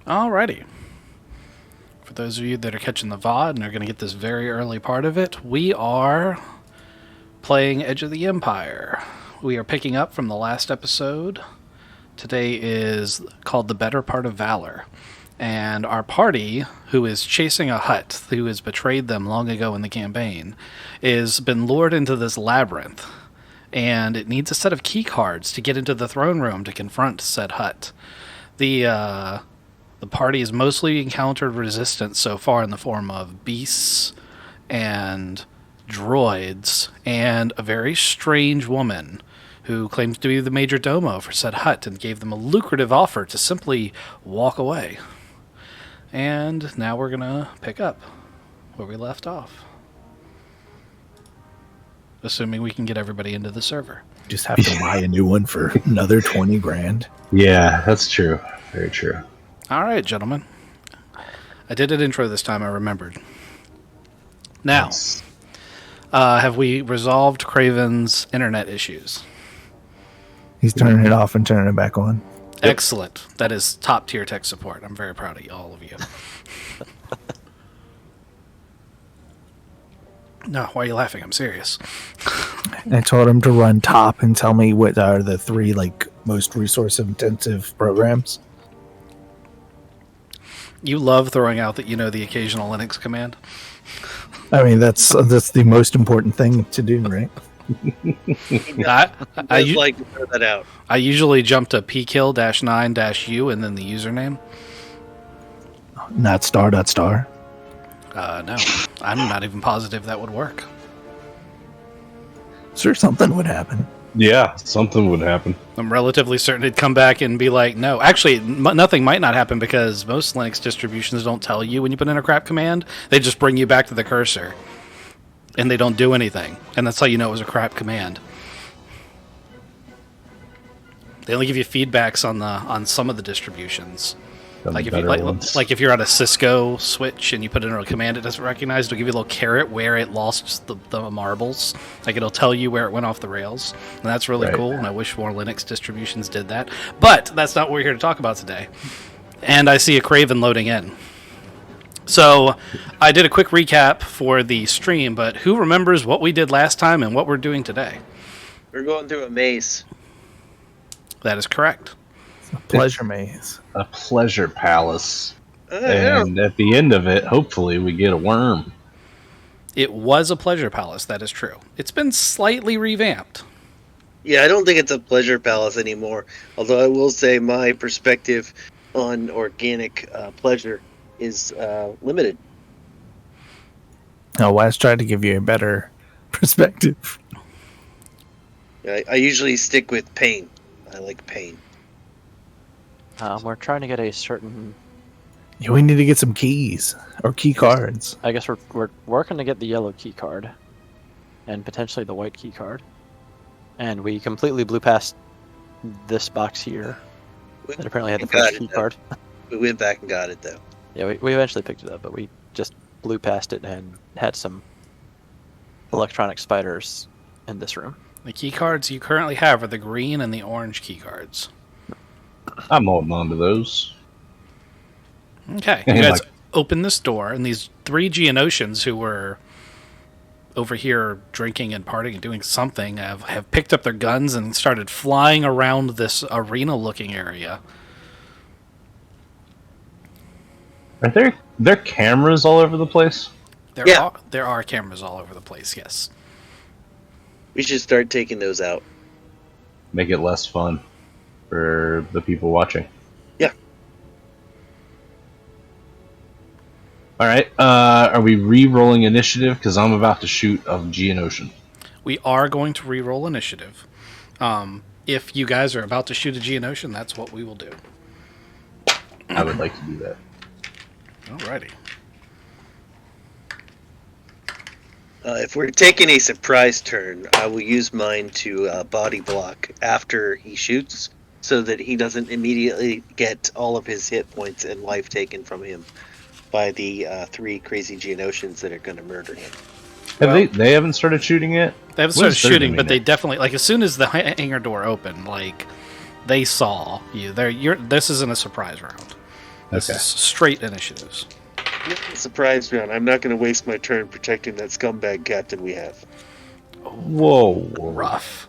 Alrighty. For those of you that are catching the VOD and are going to get this very early part of it, we are playing Edge of the Empire. We are picking up from the last episode. Today is called The Better Part of Valor. And our party, who is chasing a Hutt who has betrayed them long ago in the campaign, is been lured into this labyrinth. And it needs a set of key cards to get into the throne room to confront said Hutt. The party has mostly encountered resistance so far in the form of beasts and droids and a very strange woman who claims to be the major domo for said Hutt and gave them a lucrative offer to simply walk away. And now we're going to pick up where we left off. Assuming we can get everybody into the server. Just have to buy a new one for another 20 grand. Yeah, that's true. Very true. All right, gentlemen. I did an intro this time, I remembered. Now, Yes. have we resolved Craven's internet issues? He's turning it off and turning it back on. Yep. Excellent. That is top-tier tech support. I'm very proud of all of you. No, why are you laughing? I'm serious. I told him to run top and tell me what are the three most resource-intensive programs. You love throwing out the occasional Linux command. I mean, that's the most important thing to do, right? I'd like to throw that out. I usually jump to pkill-9-u and then the username. Not star. No, I'm not even positive that would work. Sure, something would happen. Yeah, something would happen. I'm relatively certain it'd come back and be like, no. Actually, nothing might not happen because most Linux distributions don't tell you when you put in a crap command. They just bring you back to the cursor. And they don't do anything. And that's how you know it was a crap command. They only give you feedbacks on some of the distributions. Like if you're on a Cisco switch and you put in a command it doesn't recognize, it'll give you a little caret where it lost the marbles. Like it'll tell you where it went off the rails. And that's really cool, and I wish more Linux distributions did that. But that's not what we're here to talk about today. And I see a Craven loading in. So I did a quick recap for the stream, but who remembers what we did last time and what we're doing today? We're going through a maze. That is correct. It's a pleasure maze. A pleasure palace. And at the end of it, hopefully, we get a worm. It was a pleasure palace, that is true. It's been slightly revamped. Yeah, I don't think it's a pleasure palace anymore. Although I will say my perspective on organic pleasure is limited. No, Wes tried to give you a better perspective. I usually stick with pain. I like pain. We're trying to get a certain... Yeah, we need to get some keys or key cards. I guess we're working to get the yellow key card and potentially the white key card. And we completely blew past this box here that apparently had the first key card. We went back and got it, though. Yeah, we eventually picked it up, but we just blew past it and had some electronic spiders in this room. The key cards you currently have are the green and the orange key cards. I'm holding on to those. Okay, you guys open this door, and these three Geonosians who were over here drinking and partying and doing something have picked up their guns and started flying around this arena-looking area. Are there cameras all over the place? There are cameras all over the place, yes. We should start taking those out. Make it less fun for the people watching. Yeah. All right. Are we re-rolling initiative? Because I'm about to shoot a Geonosian. We are going to re-roll initiative. If you guys are about to shoot a Geonosian, that's what we will do. I would like to do that. Alrighty. If we're taking a surprise turn, I will use mine to body block after he shoots so that he doesn't immediately get all of his hit points and life taken from him by the three crazy Geonosians that are going to murder him. They haven't started shooting yet? They haven't started shooting, but they definitely, like, as soon as the hangar door opened, like, they saw you. This isn't a surprise round. This Okay. is straight initiatives. Surprise round. I'm not going to waste my turn protecting that scumbag captain we have. Whoa. Rough.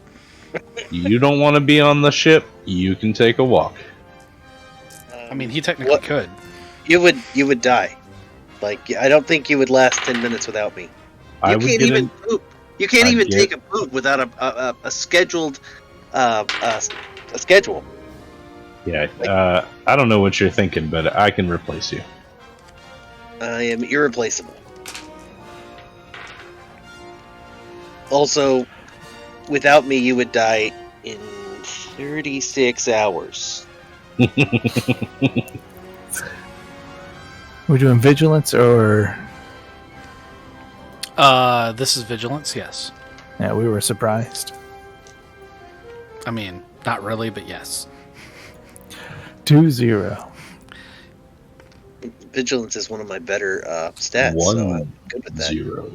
You don't want to be on the ship? You can take a walk. I mean, he technically could. You would die. Like, I don't think you would last 10 minutes without me. I You would can't get even in. poop. You can't I'd even get- take a poop without a scheduled a schedule. Yeah. I don't know what you're thinking, but I can replace you. I am irreplaceable. Also, without me, you would die in 36 hours. We're doing vigilance or This is vigilance, yes. yeah, we were surprised. I mean, not really, but yes. 2-0. Vigilance is one of my better stats, so I'm good with that. 0.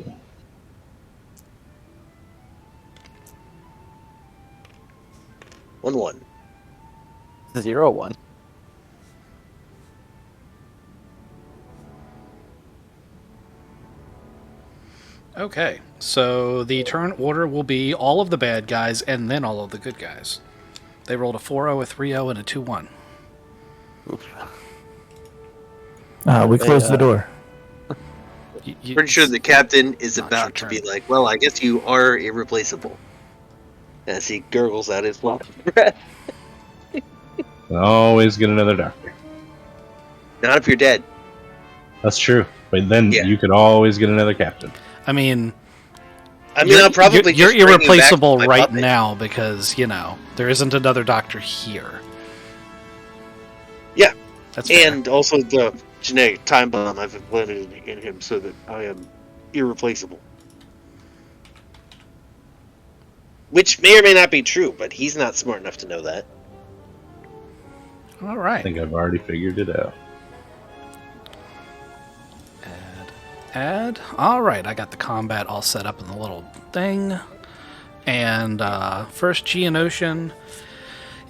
1-1. 0-1. Okay, so the turn order will be all of the bad guys and then all of the good guys. They rolled a 4-0, a 3-0, and a 2-1. We closed the door. Pretty sure the captain is Not about to your be turn. like, well, I guess you are irreplaceable. As he gurgles out his last breath. Always get another doctor. Not if you're dead. That's true. But then Yeah. you could always get another captain. I mean, I'll probably you're just bring you back irreplaceable to my right puppet. now because, there isn't another doctor here. Yeah. That's fair. And also the genetic time bomb I've implanted in him so that I am irreplaceable. Which may or may not be true, but he's not smart enough to know that. All I right. think I've already figured it out. Add. All right, I got the combat all set up in the little thing. And first, Geonosian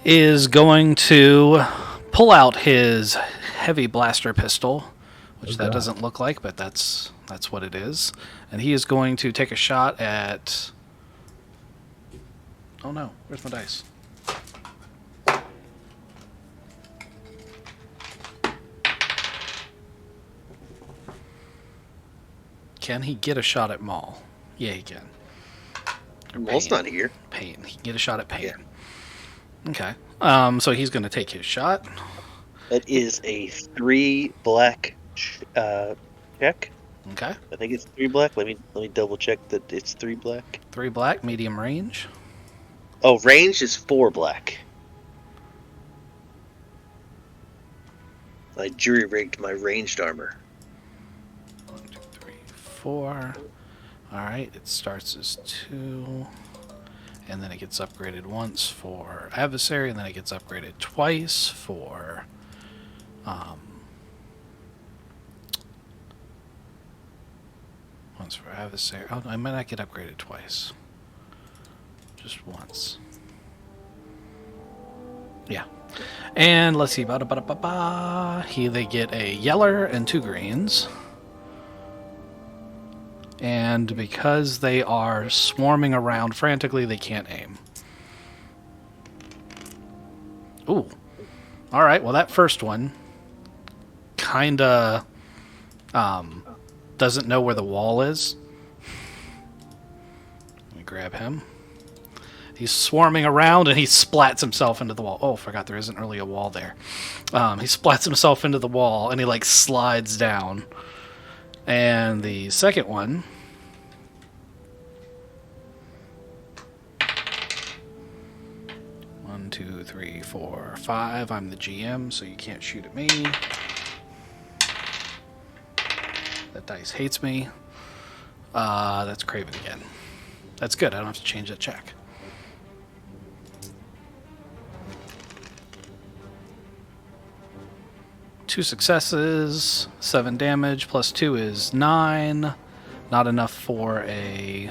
is going to pull out his heavy blaster pistol, which that doesn't look like, but that's what it is. And he is going to take a shot at... Oh no, where's my dice? Can he get a shot at Maul? Yeah, he can. Or Maul's Payne. not here. Payne. He can get a shot at Payne. Yeah. Okay. So he's going to take his shot. That is a 3 black check. Okay. I think it's 3 black. Let me double check that it's 3 black. 3 black, medium range. Oh, range is 4 black. I jury rigged my ranged armor. 1, 2, 3, 4. Alright, it starts as 2. And then it gets upgraded once for adversary, and then it gets upgraded twice for once for adversary. Oh, I might not get upgraded twice. Just once. Yeah. And let's see. They get a yeller and 2 greens. And because they are swarming around frantically, they can't aim. Ooh. Alright, well that first one kinda doesn't know where the wall is. Let me grab him. He's swarming around and he splats himself into the wall. Oh, forgot there isn't really a wall there. He splats himself into the wall and he like slides down. And the second one... 1, 2, 3, 4, 5. I'm the GM, so you can't shoot at me. That dice hates me. That's Craven again. That's good. I don't have to change that check. Two successes, 7 damage, plus 2 is 9. Not enough for a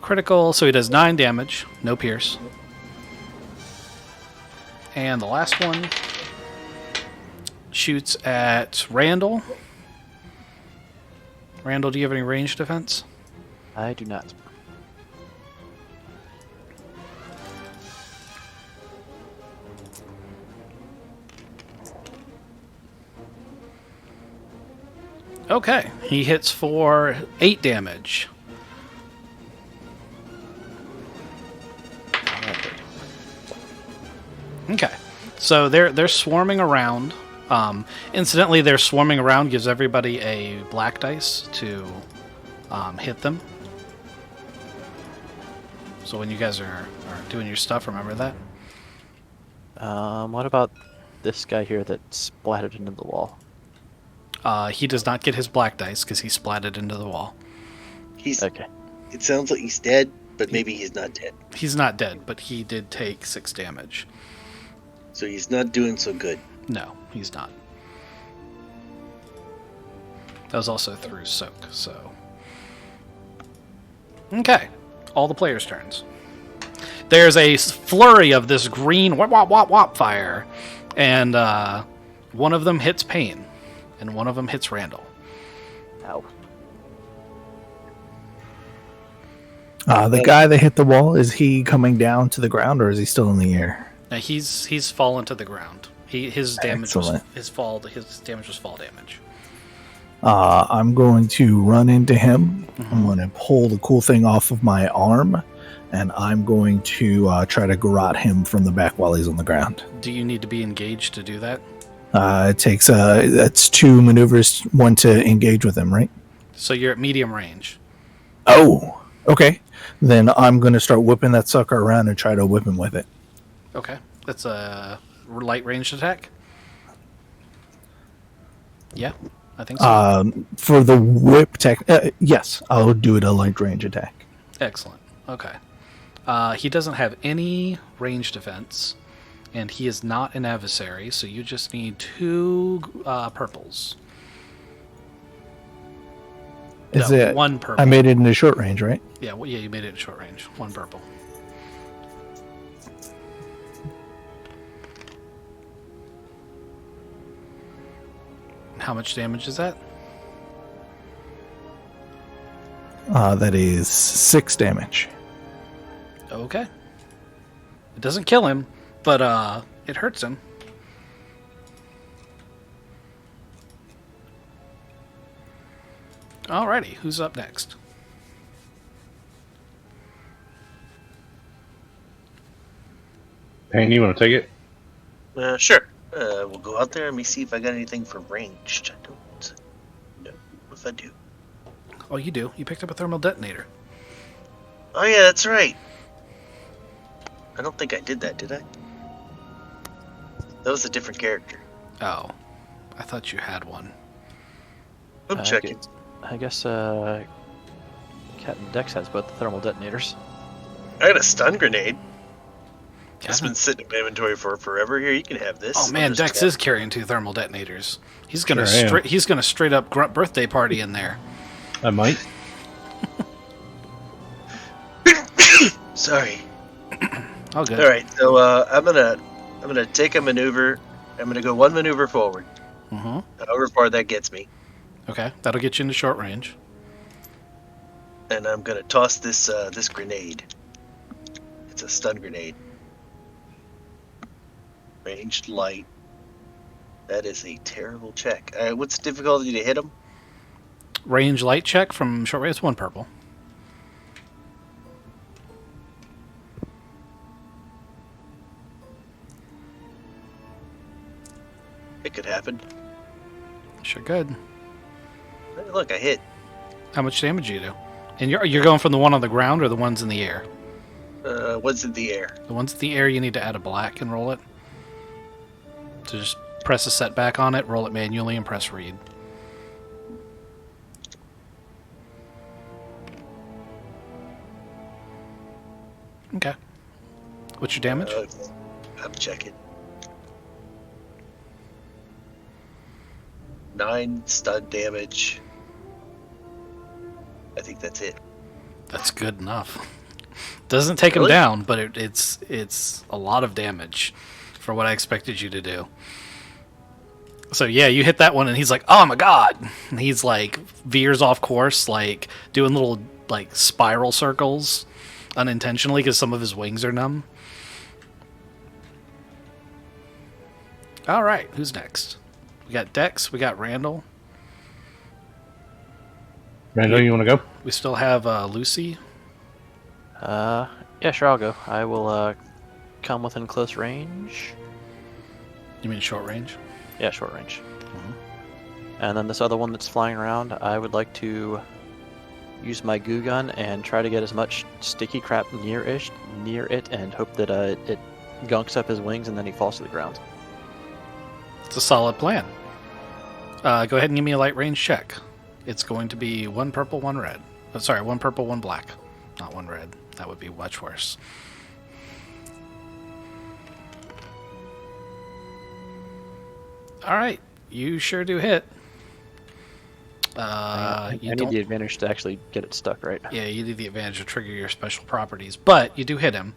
critical, so he does 9 damage, no pierce. And the last one shoots at Randall. Randall, do you have any range defense? I do not. Okay, he hits for 8 damage. Okay, so they're swarming around. Incidentally, their swarming around gives everybody a black dice to hit them. So when you guys are doing your stuff, remember that. What about this guy here that splattered into the wall? He does not get his black dice because he splatted into the wall. He's. Okay. It sounds like he's dead, but maybe he's not dead. He's not dead, but he did take 6 damage. So he's not doing so good. No, he's not. That was also through soak, so. Okay, all the players' turns. There's a flurry of this green wop wop wop wop fire, and one of them hits Payne, and one of them hits Randall. Ow. The guy that hit the wall, is he coming down to the ground or is he still in the air? Now he's fallen to the ground. His damage was Excellent. his damage was fall damage. I'm going to run into him. I'm going to pull the cool thing off of my arm, and I'm going to try to garrote him from the back while he's on the ground. Do you need to be engaged to do that? It takes that's 2 maneuvers, 1 to engage with him, right? So you're at medium range. Oh, okay. Then I'm going to start whipping that sucker around and try to whip him with it. Okay, that's a light ranged attack. Yeah, I think so. For the whip tech, yes, I'll do it a light range attack. Excellent. Okay. He doesn't have any range defense, and he is not an adversary, so you just need 2 purples. Is No, it 1 purple. I made it into short range, right? Yeah, well, yeah, you made it in short range. 1 purple. How much damage is that? That is 6 damage. Okay. It doesn't kill him, but it hurts him. Alrighty, who's up next? Payne, you want to take it? Sure. We'll go out there and let me see if I got anything for ranged. I don't know if I do. Oh, you do. You picked up a thermal detonator. Oh yeah, that's right. I don't think I did that, did I? That was a different character. Oh, I thought you had one. I'm checking. I guess Captain Dex has both the thermal detonators. I got a stun grenade. It's Captain- been sitting in my inventory for forever. Here, you can have this. Oh man, Dex is carrying 2 thermal detonators. He's gonna Sure am. he's gonna straight up grunt birthday party in there. I might. Sorry. Oh good. All right, so I'm gonna take a maneuver. I'm gonna go 1 maneuver forward. Mm-hmm. However far that gets me, Okay, that'll get you into short range. and I'm gonna toss this this grenade. It's a stun grenade. Ranged light. That is a terrible check. What's the difficulty to hit him? Range light check from short range. It's 1 purple. It could happen. Sure good. Hey, look, I hit. How much damage do you do? And you're going from the one on the ground or the ones in the air? What's in the air? The ones in the air, you need to add a black and roll it. So just press a setback on it, roll it manually, and press read. Okay. What's your damage? I'm checking. 9 stun damage. I think that's it. That's good enough. Doesn't take him Really? down, but it's a lot of damage for what I expected you to do. So yeah, you hit that one, and he's like, "Oh my god!" And he's like veers off course, like doing little like spiral circles, unintentionally because some of his wings are numb. All right, who's next? We got Dex. We got Randall. Randall, you want to go? We still have Lucy. Yeah, sure, I'll go. I will come within close range. You mean short range? Yeah, short range. And then this other one that's flying around, I would like to use my goo gun and try to get as much sticky crap near it, and hope that it gunks up his wings and then he falls to the ground. It's a solid plan. Go ahead and give me a light range check. It's going to be 1 purple, 1 red. Oh, sorry, 1 purple, 1 black. Not 1 red. That would be much worse. All right, you sure do hit. I need the advantage to actually get it stuck, right? Yeah, you need the advantage to trigger your special properties, but you do hit him.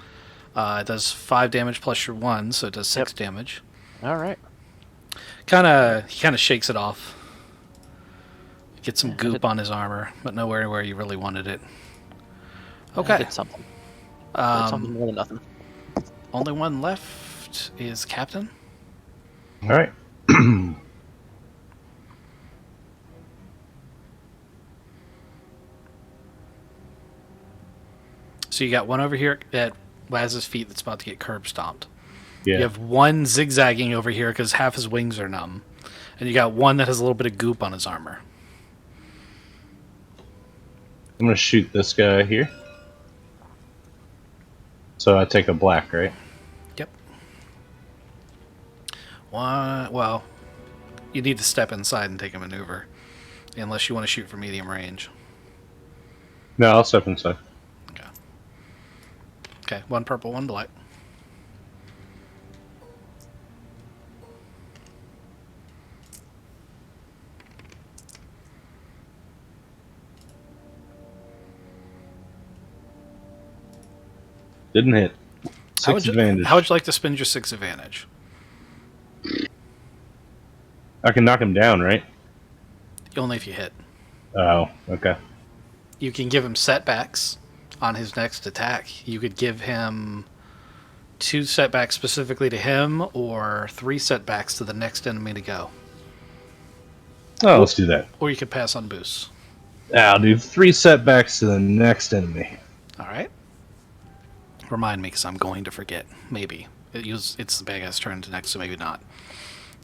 It does 5 damage plus your 1, so it does 6 damage. All right. He kind of shakes it off. Get some goop on his armor, but nowhere where you really wanted it. Okay. Did something. Did something more than nothing. Only one left is Captain. All right. So you got one over here at Waz's feet that's about to get curb stomped. Yeah. You have one zigzagging over here because half his wings are numb. And you got one that has a little bit of goop on his armor. I'm going to shoot this guy here. So I take a black, right? Yep. Well, you need to step inside and take a maneuver. Unless you want to shoot for medium range. No, I'll step inside. Okay, 1 purple, 1 black. Didn't hit. 6 advantage. How would you like to spend your 6 advantage? I can knock him down, right? Only if you hit. Oh, okay. You can give him setbacks on his next attack. You could give him 2 setbacks specifically to him, or 3 setbacks to the next enemy to go. Oh, let's do that. Or you could pass on boosts. I'll do 3 setbacks to the next enemy. All right. Remind me, because I'm going to forget. Maybe. It's the bad guy's turn to next, so maybe not.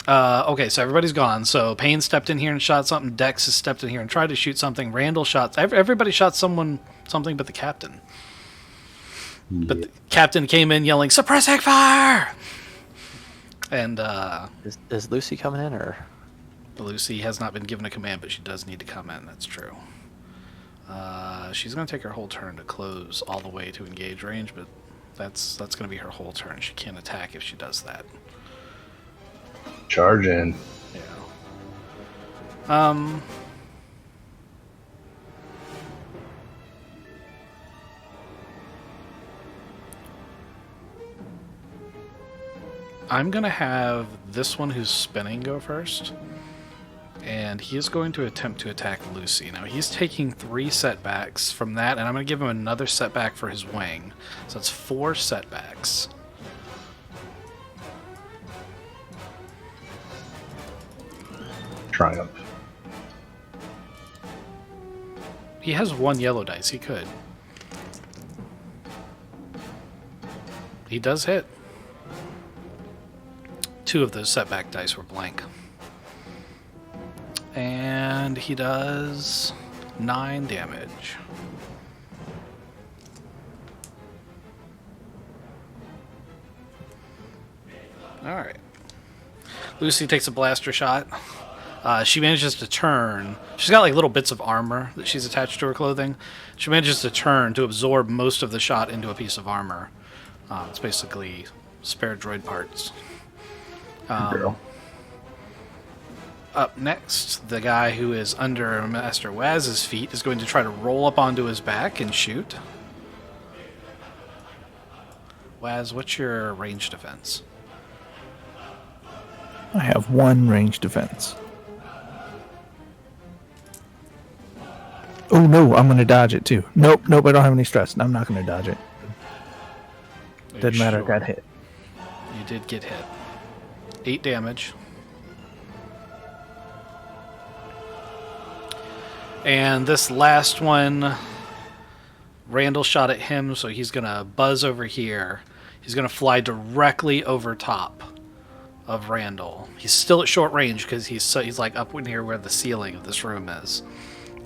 Okay, so everybody's gone. So Payne stepped in here and shot something. Dex has stepped in here and tried to shoot something. Randall shot... Everybody shot something but the captain. Yeah. But the captain came in yelling, "Suppressing fire!" And, Is Lucy coming in, or...? Lucy has not been given a command, but she does need to come in. That's true. She's going to take her whole turn to close all the way to engage range, but that's going to be her whole turn. She can't attack if she does that. Charge in. Yeah. I'm going to have this one who's spinning go first. And he is going to attempt to attack Lucy. Now, he's taking 3 setbacks from that, and I'm going to give him another setback for his wing. So that's 4 setbacks. Triumph. He has 1 yellow dice. He could. He does hit. 2 of those setback dice were blank. And he does 9 damage. Alright. Lucy takes a blaster shot. She manages to turn. She's got like little bits of armor that she's attached to her clothing. She manages to turn to absorb most of the shot into a piece of armor. It's basically spare droid parts. Up next, the guy who is under Master Waz's feet is going to try to roll up onto his back and shoot. Waz, what's your range defense? I have 1 range defense. Oh no, I'm gonna dodge it too. Nope, I don't have any stress. I'm not gonna dodge it. Are you Doesn't matter, sure? got hit. You did get hit. 8 damage. And this last one, Randall shot at him, so he's going to buzz over here. He's going to fly directly over top of Randall. He's still at short range because he's like up near where the ceiling of this room is.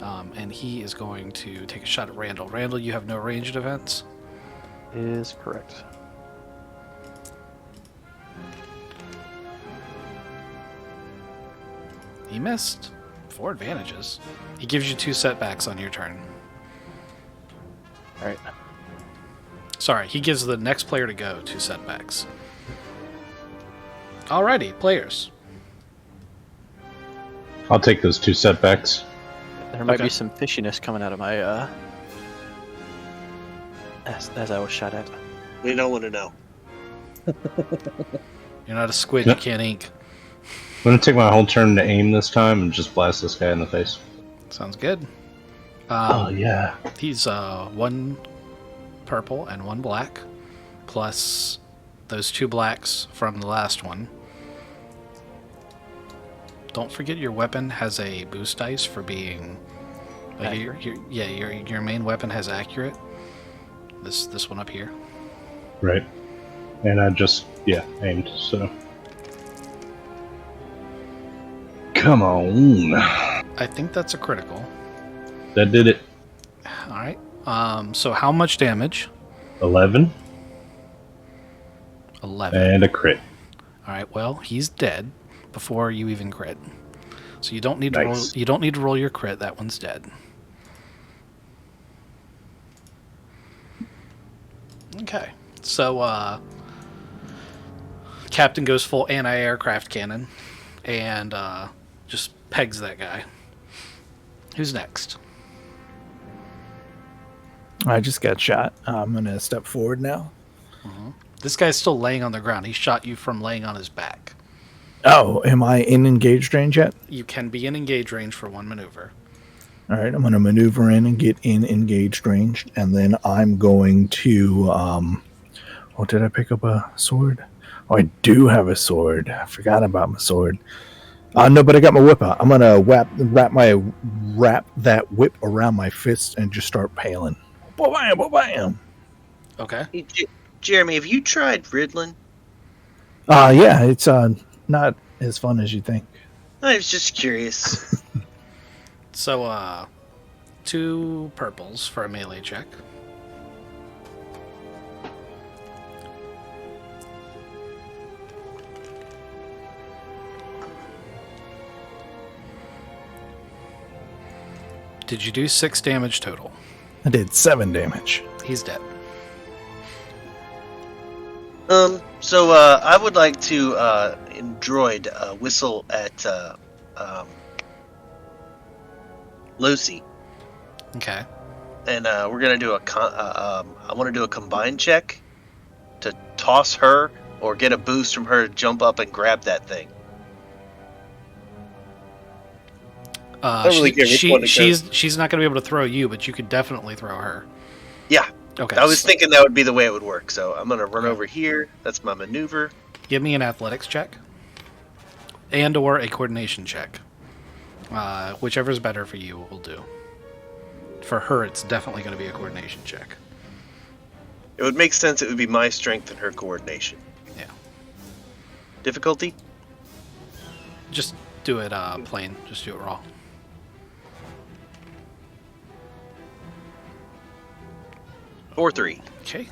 And he is going to take a shot at Randall. Randall, you have no range defense? Is correct. He missed. 4 advantages. He gives you 2 setbacks on your turn. Alright. Sorry, he gives the next player to go 2 setbacks. Alrighty, players. I'll take those 2 setbacks. There might Okay. be some fishiness coming out of my, as I was shot at. We don't want to know. You're not a squid, you can't ink. I'm gonna take my whole turn to aim this time and just blast this guy in the face. Sounds good. Yeah. He's 1 purple and 1 black, plus those 2 blacks from the last one. Don't forget your weapon has a boost dice for being... Like your main weapon has accurate. This one up here. Right. And I just, aimed, so. Come on. I think that's a critical. That did it. Alright. So how much damage? 11 11. and a crit. Alright, well, he's dead before you even crit. So you don't need to roll, Nice. you don't need to roll your crit, that one's dead. Okay. So Captain goes full anti-aircraft cannon and just pegs that guy. Who's next? I just got shot. I'm gonna step forward now. This guy's still laying on the ground. He shot you from laying on his back. Oh, am I in engaged range yet? You can be in engage range for 1 maneuver. All right, I'm going to maneuver in and get in engaged range, and then I'm going to. Oh, did I pick up a sword? Oh, I do have a sword. I forgot about my sword. No, but I got my whip out. I'm gonna wrap that whip around my fist and just start paling. Bam, bam. Okay. Hey, Jeremy, have you tried Riddling? Yeah, it's not as fun as you think. I was just curious. So 2 purples for a melee check. Did you do 6 damage total? I did 7 damage. He's dead. So I would like to droid whistle at Lucy, Okay. and we're gonna do I want to do a combined check to toss her or get a boost from her to jump up and grab that thing. don't really care which one it she's not going to be able to throw you, but you could definitely throw her. Yeah. Okay. I was thinking that would be the way it would work, so I'm gonna run over here. That's my maneuver. Give me an athletics check. And or a coordination check. Whichever's better for you will do. For her, it's definitely going to be a coordination check. It would make sense. It would be my strength and her coordination. Yeah. Difficulty? Just do it plain. Just do it raw. Or 3. Okay.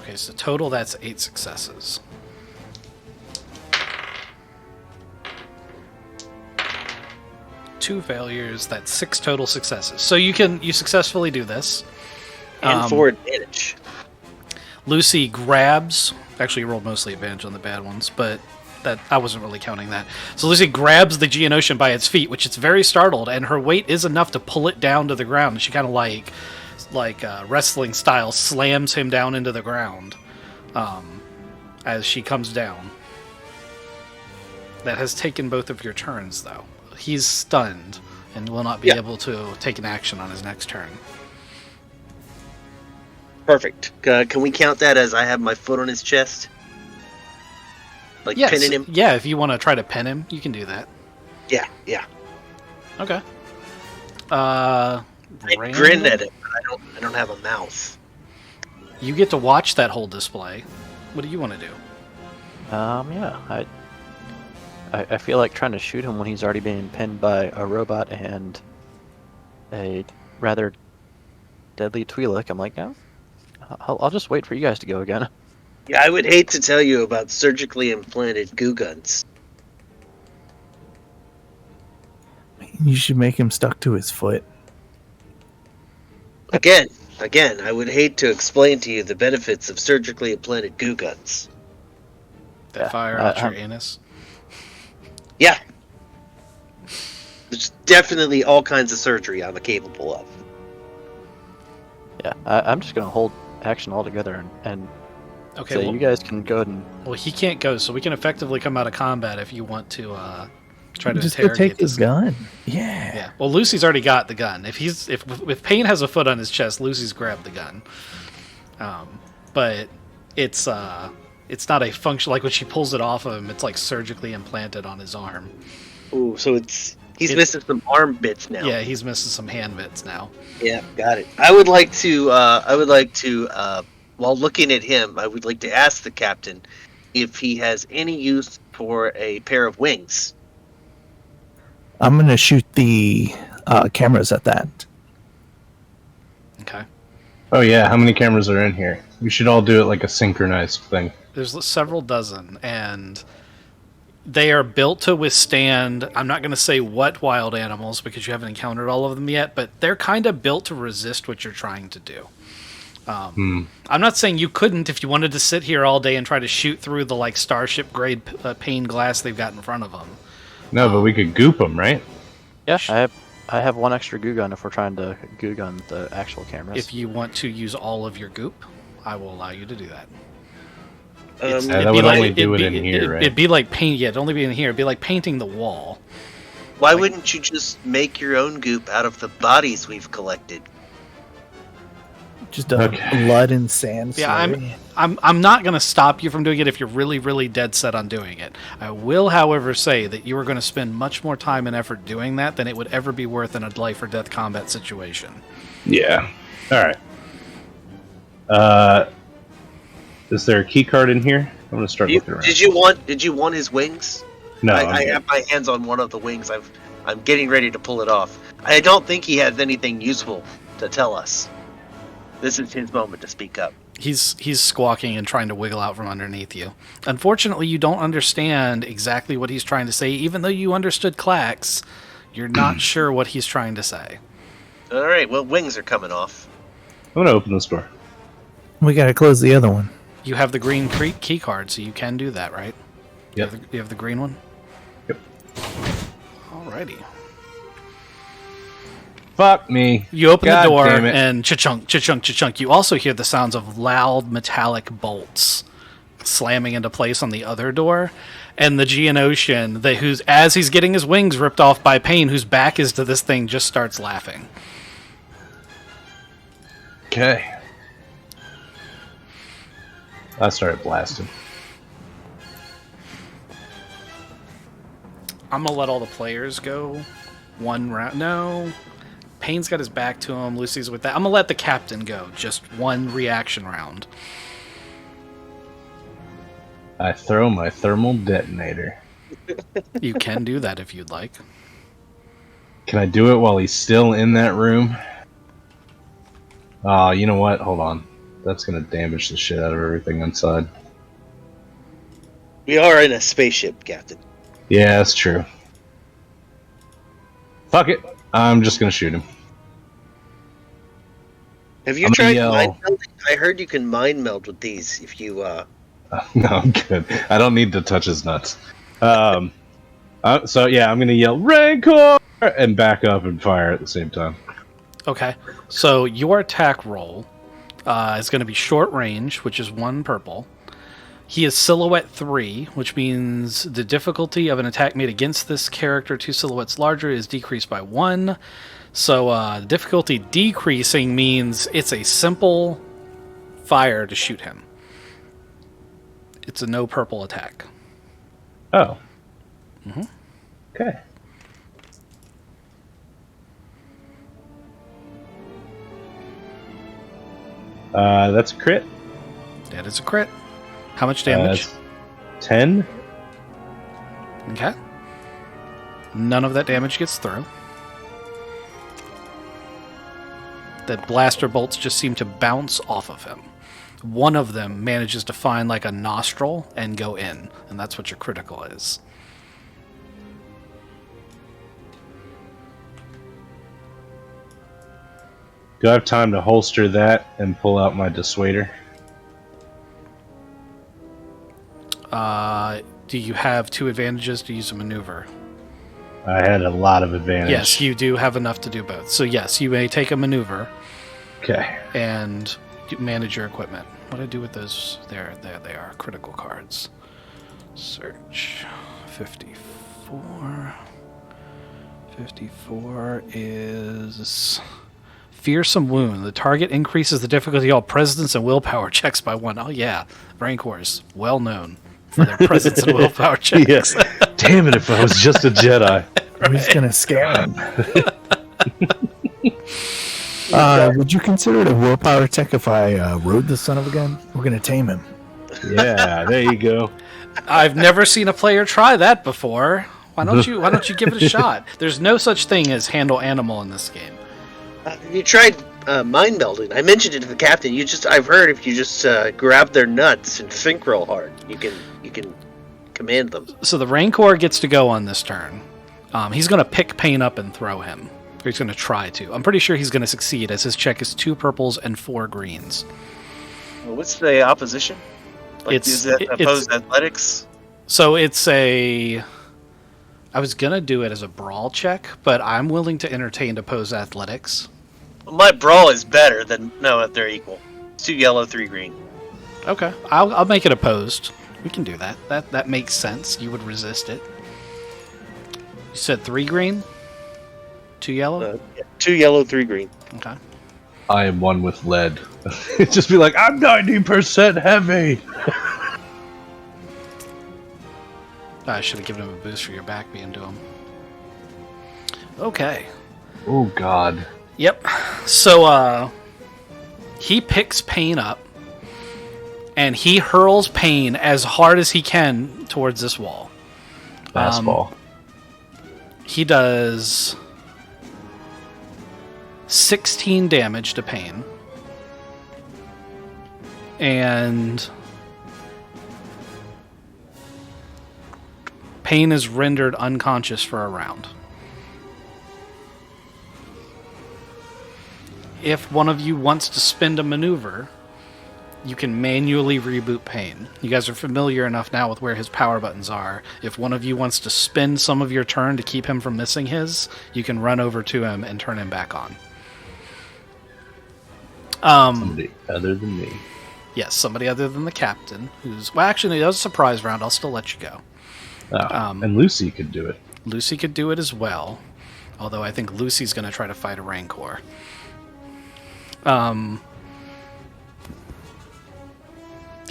Okay, so total that's 8 successes. Two failures, that's 6 total successes. So you successfully do this. And 4 advantage. Lucy grabs. Actually, you rolled mostly advantage on the bad ones, but that I wasn't really counting that. So Lucy grabs the Geonosian by its feet, which it's very startled, and her weight is enough to pull it down to the ground. And she kind of like wrestling style slams him down into the ground as she comes down. That has taken both of your turns, though. He's stunned and will not be able to take an action on his next turn. Perfect. Can we count that as I have my foot on his chest? Like Yes. pinning him? Yeah, if you want to try to pin him, you can do that. Yeah. Okay. I grin at him, but I don't have a mouth. You get to watch that whole display. What do you want to do? Yeah, I feel like trying to shoot him when he's already being pinned by a robot and a rather deadly Twi'lek. I'm like, no, I'll just wait for you guys to go again. Yeah, I would hate to tell you about surgically implanted goo guns. You should make him stuck to his foot. Again, I would hate to explain to you the benefits of surgically implanted goo guns. That fire out your anus? Yeah. There's definitely all kinds of surgery I'm capable of. Yeah, I'm just gonna hold action altogether and Okay, so well, you guys can go ahead and. well, he can't go, so we can effectively come out of combat if you want to try to Just go interrogate take his this. gun. Yeah. Yeah. Well, Lucy's already got the gun. If Payne has a foot on his chest, Lucy's grabbed the gun. But it's not a function like when she pulls it off of him. It's like surgically implanted on his arm. Ooh, so he's missing some arm bits now. Yeah, he's missing some hand bits now. Yeah, got it. I would like to while looking at him, I would like to ask the captain if he has any use for a pair of wings. I'm going to shoot the cameras at that. Okay. Oh yeah, how many cameras are in here? We should all do it like a synchronized thing. There's several dozen, and they are built to withstand, I'm not going to say what wild animals, because you haven't encountered all of them yet, but they're kind of built to resist what you're trying to do. I'm not saying you couldn't if you wanted to sit here all day and try to shoot through the like starship grade pane glass they've got in front of them. No, but we could goop them, right? Yeah, I have one extra goo gun if we're trying to goo gun the actual cameras. If you want to use all of your goop, I will allow you to do that. That would only do it in here, right? It'd be like paint. Yeah, it'd only be in here. It'd be like painting the wall. Why wouldn't you just make your own goop out of the bodies we've collected? Just a blood and sand. Yeah, slurry. I'm not going to stop you from doing it if you're really, really dead set on doing it. I will, however, say that you are going to spend much more time and effort doing that than it would ever be worth in a life or death combat situation. Yeah. All right. Is there a key card in here? I'm gonna start looking around. Did you want his wings? No, I have my hands on one of the wings. I'm getting ready to pull it off. I don't think he has anything useful to tell us. This is his moment to speak up. He's squawking and trying to wiggle out from underneath you. Unfortunately, you don't understand exactly what he's trying to say. Even though you understood Clax, you're not sure what he's trying to say. All right, well, wings are coming off. I'm gonna open this door. We got to close the other one. You have the green key card, so you can do that, right? Yep. You have the green one? Yep. Alrighty. Fuck me. You open God the door, damn it. and cha-chunk, cha-chunk, cha-chunk. You also hear the sounds of loud metallic bolts slamming into place on the other door. And the Geonosian, as he's getting his wings ripped off by Pain, whose back is to this thing, just starts laughing. Okay. I started blasting. I'm gonna let all the players go. One round. No. Payne's got his back to him. Lucy's with that. I'm gonna let the captain go. Just one reaction round. I throw my thermal detonator. You can do that if you'd like. Can I do it while he's still in that room? Oh, you know what? Hold on. That's gonna damage the shit out of everything inside. We are in a spaceship, Captain. Yeah, that's true. Fuck it. I'm just gonna shoot him. Have you I'm gonna tried yell. mind melding? I heard you can mind meld with these if you No, I'm good. I don't need to touch his nuts. So yeah, I'm gonna yell Rancor and back up and fire at the same time. Okay. So your attack roll is going to be short range, which is 1 purple. He is silhouette 3, which means the difficulty of an attack made against this character 2 silhouettes larger is decreased by 1. So the difficulty decreasing means it's a simple fire to shoot him. It's a no purple attack. Oh. Mm-hmm. Okay. That's a crit. That is a crit. How much damage? 10. Okay. None of that damage gets through. The blaster bolts just seem to bounce off of him. One of them manages to find like a nostril and go in, and that's what your critical is. Do I have time to holster that and pull out my dissuader? Do you have 2 advantages to use a maneuver? I had a lot of advantage. Yes, you do have enough to do both. So yes, you may take a maneuver Okay. and manage your equipment. What do I do with those? There they are. Critical cards. Search. 54. 54 is Fearsome Wound. The target increases the difficulty of all presence and willpower checks by 1. Oh yeah, Rancors, well known for their presence and willpower checks. Yes. Damn it! If I was just a Jedi. Who's gonna scare him? Would you consider it a willpower check if I rode the son of a gun? We're gonna tame him. Yeah. There you go. I've never seen a player try that before. Why don't you give it a shot? There's no such thing as handle animal in this game. You tried mind melding. I mentioned it to the captain. I've heard if you just grab their nuts and think real hard, you can command them. So the Rancor gets to go on this turn. He's going to pick Pain up and throw him. Or he's going to try to. I'm pretty sure he's going to succeed, as his check is 2 purples and 4 greens. What's the opposition? Is it opposed athletics? So it's a... I was going to do it as a brawl check, but I'm willing to entertain opposed athletics. Well, my brawl is better than... No, they're equal. It's 2 yellow, 3 green. Okay. I'll make it opposed. We can do that. That makes sense. You would resist it. You said 3 green? 2 yellow? 2 yellow, 3 green. Okay. I am one with lead. Just be like, I'm 90% heavy. I should have given him a boost for your back being to him. Okay. Oh God. Yep. So he picks Pain up and he hurls Pain as hard as he can towards this wall. Fastball. He does 16 damage to Pain. And Pain is rendered unconscious for a round. If one of you wants to spend a maneuver, you can manually reboot Pain. You guys are familiar enough now with where his power buttons are. If one of you wants to spend some of your turn to keep him from missing his, you can run over to him and turn him back on. Somebody other than me. Yes, somebody other than the captain, who's... Well, actually, that was a surprise round. I'll still let you go. And Lucy could do it. Lucy could do it as well, although I think Lucy's going to try to fight a Rancor. Yeah,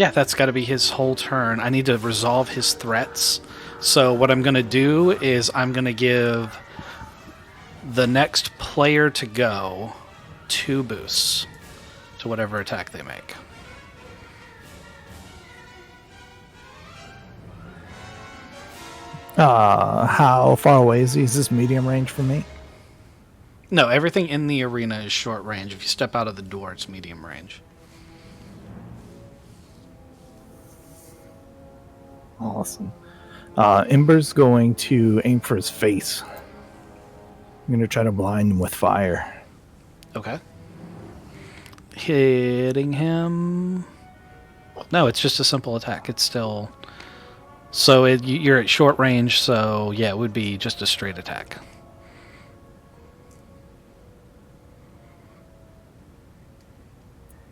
that's got to be his whole turn. I need to resolve his threats. So what I'm going to do is I'm going to give the next player to go 2 boosts to whatever attack they make. How far away is he? Is this medium range for me? No, everything in the arena is short range. If you step out of the door, it's medium range. Awesome. Ember's going to aim for his face. I'm going to try to blind him with fire. Okay. Hitting him. No, it's just a simple attack. It's still... So you're at short range, so yeah, it would be just a straight attack.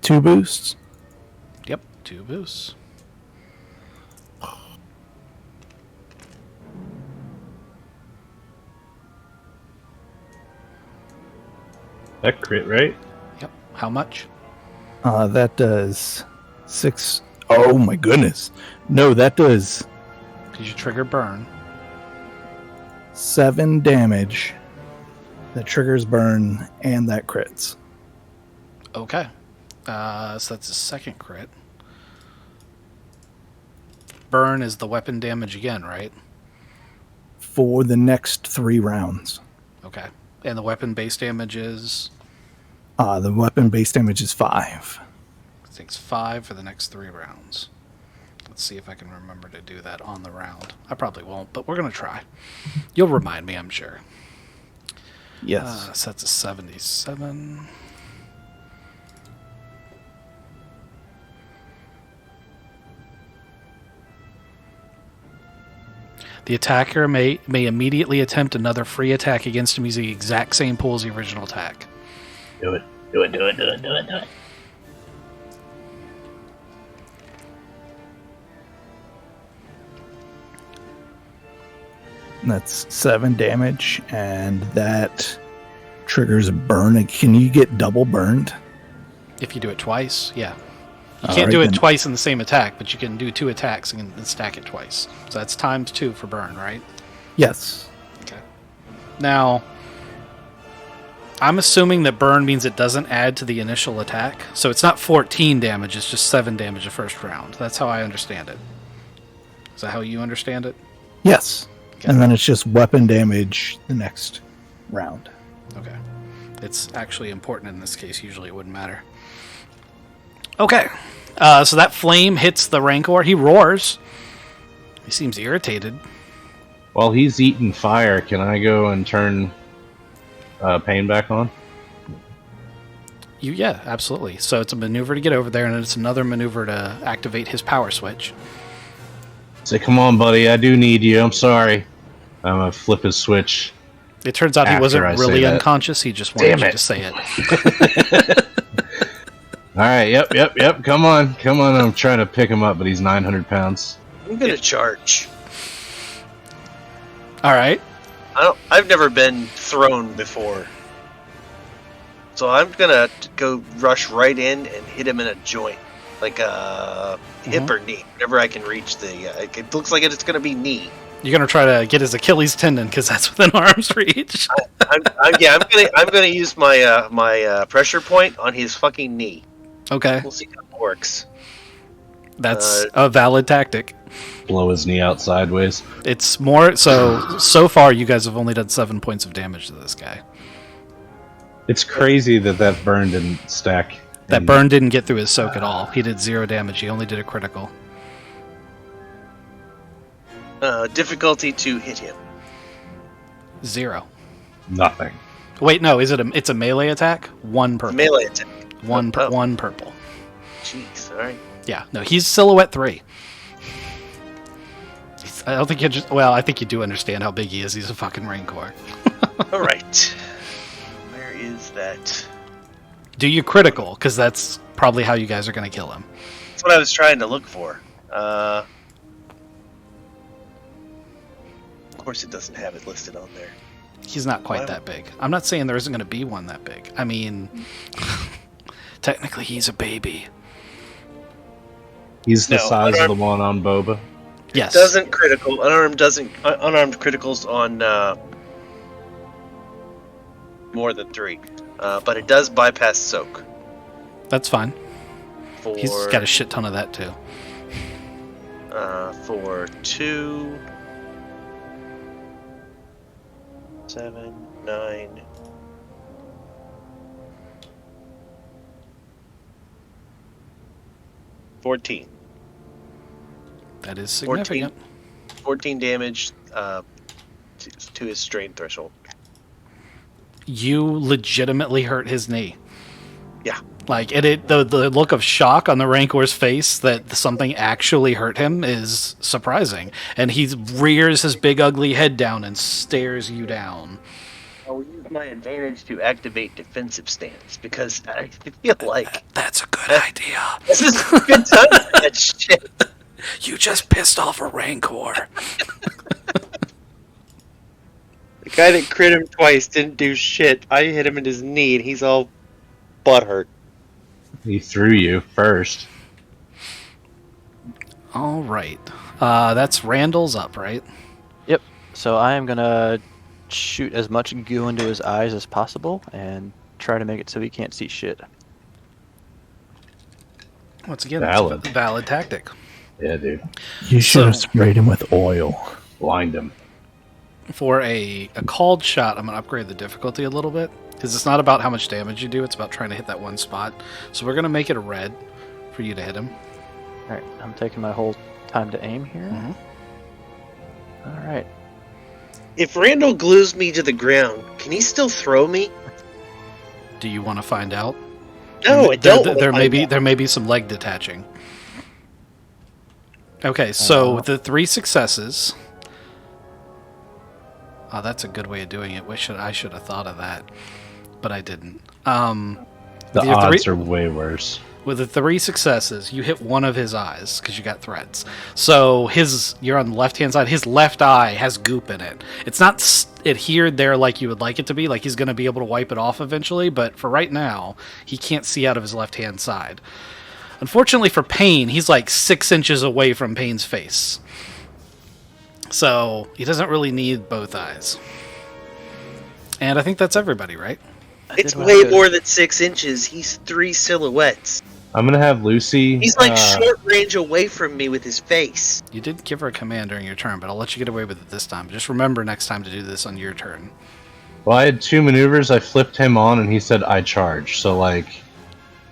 Two boosts. Yep, 2 boosts. That crit, right? Yep. How much? That does 6. Oh my goodness. No, that does Because you trigger burn. 7 damage. That triggers burn and that crits. Okay. So that's a second crit. Burn is the weapon damage again, right? For the next 3 rounds. Okay. And the weapon base damage is... The weapon base damage is 5. It takes 5 for the next 3 rounds. Let's see if I can remember to do that on the round. I probably won't, but we're going to try. You'll remind me, I'm sure. Yes. So that's a 77. The attacker may immediately attempt another free attack against him using the exact same pool as the original attack. Do it. Do it, do it, do it, do it, do it. That's 7 damage, and that triggers a burn. Can you get double burned? If you do it twice, yeah. You All can't right, do it then. twice in the same attack, but you can do 2 attacks and stack it twice. So that's times 2 for burn, right? Yes. Okay. Now, I'm assuming that burn means it doesn't add to the initial attack. So it's not 14 damage, it's just 7 damage the first round. That's how I understand it. Is that how you understand it? Yes. Okay. And then it's just weapon damage the next round. Okay. It's actually important in this case. Usually it wouldn't matter. Okay. So that flame hits the Rancor. He roars. He seems irritated. While he's eating fire, can I go and turn pain back on? Yeah, absolutely. So it's a maneuver to get over there, and it's another maneuver to activate his power switch. Say, come on, buddy, I do need you. I'm sorry. I'm gonna flip his switch. It turns out he After wasn't I say really that. unconscious. He just wanted Damn you it. to say it. All right, yep. Come on. I'm trying to pick him up, but he's 900 pounds. I'm gonna charge. All right. I've never been thrown before, so I'm gonna go rush right in and hit him in a joint, like a hip or knee, whenever I can reach the. It looks like it's gonna be knee. You're going to try to get his Achilles tendon because that's within arm's reach. I'm gonna use my my pressure point on his fucking knee. Okay. We'll see how it works. That's a valid tactic. Blow his knee out sideways. It's more... So far, you guys have only done 7 points of damage to this guy. It's crazy that burn didn't stack. That burn didn't get through his soak at all. He did 0 damage. He only did a critical. Difficulty to hit him. 0. Nothing. Wait, no. It's a melee attack? 1 purple. Melee attack. One purple. Jeez. All right. Yeah. No, he's silhouette 3. I don't think you just... Well, I think you do understand how big he is. He's a fucking Rancor. All right. Where is that? Do you critical? Because that's probably how you guys are going to kill him. That's what I was trying to look for. Of course, it doesn't have it listed on there. He's not quite that big. I'm not saying there isn't going to be one that big. I mean, technically he's a baby. He's the No, size of unarmed- the one on Boba. Yes. Doesn't critical. Unarmed criticals on more than 3. But it does bypass soak. That's fine. For He's got a shit ton of that too. for 2, 7, 9. $14. That is significant. 14 damage to his strain threshold. You legitimately hurt his knee. Yeah. Like the look of shock on the Rancor's face that something actually hurt him is surprising, and he rears his big ugly head down and stares you down. I will use my advantage to activate defensive stance because I feel like That's a good idea. this is a good time for that shit. You just pissed off a Rancor. The guy that crit him twice didn't do shit. I hit him in his knee and he's all butthurt. He threw you first. All right. That's Randall's up, right? Yep. So I am gonna shoot as much goo into his eyes as possible and try to make it so he can't see shit. Once again, Valid. that's a valid tactic. Yeah, dude. You should have sprayed him with oil. Blind him. For a called shot, I'm going to upgrade the difficulty a little bit. Because it's not about how much damage you do, it's about trying to hit that one spot. So we're going to make it a red for you to hit him. Alright, I'm taking my whole time to aim here. Mm-hmm. Alright. If Randall glues me to the ground, can he still throw me? Do you want to find out? No, I don't. There may be some leg detaching. Okay, so the 3 successes. Oh, that's a good way of doing it. I should have thought of that, but I didn't. The your odds are way worse. With the 3 successes, you hit one of his eyes because you got threads. So you're on the left-hand side. His left eye has goop in it. It's not adhered there like you would like it to be. Like he's going to be able to wipe it off eventually, but for right now, he can't see out of his left-hand side. Unfortunately for Payne, he's like 6 inches away from Payne's face. So he doesn't really need both eyes. And I think that's everybody, right? It's way more than 6 inches. He's 3 silhouettes. I'm gonna have Lucy. He's like short range away from me with his face. You did give her a command during your turn, but I'll let you get away with it this time. Just remember next time to do this on your turn. Well, I had 2 maneuvers. I flipped him on, and he said I charge. So like,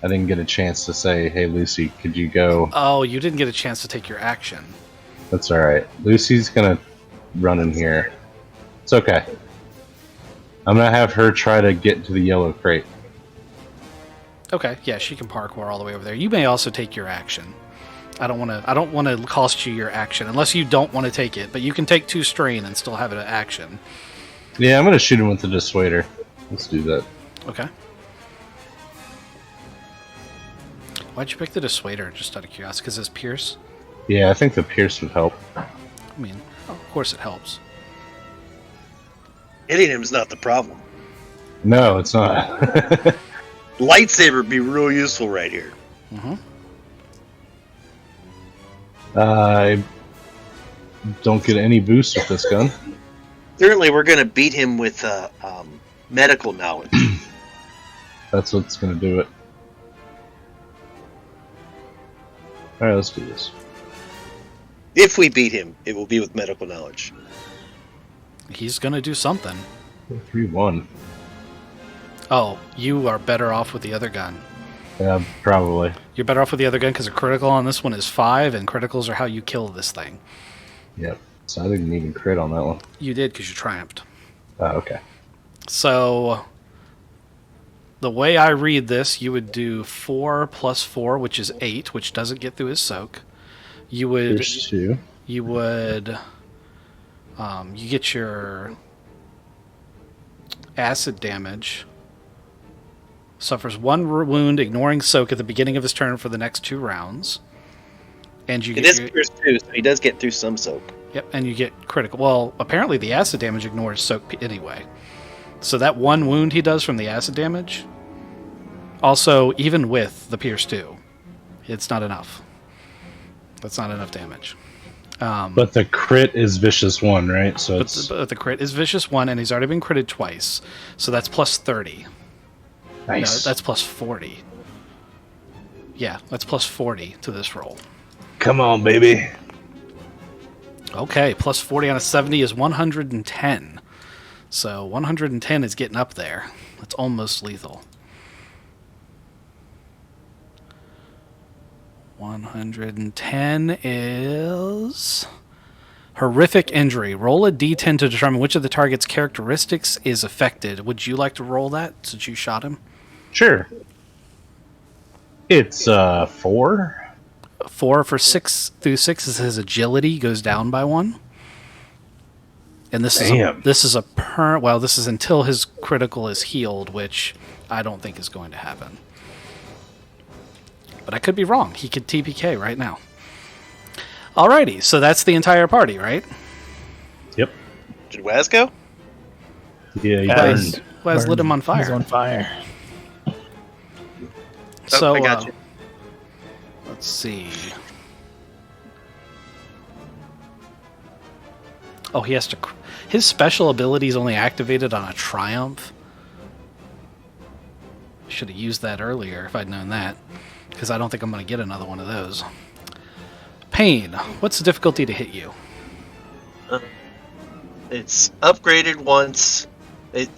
I didn't get a chance to say, "Hey, Lucy, could you go?" Oh, you didn't get a chance to take your action. That's all right. Lucy's gonna run in here. It's okay. I'm gonna have her try to get into the yellow crate. Okay, yeah, she can parkour all the way over there. You may also take your action. I don't want to cost you your action unless you don't want to take it, but you can take 2 strain and still have it an action. Yeah, I'm gonna shoot him with the dissuader. Let's do that. Okay. Why'd you pick the dissuader, just out of curiosity? Because it's pierce? Yeah, I think the pierce would help. I mean, of course it helps. Hitting him's not the problem. No, it's not. Lightsaber would be real useful right here. Mm-hmm. I don't get any boost with this gun. Certainly, we're going to beat him with medical knowledge. That's what's gonna do it. Alright, let's do this. If we beat him, it will be with medical knowledge. He's going to do something. 3-1. Oh, you are better off with the other gun. Yeah, probably. You're better off with the other gun because a critical on this one is 5, and criticals are how you kill this thing. Yep. So I didn't even crit on that one. You did because you triumphed. Oh, okay. So, the way I read this, you would do 4 plus 4, which is 8, which doesn't get through his soak. You would... Here's 2. You would... you get your acid damage. Suffers 1 wound, ignoring soak at the beginning of his turn for the next 2 rounds. And you It get is pierce too, so he does get through some soak. Yep, and you get critical. Well, apparently the acid damage ignores soak anyway. So that 1 wound he does from the acid damage, also, even with the pierce 2, it's not enough. That's not enough damage. But the crit is vicious 1, right? So it's But the crit is vicious 1, and he's already been critted twice. So that's plus 30. nice. No, that's plus 40. Yeah, that's plus 40 to this roll. Come on, baby. Okay, plus 40 on a 70 is 110. So 110 is getting up there. That's almost lethal. 110 is... horrific injury. Roll a d10 to determine which of the target's characteristics is affected. Would you like to roll that since you shot him? Sure. It's 4. 4 for 6 through 6 is his agility goes down by 1. And this Damn. is this is until his critical is healed, which I don't think is going to happen. But I could be wrong. He could TPK right now. Alrighty, so that's the entire party, right? Yep. Did Waz go? Yeah, he Yes. burned. Waz lit him on He's fire. on fire. So I got you. let's see. Oh, he has to. His special ability is only activated on a triumph. Should have used that earlier if I'd known that, because I don't think I'm going to get another one of those. Pain. What's the difficulty to hit you? It's upgraded once.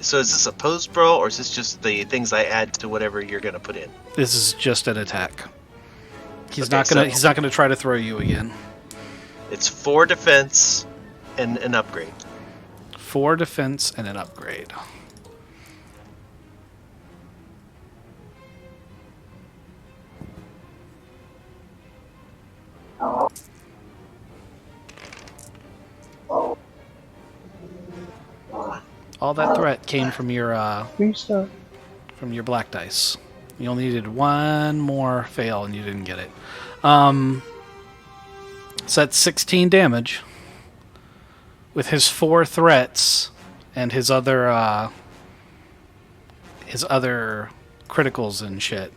So is this a post brawl, or is this just the things I add to whatever you're going to put in? This is just an attack. He's Okay, not gonna. so- He's not gonna try to throw you again. It's 4 defense and an upgrade. 4 defense and an upgrade. All that threat came from your black dice. You only needed one more fail and you didn't get it. So that's 16 damage. With his 4 threats and his other criticals and shit,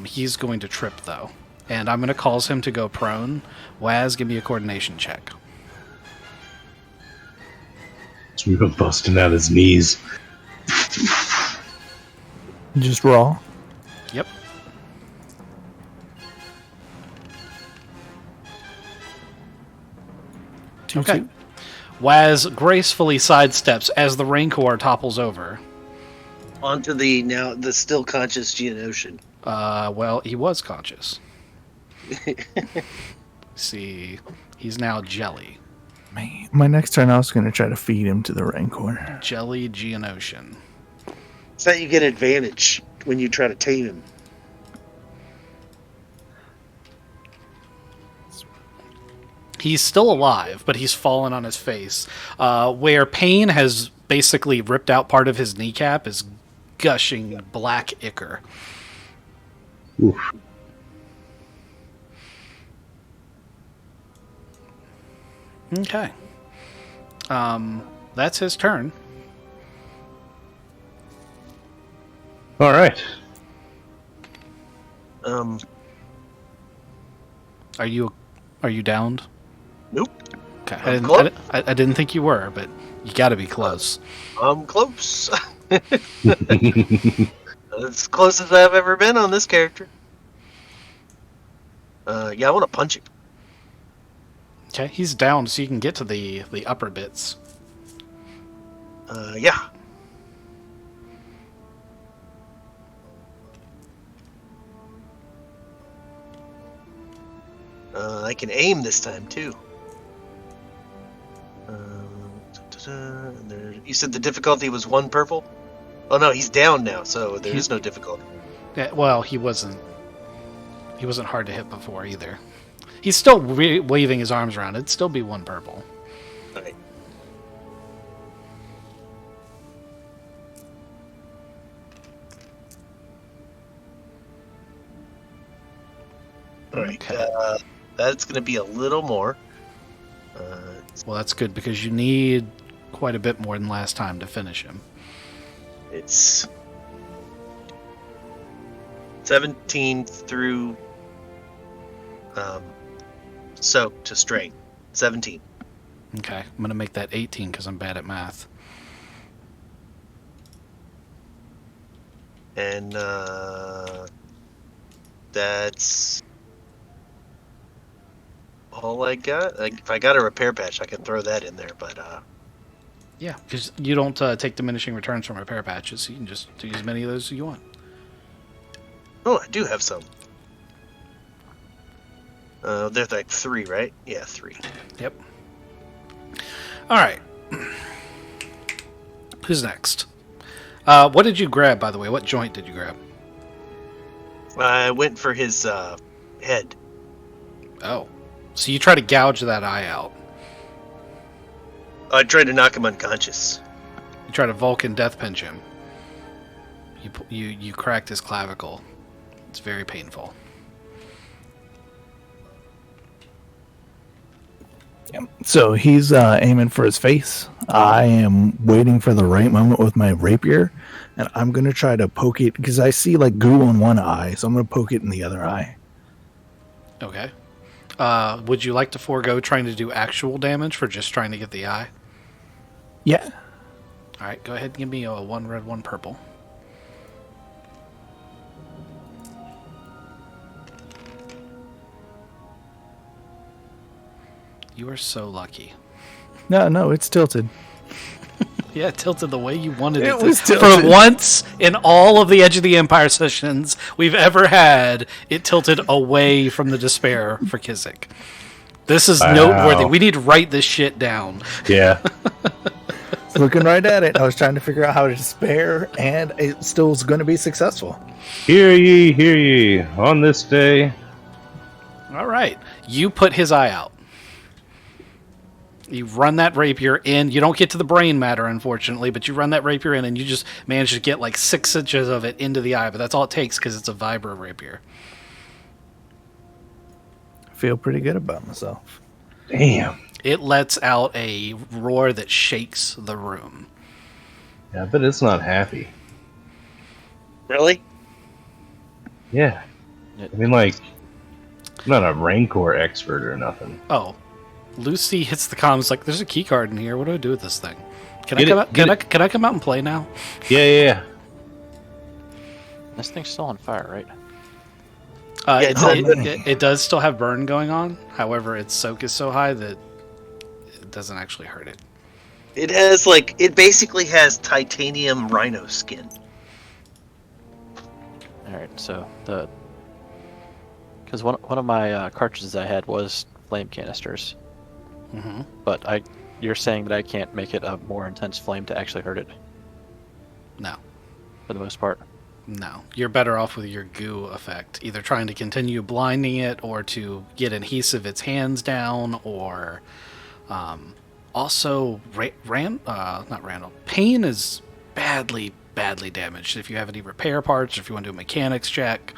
he's going to trip though. And I'm going to cause him to go prone. Waz, give me a coordination check. We were busting out his knees. Just raw. Yep. Okay. Waz gracefully sidesteps as the Rancor topples over. Onto the still conscious Geonosian. Well, he was conscious. See, he's now jelly. Man, my next turn I was going to try to feed him to the Rancor. Jelly Geonosian. It's that you get advantage when you try to tame him. He's still alive, but he's fallen on his face. Where pain has basically ripped out part of his kneecap is gushing black ichor. Oof. Okay. That's his turn. All right. Are you downed? Nope. Okay. I'm close. I didn't think you were, but you got to be close. I'm close. As close as I've ever been on this character. Yeah, I want to punch him. Okay, he's down, so you can get to the upper bits. Yeah. I can aim this time too. You said the difficulty was 1 purple? Oh no, he's down now, so there is no difficulty. Yeah, well, he wasn't hard to hit before either. He's still waving his arms around. It'd still be 1 purple. Alright. Alright, Okay. that's going to be a little more. Well, that's good because you need quite a bit more than last time to finish him. It's 17 through soak to strain. 17. Okay, I'm gonna make that 18 because I'm bad at math. And that's all I got. Like, if I got a repair patch, I can throw that in there. But Yeah, because you don't take diminishing returns from repair patches. So you can just use as many of those as you want. oh, I do have some. They're like 3, right? Yeah, 3. Yep. All right. Who's next? What did you grab, by the way? What joint did you grab? I went for his head. Oh. So you try to gouge that eye out. I tried to knock him unconscious. You try to Vulcan death pinch him. You cracked his clavicle. It's very painful. Yep. So he's aiming for his face. I am waiting for the right moment with my rapier, and I'm going to try to poke it because I see like goo on one eye, so I'm going to poke it in the other eye. Okay. Would you like to forego trying to do actual damage for just trying to get the eye? Yeah. All right, go ahead and give me a 1 red, 1 purple. You are so lucky. No, it's tilted. Yeah, it tilted the way you wanted It it to. was tilted. For once in all of the Edge of the Empire sessions we've ever had, it tilted away from the despair for Kizik. This is noteworthy. We need to write this shit down. Yeah. Looking right at it, I was trying to figure out how to despair, and it still was going to be successful. Hear ye, on this day. All right. You put his eye out. You run that rapier in. You don't get to the brain matter, unfortunately, but you run that rapier in, and you just manage to get like 6 inches of it into the eye. But that's all it takes because it's a vibro rapier. I feel pretty good about myself. Damn. It lets out a roar that shakes the room. Yeah, but it's not happy. Really? Yeah. I mean, like, I'm not a Rancor expert or nothing. Oh, Lucy hits the comms like, "There's a key card in here. What do I do with this thing? Can Get I come it, out? get Can I come out and play now?" Yeah. This thing's still on fire, right? Yeah, It does still have burn going on. However, its soak is so high that it doesn't actually hurt it. It has it basically has titanium rhino skin. Alright, so because one of my cartridges I had was flame canisters, Mm-hmm. but you're saying that I can't make it a more intense flame to actually hurt it No. for the most part. No, you're better off with your goo effect. Either trying to continue blinding it, or to get adhesive its hands down, or also not Randall. Pain is badly damaged. If you have any repair parts, or if you want to do a mechanics check,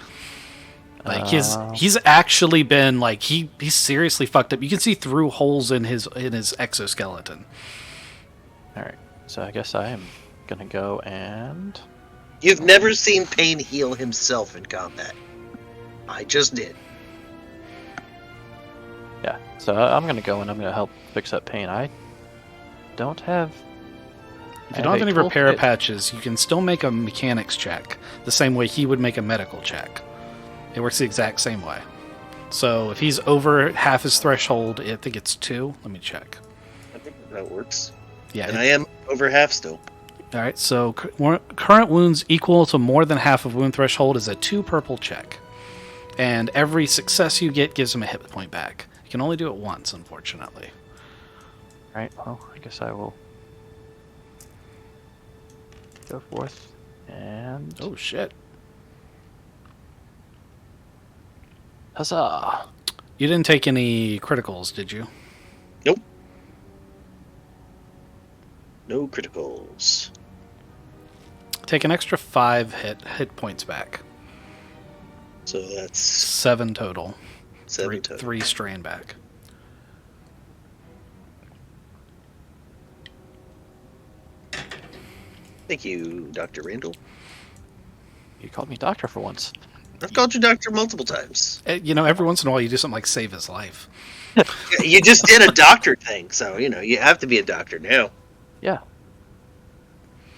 like he's actually been like he's seriously fucked up. You can see through holes in his exoskeleton. All right, so I guess I am gonna go and You've never seen Pain heal himself in combat. I just did. yeah. So I'm gonna go and I'm gonna help fix up Pain. I don't have. If you don't have any repair patches, you can still make a mechanics check the same way he would make a medical check. It works the exact same way. So if he's over half his threshold, I think it's 2. Let me check. I think that works. Yeah. And I am over half still. All right. So current wounds equal to more than half of wound threshold is a 2 purple check, and every success you get gives him a hit point back. You can only do it once, unfortunately. All right. Well, I guess I will go forth and Oh shit! huzzah! You didn't take any criticals, did you? Nope. No criticals. Take an extra 5 hit points back. So that's 7 total. 7 total. 3 strain back. Thank you, Dr. Randall. You called me doctor for once. I've called you doctor multiple times. Every once in a while you do something like save his life. You just did a doctor thing, so, you have to be a doctor now. Yeah.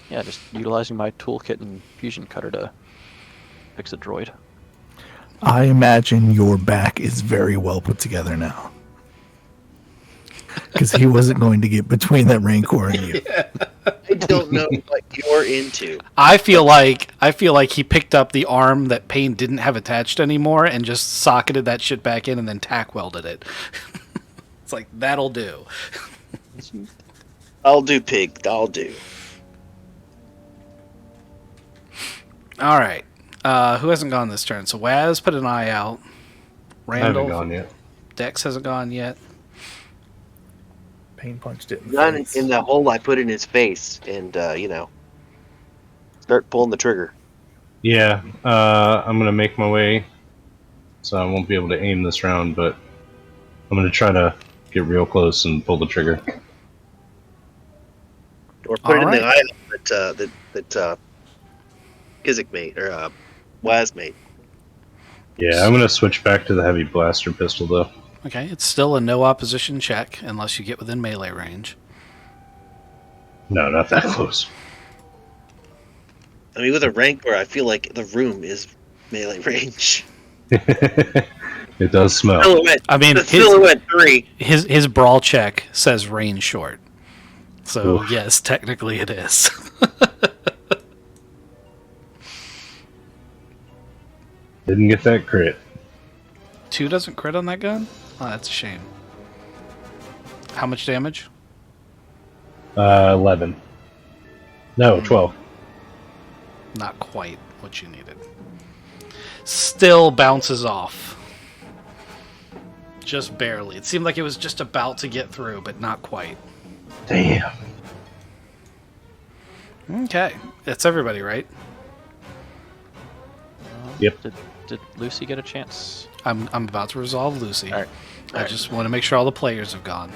Yeah, just utilizing my toolkit and fusion cutter to fix a droid. I imagine your back is very well put together now. Because he wasn't going to get between that Rancor and you. I don't know what you're into. I feel like he picked up the arm that Payne didn't have attached anymore and just socketed that shit back in and then tack welded it. It's like, that'll do. I'll do, pig. I'll do. All right. Who hasn't gone this turn? So Waz put an eye out. I haven't Randall, gone yet. Dex hasn't gone yet. Pain punched it in the Gun face. in the hole I put in his face, and start pulling the trigger. Yeah, I'm gonna make my way, so I won't be able to aim this round, but I'm gonna try to get real close and pull the trigger. Or put it in Alright. the eye that Kizik made, or Waz made. Yeah, I'm gonna switch back to the heavy blaster pistol though. Okay, it's still a no opposition check unless you get within melee range. No, not that close. I mean, with a Rancor, I feel like the room is melee range. It does smell. Silhouette. I mean, The silhouette 3. his brawl check says range short. So Oof. yes, technically it is. Didn't get that crit. 2 doesn't crit on that gun? Oh, that's a shame. How much damage? 11. No, 12. Not quite what you needed. Still bounces off. Just barely. It seemed like it was just about to get through, but not quite. Damn. Okay. That's everybody, right? Yep. Did Lucy get a chance? I'm about to resolve Lucy. All right. I just want to make sure all the players have gone.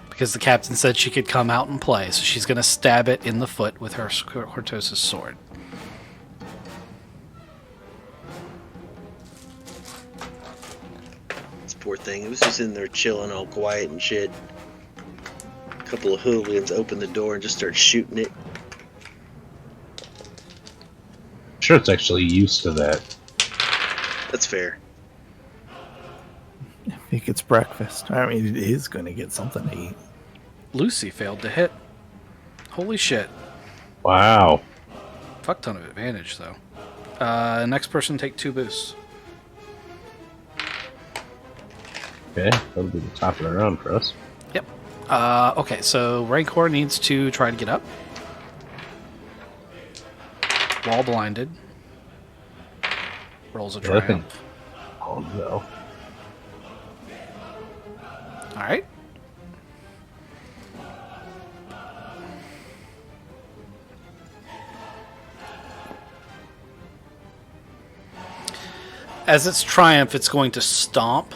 Because the captain said she could come out and play, so she's going to stab it in the foot with her Hortosis sword. This poor thing. It was just in there chilling all quiet and shit. A couple of hooligans opened the door and just started shooting it. I'm sure it's actually used to that. That's fair. I think it's breakfast. I mean, it is going to get something to eat. Lucy failed to hit. Holy shit. Wow. Fuck ton of advantage, though. Next person take 2 boosts. Okay, that'll be the top of the round for us. Yep. Okay, so Rancor needs to try to get up. Wall blinded. Rolls a Yeah, I think- triumph. Oh no. Alright. As its triumph, it's going to stomp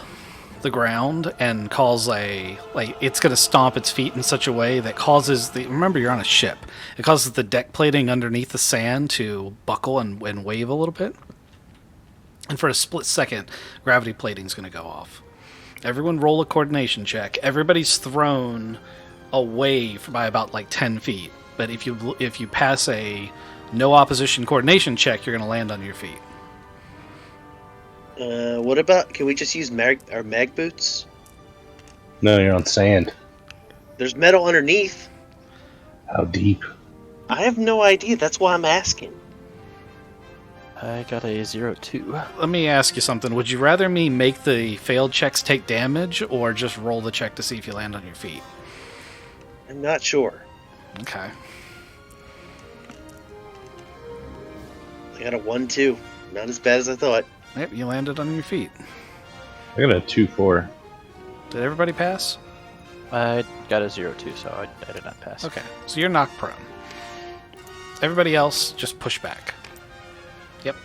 the ground and cause it's going to stomp its feet in such a way that causes remember you're on a ship, it causes the deck plating underneath the sand to buckle and wave a little bit, and for a split second gravity plating is going to go off. Everyone roll a coordination check. Everybody's thrown away by about 10 feet, but if you pass a no opposition coordination check, you're going to land on your feet. What about, can we just use our mag boots? No, you're on sand. There's metal underneath. How deep? I have no idea. That's why I'm asking. I got a 0-2. Let me ask you something. Would you rather me make the failed checks take damage, or just roll the check to see if you land on your feet? I'm not sure. Okay. I got a 1-2. Not as bad as I thought. Yep, you landed on your feet. I got a 2-4. Did everybody pass? I got a 0-2, so I did not pass. Okay, so you're knocked prone. Everybody else, just push back. Yep.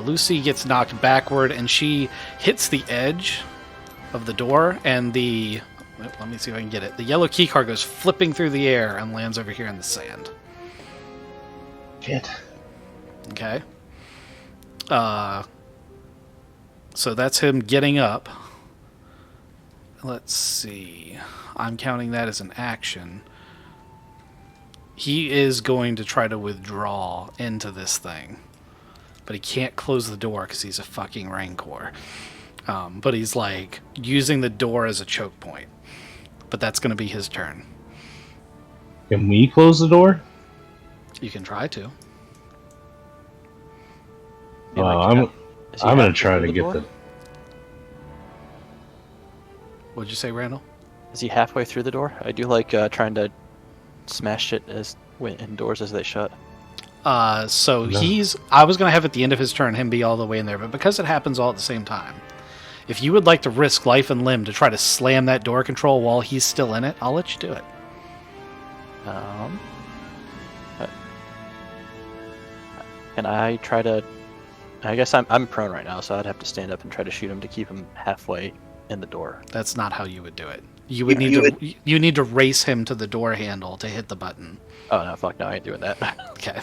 Lucy gets knocked backward, and she hits the edge of the door, and let me see if I can get it. The yellow keycard goes flipping through the air and lands over here in the sand. Shit. Okay. So that's him getting up. Let's see. I'm counting that as an action. He is going to try to withdraw into this thing. But he can't close the door because he's a fucking Rancor. But he's using the door as a choke point. But that's going to be his turn. Can we close the door? You can try to. Yeah, Well, like, I'm is he gonna halfway try through to get door? the. What'd you say, Randall? Is he halfway through the door? I do like trying to smash it as indoors as they shut. So No. I was going to have at the end of his turn him be all the way in there, but because it happens all at the same time, if you would like to risk life and limb to try to slam that door control while he's still in it, I'll let you do it. Uh, Can I try to? I guess I'm prone right now, so I'd have to stand up and try to shoot him to keep him halfway in the door. That's not how you would do it. You need to race him to the door handle to hit the button. Oh no, fuck no, I ain't doing that. Okay.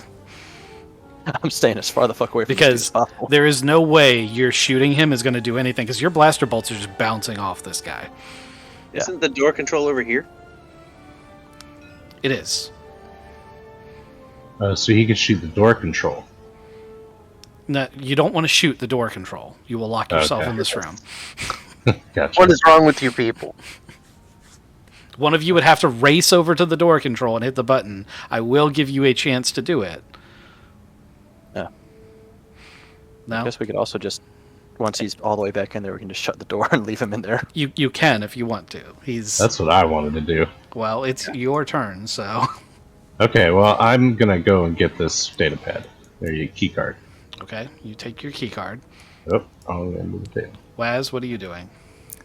I'm staying as far the fuck away from Because this as possible. there is no way your shooting him is going to do anything, because your blaster bolts are just bouncing off this guy. Yeah. Isn't the door control over here? It is. So he could shoot the door control. No, you don't want to shoot the door control. You will lock yourself Okay. in this room. Gotcha. What is wrong with you people? One of you would have to race over to the door control and hit the button. I will give you a chance to do it. Yeah. No? I guess we could also just, once he's all the way back in there, we can just shut the door and leave him in there. You can if you want to. That's what I wanted to do. Well, it's your turn, so... Okay, well, I'm gonna go and get this data pad. There you key card. Okay, you take your key card. Oh, I'll go into the table. Waz, what are you doing?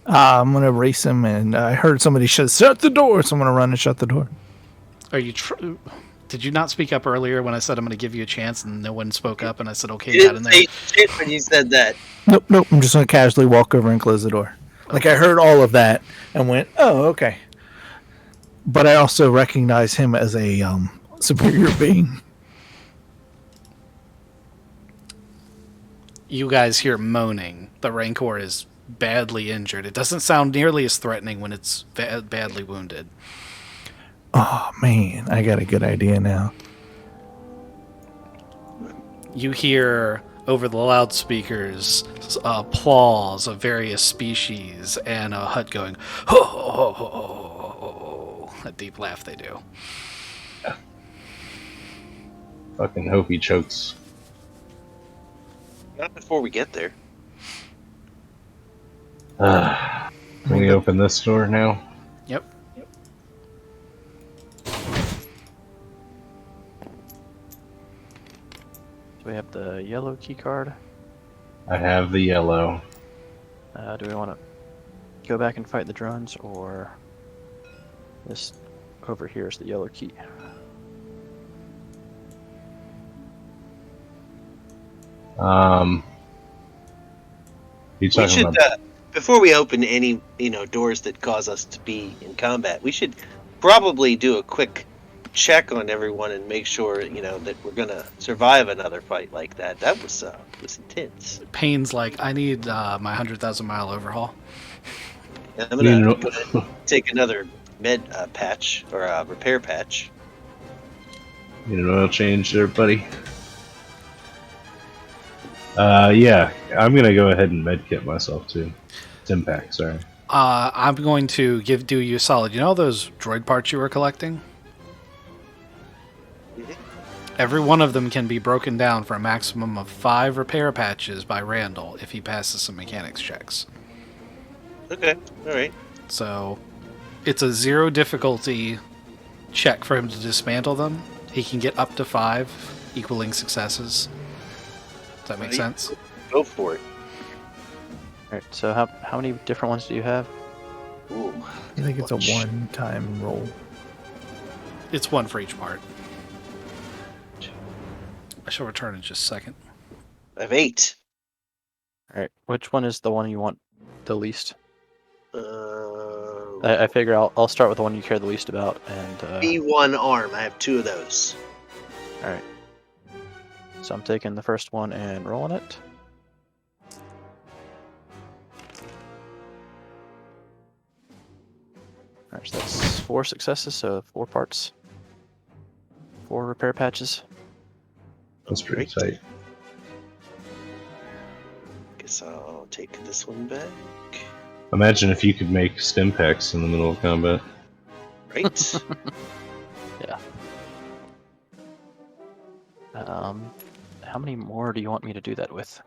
I'm gonna race him, and I heard somebody shut the door, so I'm gonna run and shut the door. Are you... Did you not speak up earlier when I said I'm going to give you a chance and no one spoke up and I said, okay, You got in didn't there? say shit when you said that. Nope. I'm just gonna casually walk over and close the door. Like I heard all of that and went, oh, okay. But I also recognize him as a superior being. You guys hear moaning. The Rancor is badly injured. It doesn't sound nearly as threatening when it's badly wounded. Oh man, I got a good idea now. You hear over the loudspeakers applause of various species and a hut going, ho, ho, ho, ho, ho, ho. A deep laugh they do. Fucking hope he chokes. Not before we get there. Can we open this door now? Yep. So we have the yellow key card. I have the yellow. Do we want to go back and fight the drones, or this over here is the yellow key? You We talking should, about? before we open any, doors that cause us to be in combat, we should probably do a quick check on everyone and make sure, that we're gonna survive another fight like that. That was intense. Payne's like, I need my 100,000 mile overhaul. I'm gonna, You know- gonna take another med patch or repair patch. Need an oil change there, buddy. Yeah, I'm gonna go ahead and medkit myself too. Stimpack, sorry. I'm going to do you a solid. You know those droid parts you were collecting? Mhm. Every one of them can be broken down for a maximum of 5 repair patches by Randall if he passes some mechanics checks. Okay, all right. So it's a 0 difficulty check for him to dismantle them. He can get up to 5, equaling successes. Does that make sense? Go for it. Alright, so how many different ones do you have? Ooh, I think it's a bunch. one-time roll. It's 1 for each part. I shall return in just a second. I have 8. Alright, which one is the one you want the least? Uh, I figure I'll start with the one you care the least about, and B1 arm. I have 2 of those. alright. So I'm taking the first one and rolling it. Alright, so that's 4 successes, so 4 parts. 4 repair patches. That's pretty Great. tight. Guess I'll take this one back. Imagine if you could make Stimpaks in the middle of combat. Right. How many more do you want me to do that with?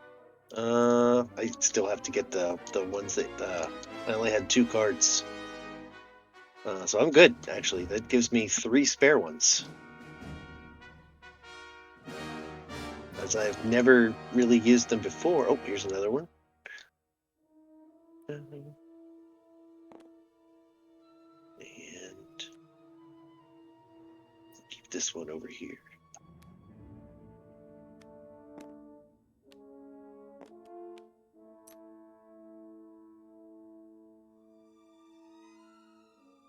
I still have to get the ones that I only had 2 cards. So I'm good, actually. That gives me 3 spare ones. as I've never really used them before. Oh, here's another one. And keep this one over here.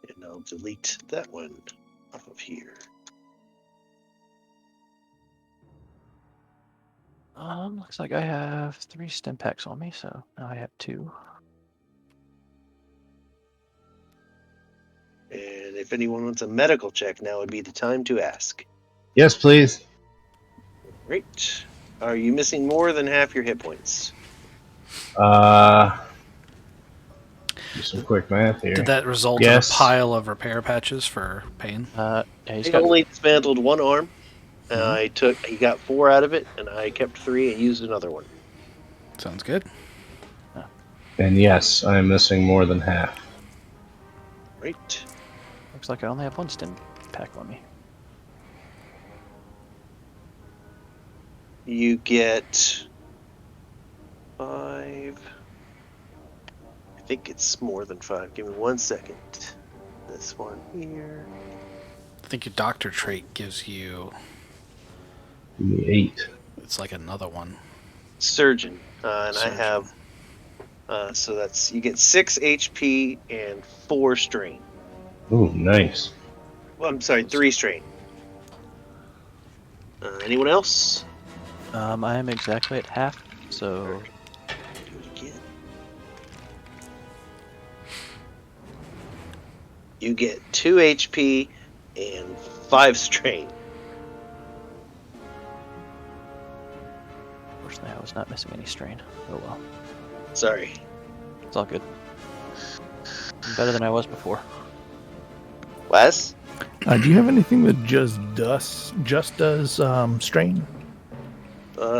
And I'll delete that one off of here. Looks like I have 3 stim packs on me, so now I have 2. And if anyone wants a medical check, now would be the time to ask. Yes, please. Great. Are you missing more than half your hit points? Do some quick math here. Did that result Yes. in a pile of repair patches for pain? Yeah, he's He got. only dismantled one arm. He got 4 out of it, and I kept 3 and used another one. Sounds good. And yes, I am missing more than half. Right. Looks like I only have 1 stim pack on me. You get 5. I think it's more than 5. Give me 1 second. This one here. I think your doctor trait gives you... Give me 8. It's like another one. Surgeon. And Surgeon. I have... so that's... You get 6 HP and 4 strain. Ooh, nice. Well, I'm sorry, 3 strain. Anyone else? I am exactly at half, so Do it again. You get 2 HP and 5 strain. fortunately I was not missing any strain. Oh well. Sorry. It's all good. I'm better than I was before. Wes? Do you have anything that just does strain?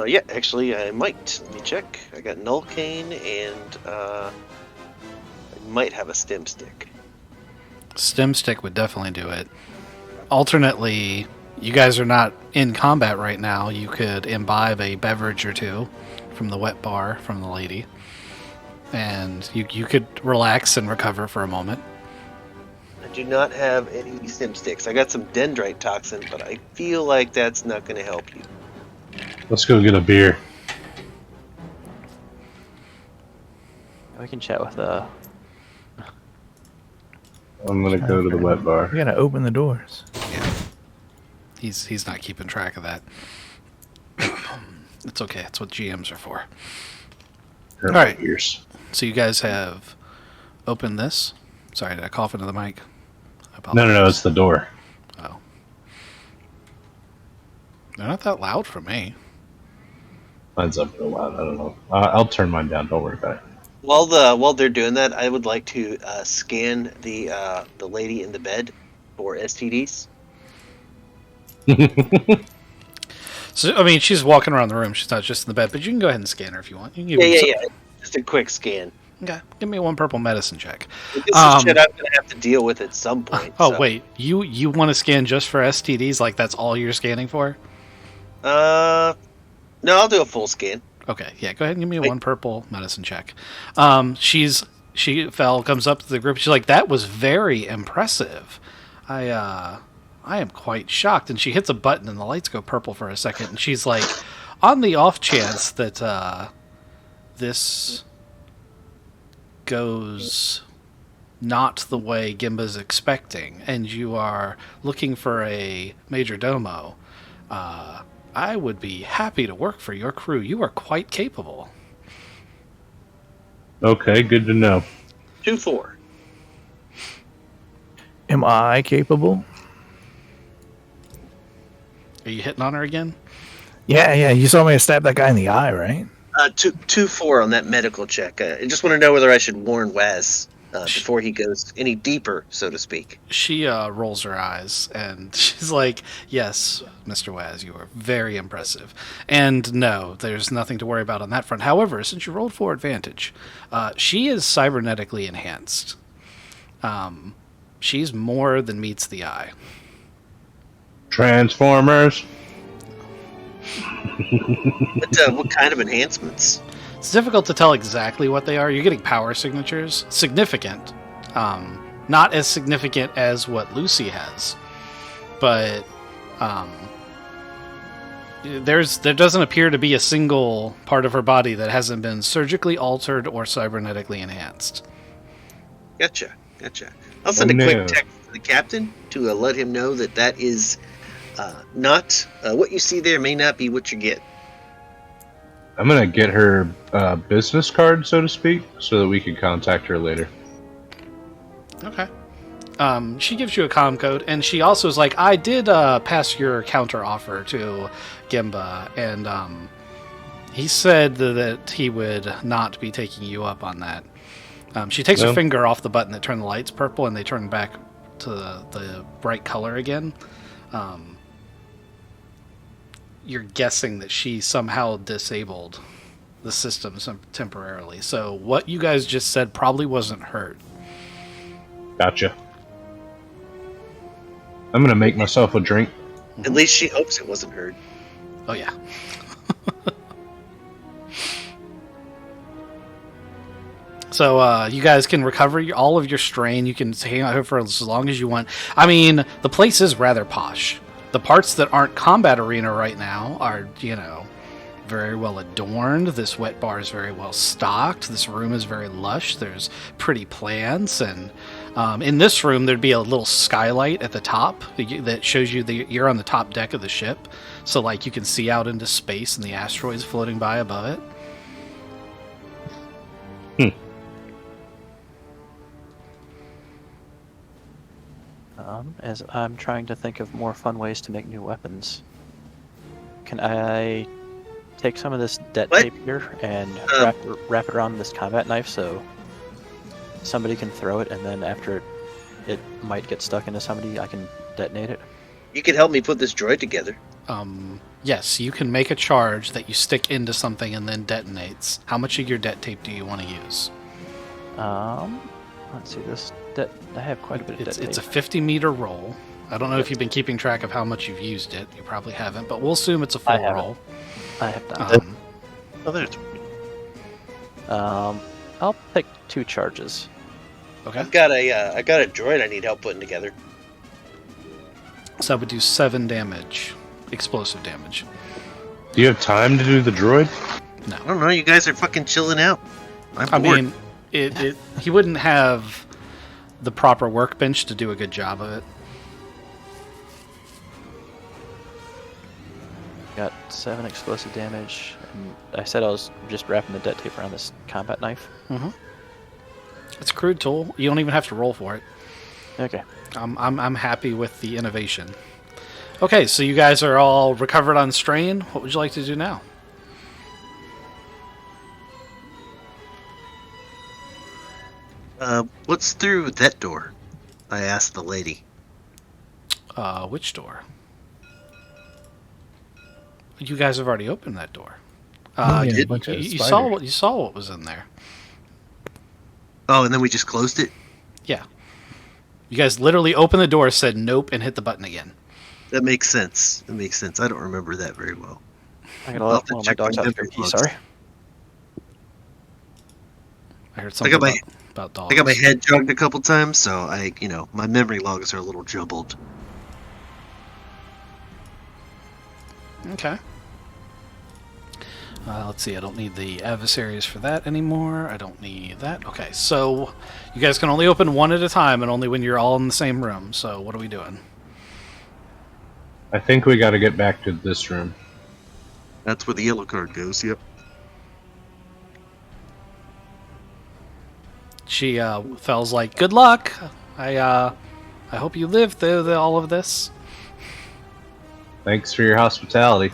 Yeah, actually, I might. Let me check. I got Null Cane, and I might have a Stim Stick. Stim stick would definitely do it. Alternately, you guys are not in combat right now. You could imbibe a beverage or 2 from the wet bar from the lady. And you could relax and recover for a moment. I do not have any Stim Sticks. I got some Dendrite Toxin, but I feel like that's not going to help you. Let's go get a beer. We can chat with I'm gonna go to the wet bar. We gotta open the doors. Yeah. He's not keeping track of that. It's okay. It's what GMs are for. All right. Ears. So you guys have opened this. Sorry, did I cough into the mic? I No, it's the door. Oh. They're not that loud for me. Mine's up real loud. I don't know. I'll turn mine down. Don't worry about it. While they're doing that, I would like to scan the lady in the bed for STDs. So, I mean, she's walking around the room. She's not just in the bed, but you can go ahead and scan her if you want. You can give Yeah. me Just a quick scan. Okay, give me 1 purple medicine check. This is shit I'm gonna have to deal with at some point. Oh, so. wait. You want to scan just for STDs? Like, that's all you're scanning for? No, I'll do a full scan. Okay, yeah, go ahead and give me Wait. 1 purple medicine check. She comes up to the group. She's like, "That was very impressive. I am quite shocked." And she hits a button, and the lights go purple for a second. And she's like, "On the off chance that this goes not the way Gimba's expecting, and you are looking for a major domo, I would be happy to work for your crew. You are quite capable." Okay, good to know. 2-4. Am I capable? Are you hitting on her again? Yeah. You saw me stab that guy in the eye, right? 2-4 on that medical check. I just want to know whether I should warn Wes before he goes any deeper, so to speak. She rolls her eyes, and she's like, "Yes, Mr. Waz, you are very impressive. And no, there's nothing to worry about on that front. However, since you rolled for advantage, she is cybernetically enhanced. She's more than meets the eye." Transformers. What kind of enhancements? It's difficult to tell exactly what they are. You're getting power signatures. Significant. Not as significant as what Lucy has. But there doesn't appear to be a single part of her body that hasn't been surgically altered or cybernetically enhanced. Gotcha. I'll send a no. quick text to the captain to let him know that is not what you see there may not be what you get. I'm gonna get her business card, so to speak, so that we can contact her later. Okay. She gives you a comm code, and she also is like, I did pass your counter offer to Gimba, and he said that he would not be taking you up on that. She takes her finger off the button that turned the lights purple, and they turn back to the bright color again. You're guessing that she somehow disabled the system temporarily. So what you guys just said probably wasn't heard. Gotcha. I'm gonna make myself a drink. At least she hopes it wasn't heard. Oh, yeah. So you guys can recover all of your strain. You can hang out here for as long as you want. I mean, the place is rather posh. The parts that aren't combat arena right now are, very well adorned. This wet bar is very well stocked. This room is very lush. There's pretty plants, and in this room there'd be a little skylight at the top that shows you that you're on the top deck of the ship, so like you can see out into space and the asteroids floating by above it. As I'm trying to think of more fun ways to make new weapons, can I take some of this det tape here and wrap it around this combat knife so somebody can throw it, and then after it might get stuck into somebody, I can detonate it? You could help me put this droid together. Yes, you can make a charge that you stick into something and then detonates. How much of your det tape do you want to use? Let's see, this det, I have quite a bit of det tape. It's a 50-meter roll. I don't know if you've been keeping track of how much you've used it. You probably haven't, but we'll assume it's a full roll. I have done. There's. I'll pick 2 charges. Okay. I got a droid I need help putting together. So I would do 7 damage, explosive damage. Do you have time to do the droid? No. I don't know. You guys are fucking chilling out. I mean, he wouldn't have the proper workbench to do a good job of it. Got 7 explosive damage, and I said I was just wrapping the det tape around this combat knife. Mm-hmm. It's a crude tool. You don't even have to roll for it. Okay. I'm happy with the innovation. Okay, so you guys are all recovered on strain. What would you like to do now? What's through that door? I asked the lady. Which door? You guys have already opened that door. You saw what was in there. Oh, and then we just closed it? Yeah. You guys literally opened the door, said nope, and hit the button again. That makes sense. I don't remember that very well. I gotta let one of my dogs out for pee, sorry. I heard something about dogs. I got my head drugged a couple times, so my memory logs are a little jumbled. Okay. Let's see, I don't need the adversaries for that anymore. I don't need that. Okay, so you guys can only open one at a time and only when you're all in the same room. So what are we doing? I think we got to get back to this room. That's where the yellow card goes, yep. She Fel's like, good luck. I hope you live through all of this. Thanks for your hospitality.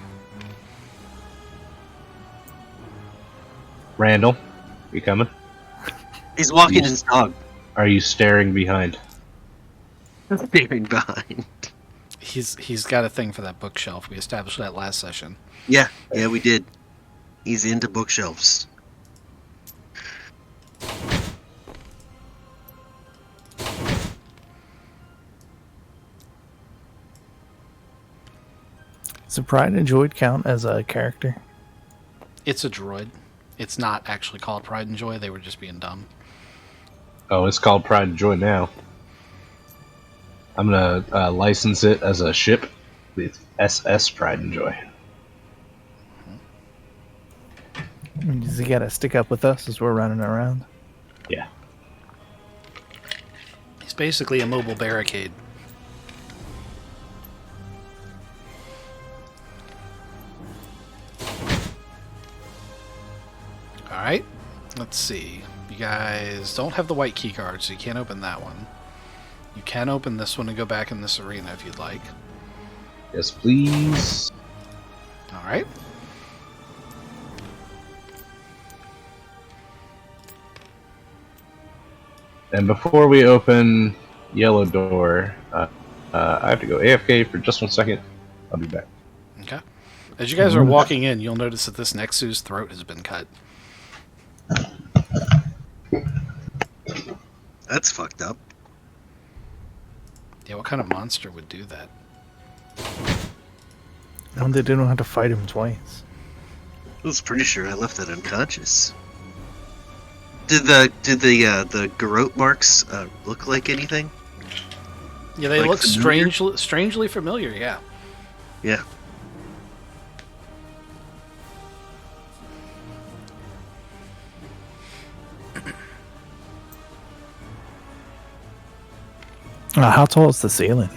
Randall, you coming? He's walking his dog. Are you staring behind? Staring behind. He's got a thing for that bookshelf. We established that last session. Yeah, we did. He's into bookshelves. It's the Pride and Joy count as a character? It's a droid. It's not actually called Pride and Joy. They were just being dumb. Oh, it's called Pride and Joy now. I'm gonna license it as a ship with SS Pride and Joy. Does he gotta stick up with us as we're running around? Yeah. It's basically a mobile barricade. Alright, let's see. You guys don't have the white key card, so you can't open that one. You can open this one and go back in this arena if you'd like. Yes, please. Alright. And before we open yellow door, I have to go AFK for just 1 second. I'll be back. Okay. As you guys are walking in, you'll notice that this Nexu's throat has been cut. That's fucked up. Yeah, what kind of monster would do that? And they didn't have to fight him twice. I was pretty sure I left that unconscious. Did the garrote marks look like anything? Yeah, they Like look familiar? strangely familiar, yeah. Yeah. How tall is the ceiling?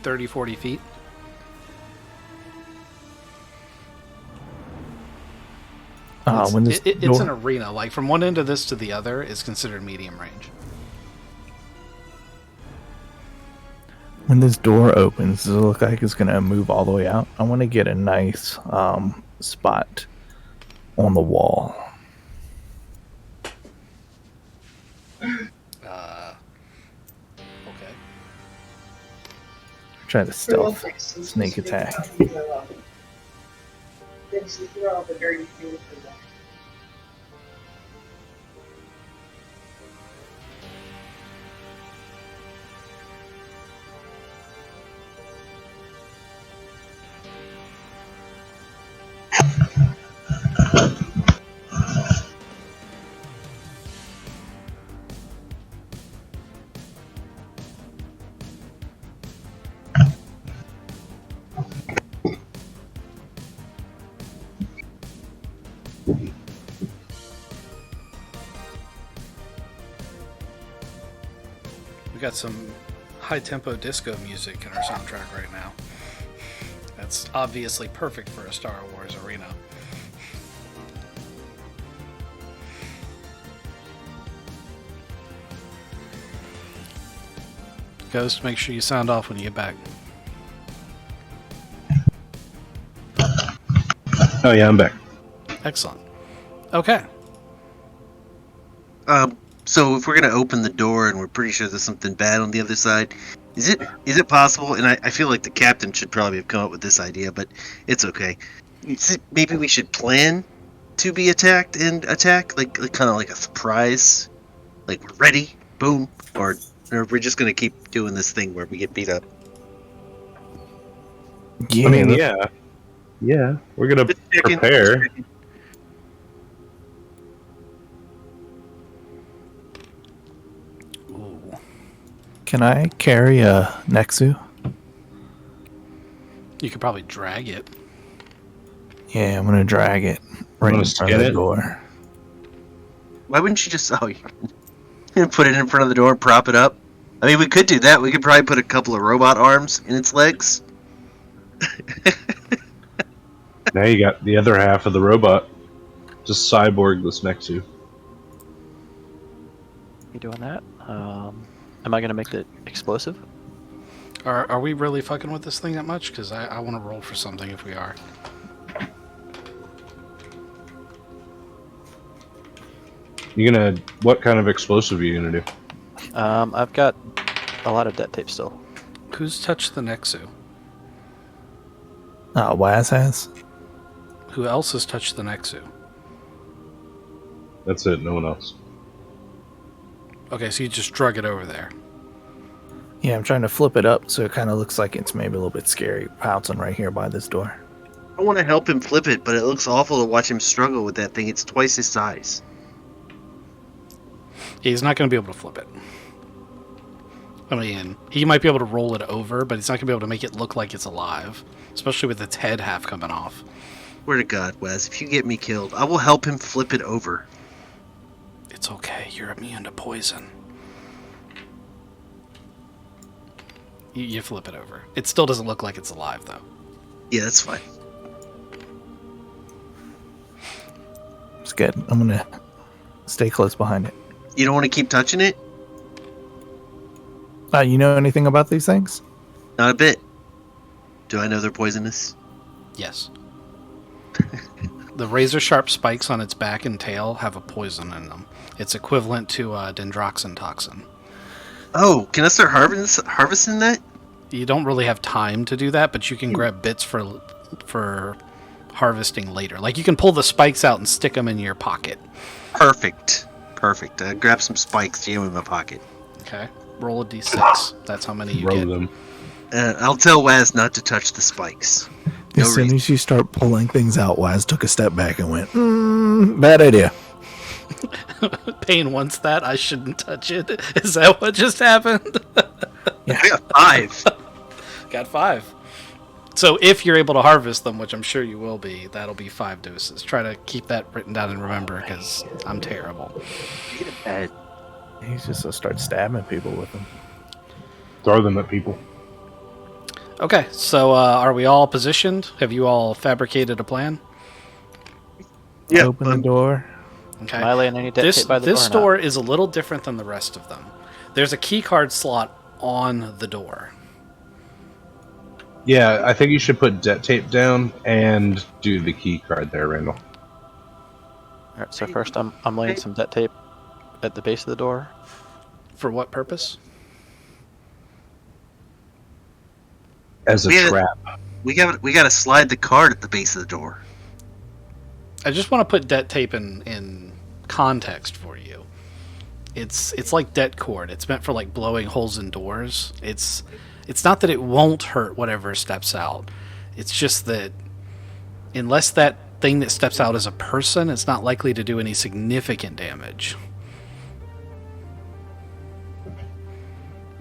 30, 40 feet. When this It's door, an arena. Like, from one end of this to the other is considered medium range. when this door opens, does it look like it's gonna move all the way out? I want to get a nice spot on the wall. Okay. Try to stealth sneak attack. We got some high-tempo disco music in our soundtrack right now. That's obviously perfect for a Star Wars arena. Ghost, make sure you sound off when you get back. Oh yeah, I'm back. Excellent. Okay. So if we're gonna open the door and we're pretty sure there's something bad on the other side, is it possible? And I feel like the captain should probably have come up with this idea, but it's okay. Maybe we should plan to be attacked and attack, like kind of like a surprise, like we're ready, boom, or we're just gonna keep doing this thing where we get beat up. Yeah, I mean, yeah, we're gonna Just checking. prepare. Ooh. Can I carry a Nexu? You could probably drag it. Yeah, I'm gonna drag it right Wanna in front of skin the it? door. Why wouldn't you just you put it in front of the door and prop it up? I mean, we could do that. We could probably put a couple of robot arms in its legs. Now you got the other half of the robot. Just cyborg this next to you. You doing that? Am I gonna make it explosive? Are we really fucking with this thing that much? Because I want to roll for something if we are. What kind of explosive are you gonna do? I've got a lot of debt tape still. Who's touched the Nexu? Waz has. Who else has touched the Nexu? That's it, no one else. Okay, so you just drug it over there. Yeah, I'm trying to flip it up so it kind of looks like it's maybe a little bit scary, pouncing right here by this door. I want to help him flip it, but it looks awful to watch him struggle with that thing. It's twice his size. He's not going to be able to flip it. I mean, he might be able to roll it over, but he's not going to be able to make it look like it's alive, especially with its head half coming off. Swear to God, Wes, if you get me killed, I will help him flip it over. It's okay. You're immune to poison. You flip it over. It still doesn't look like it's alive, though. Yeah, that's fine. It's good. I'm going to stay close behind it. You don't want to keep touching it? You know anything about these things? Not a bit. Do I know they're poisonous? Yes. The razor-sharp spikes on its back and tail have a poison in them. It's equivalent to dendroxin toxin. Oh, can I start harvesting that? You don't really have time to do that, but you can grab bits for harvesting later. Like, you can pull the spikes out and stick them in your pocket. Perfect. Grab some spikes, jam in my pocket. Okay. Roll a d6. That's how many you Roll get. them. I'll tell Waz not to touch the spikes. No As soon reason. as you start pulling things out, Waz took a step back and went, bad idea. Payne wants that. I shouldn't touch it. Is that what just happened? I got 5. Got 5. So if you're able to harvest them, which I'm sure you will be, that'll be 5 doses. Try to keep that written down and remember, because I'm terrible. He's just going to start stabbing people with them. Throw them at people. Okay, so are we all positioned? Have you all fabricated a plan? Yeah, Open the door. Okay. Am I laying any debt This tape by the door? this or door not? is a little different than the rest of them. There's a key card slot on the door. Yeah, I think you should put debt tape down and do the key card there, Randall. Alright, so first I'm laying some debt tape at the base of the door. For what purpose? As a Yeah. trap. we got to slide the card at the base of the door. I just want to put debt tape in context for you. It's like debt cord. It's meant for like blowing holes in doors. It's not that it won't hurt whatever steps out. It's just that unless that thing that steps out is a person, it's not likely to do any significant damage.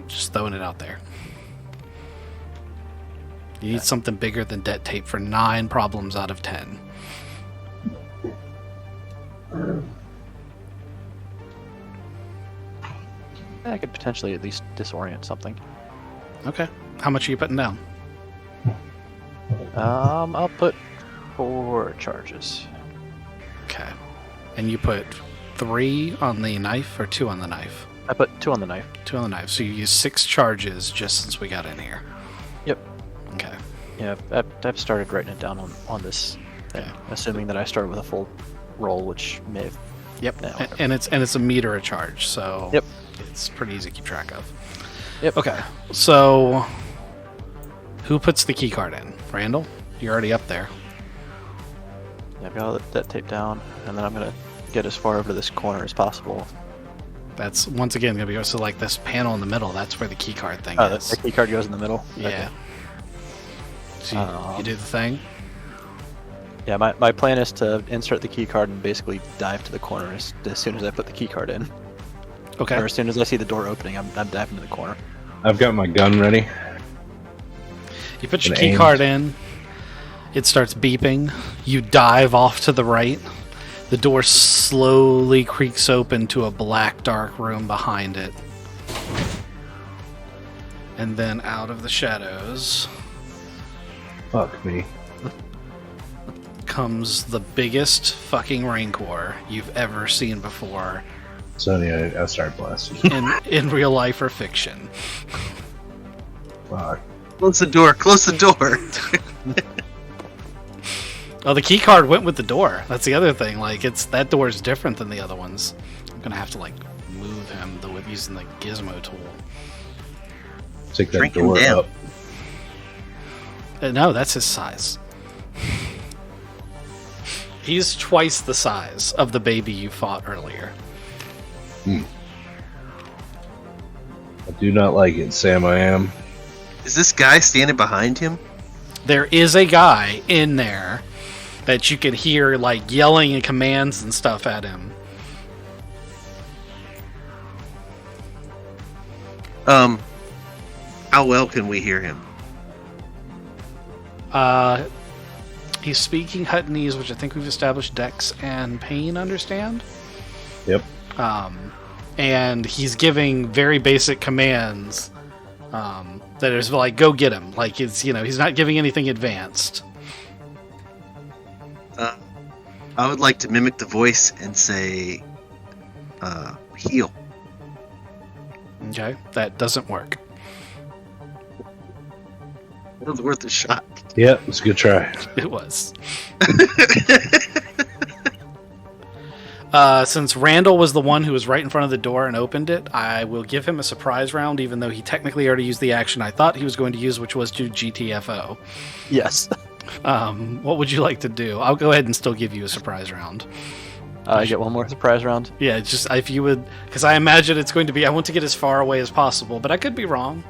Just throwing it out there. You need something bigger than debt tape for 9 problems out of 10. I could potentially at least disorient something. Okay. How much are you putting down? I'll put 4 charges. Okay. And you put 3 on the knife or 2 on the knife? I put 2 on the knife. 2 on the knife. So you use 6 charges just since we got in here. Yep. Okay. Yeah, I've started writing it down on this thing, Okay. assuming that I started with a full roll, which may have... Yep. No, And it's a meter a charge, so Yep. it's pretty easy to keep track of. Yep. Okay. So who puts the key card in? Randall? You're already up there. Yeah, I've got all that tape down, and then I'm going to get as far over to this corner as possible. That's once again gonna be so like this panel in the middle. That's where the key card thing Oh, is. the key card goes in the middle? Yeah. Okay. So you do the thing. Yeah, my plan is to insert the key card and basically dive to the corner as soon as I put the key card in. Okay. Or as soon as I see the door opening, I'm diving to the corner. I've got my gun ready. You put your And key aimed. card in. It starts beeping. You dive off to the right. The door slowly creaks open to a black, dark room behind it. And then out of the shadows Fuck me. comes the biggest fucking rancor you've ever seen before So yeah, I start blasting. in real life or fiction. Fuck. Close the door. Close the door. Oh, the key card went with the door. That's the other thing. Like, that door is different than the other ones. I'm gonna have to like move him with using the gizmo tool. Take that Drink him door down. up. No, that's his size. He's twice the size of the baby you fought earlier. I Do not like it, Sam. I am. Is this guy standing behind him? There is a guy in there that you can hear like yelling and commands and stuff at him. How well can we hear him? He's speaking Huttonese, which I think we've established Dex and Pain understand. Yep. And he's giving very basic commands that is like, go get him. Like, it's, he's not giving anything advanced. I would like to mimic the voice and say, heal. Okay, that doesn't work. It was worth a shot. Yep, it's a good try. It was. Since Randall was the one who was right in front of the door and opened it, I will give him a surprise round, even though he technically already used the action I thought he was going to use, which was to GTFO. Yes. What would you like to do? I'll go ahead and still give you a surprise round. I get one more surprise round. Yeah, it's just if you would, because I imagine it's going to be. I want to get as far away as possible, but I could be wrong.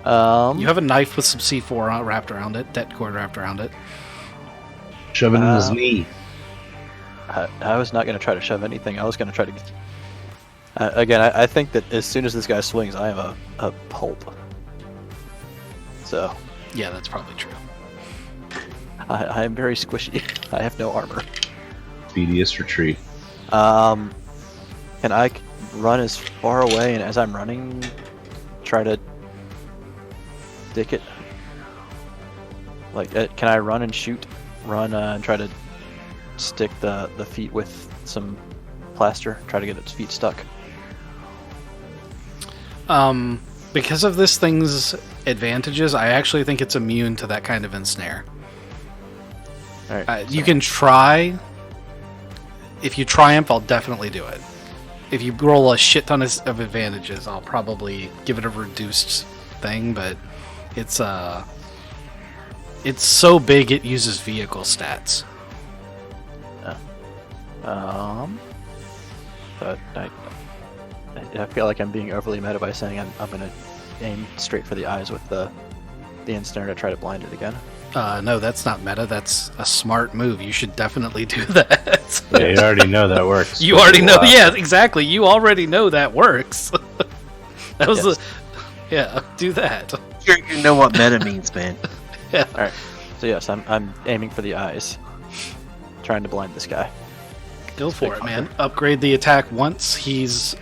You have a knife with some C4 wrapped around it, det cord wrapped around it. Shove it in his knee. I was not going to try to shove anything. I was going to try to. Again, I think that as soon as this guy swings, I am a pulp. So. Yeah, that's probably true. I am very squishy. I have no armor. Speediest retreat. Can I run as far away, and as I'm running, try to dick it? Like, can I run and shoot? Run and try to stick the feet with some plaster, try to get its feet stuck. Because of this thing's advantages, I actually think it's immune to that kind of ensnare. All right, You can try. If you triumph, I'll definitely do it. If you roll a shit ton of advantages, I'll probably give it a reduced thing, but it's so big it uses vehicle stats. But I feel like I'm being overly meta by saying I'm going to aim straight for the eyes with the ensnare to try to blind it again. No, that's not meta. That's a smart move. You should definitely do that. Yeah, you already know that works. You already know. Yeah, exactly. You already know that works. That was Yes. Yeah, do that. Sure, you know what meta means, man. Yeah. All right. So yes, I'm aiming for the eyes, trying to blind this guy. Go for it, man. Upgrade the attack once. He's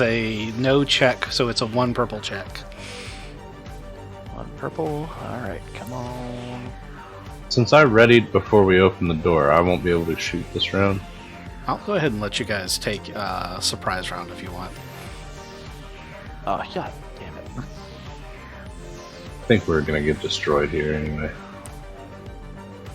a no check, so it's a 1 purple check. 1 purple. All right, come on. Since I readied before we open the door, I won't be able to shoot this round. I'll go ahead and let you guys take a surprise round if you want. Yeah, damn it. I think we're gonna get destroyed here anyway.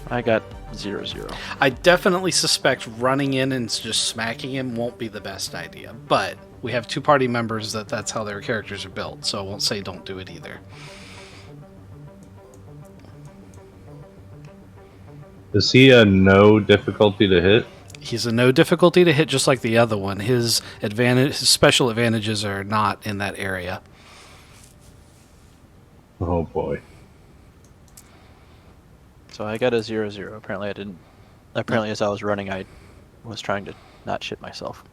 I got 0-0. I definitely suspect running in and just smacking him won't be the best idea, but we have 2 party members that's how their characters are built, so I won't say don't do it either. Is he a no difficulty to hit? He's a no difficulty to hit, just like the other one. His special advantages are not in that area. Oh boy. So I got a 0-0. Apparently I didn't. Apparently, as I was running, I was trying to not shit myself.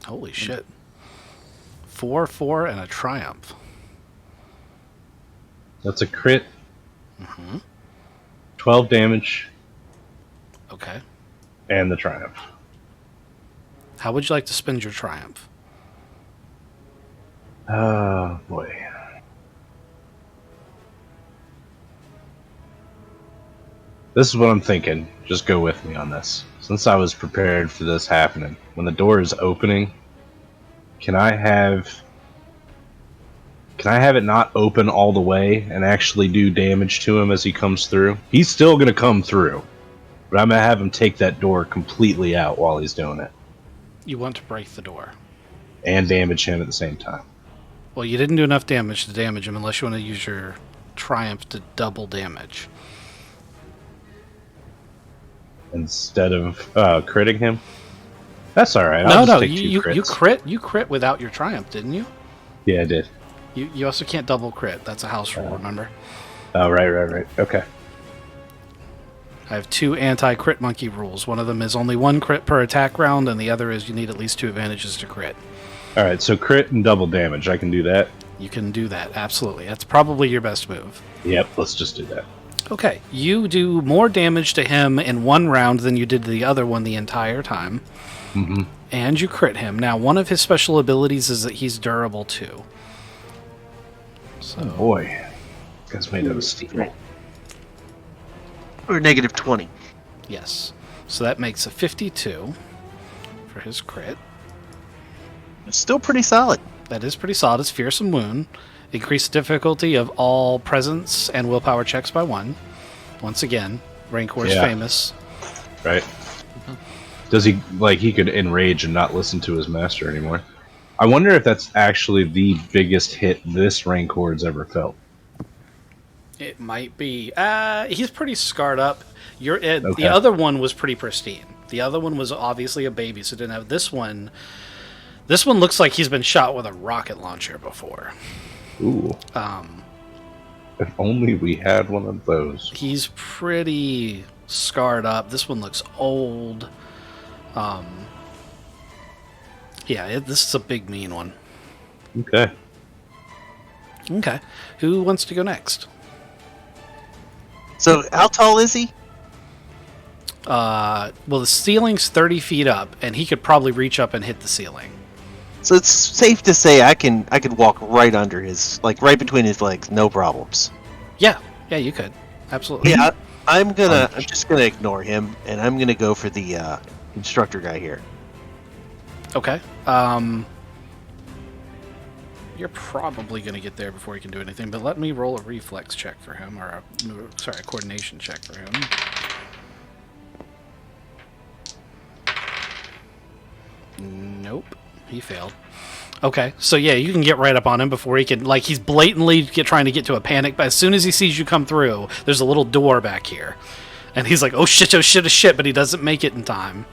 Holy shit. 4-4 and a triumph. That's a crit. Mm-hmm. 12 damage Okay. and the triumph. How would you like to spend your triumph? Oh boy. This is what I'm thinking. Just go with me on this. Since I was prepared for this happening, when the door is opening, can I have it not open all the way and actually do damage to him as he comes through? He's still going to come through, but I'm going to have him take that door completely out while he's doing it. You want to break the door. And damage him at the same time. Well, you didn't do enough damage to damage him unless you want to use your triumph to double damage. Instead of critting him? That's alright. No, you crit without your triumph, didn't you? Yeah, I did. You also can't double crit. That's a house rule, remember? Oh, right. Okay. I have 2 anti-crit monkey rules. One of them is only 1 crit per attack round, and the other is you need at least 2 advantages to crit. All right, so crit and double damage. I can do that. You can do that, absolutely. That's probably your best move. Yep, let's just do that. Okay, you do more damage to him in 1 round than you did to the other one the entire time. Mm-hmm. And you crit him. Now, one of his special abilities is that he's durable too. So, Oh boy. Guy's made out of steel. Or negative 20. yes. So that makes a 52 for his crit. It's still pretty solid. That is pretty solid. It's Fearsome Wound. Increase difficulty of all presence and willpower checks by 1. Once again, Rancor's famous. Right. Does he, like, he could enrage and not listen to his master anymore? I wonder if that's actually the biggest hit this Rancor's ever felt. It might be. He's pretty scarred up. Okay. The other one was pretty pristine. The other one was obviously a baby, so didn't have this one. This one looks like he's been shot with a rocket launcher before. Ooh. If only we had one of those. He's pretty scarred up. This one looks old. This is a big, mean one. Okay. Okay. Who wants to go next? So, how tall is he? Well, the ceiling's 30 feet up, and he could probably reach up and hit the ceiling. So it's safe to say I can walk right under his, like right between his legs, no problems. Yeah, you could. Absolutely. Yeah, I'm just gonna ignore him, and I'm gonna go for the instructor guy here. Okay. You're probably going to get there before you can do anything, but let me roll a reflex check for him, or a coordination check for him. Nope. He failed. Okay, so yeah, you can get right up on him before he can, like, he's blatantly trying to get to a panic, but as soon as he sees you come through, there's a little door back here. And he's like, oh shit, but he doesn't make it in time.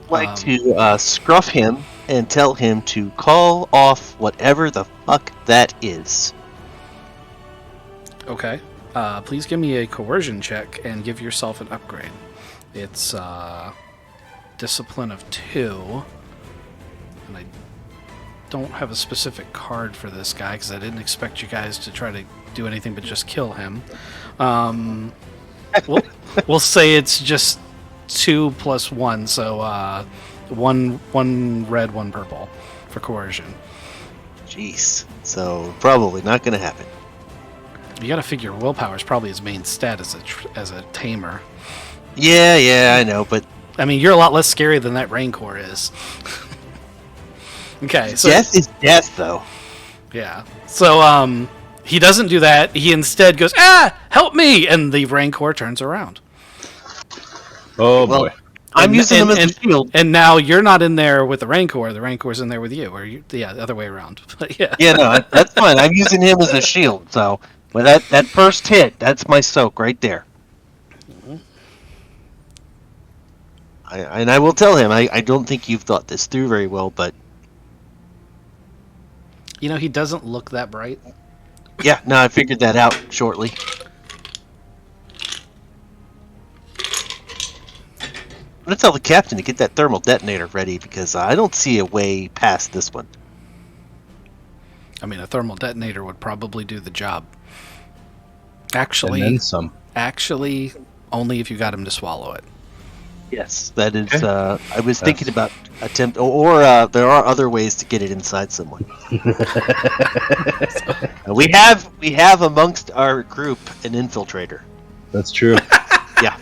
I'd like to scruff him and tell him to call off whatever the fuck that is. Okay. Please give me a coercion check and give yourself an upgrade. It's discipline of 2. And I don't have a specific card for this guy because I didn't expect you guys to try to do anything but just kill him. We'll say it's just 2 plus 1, so 1 red, 1 purple for coercion. Jeez. So probably not gonna happen. You got to figure willpower is probably his main stat as a tamer. Yeah, I know, but I mean, you're a lot less scary than that Rancor is. Okay, so death is death, though. yeah. So he doesn't do that. He instead goes, help me! And the Rancor turns around. Oh, Well, boy. I'm using him as a shield. And now you're not in there with the Rancor. The Rancor's in there with you. Or the other way around. But yeah. Yeah, no, that's fine. I'm using him as a shield, so with that first hit, that's my soak right there. I will tell him, I don't think you've thought this through very well, but You know, he doesn't look that bright. yeah, no, I figured that out shortly. I'm gonna tell the captain to get that thermal detonator ready because I don't see a way past this one. I mean, a thermal detonator would probably do the job. And Actually, then some. only if you got him to swallow it. Yes, that is. Okay. I was thinking about attempt, or there are other ways to get it inside someone. we have amongst our group an infiltrator. That's true. Yeah.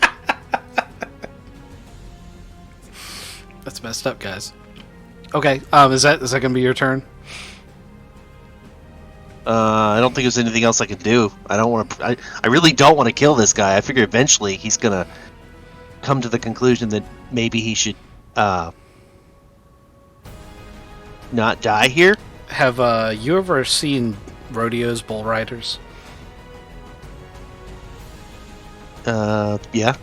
That's messed up, guys. Okay, is that gonna be your turn? I don't think there's anything else I can do. I don't want to. I really don't want to kill this guy. I figure eventually he's gonna come to the conclusion that maybe he should not die here. Have you ever seen rodeos, bull riders? Yeah.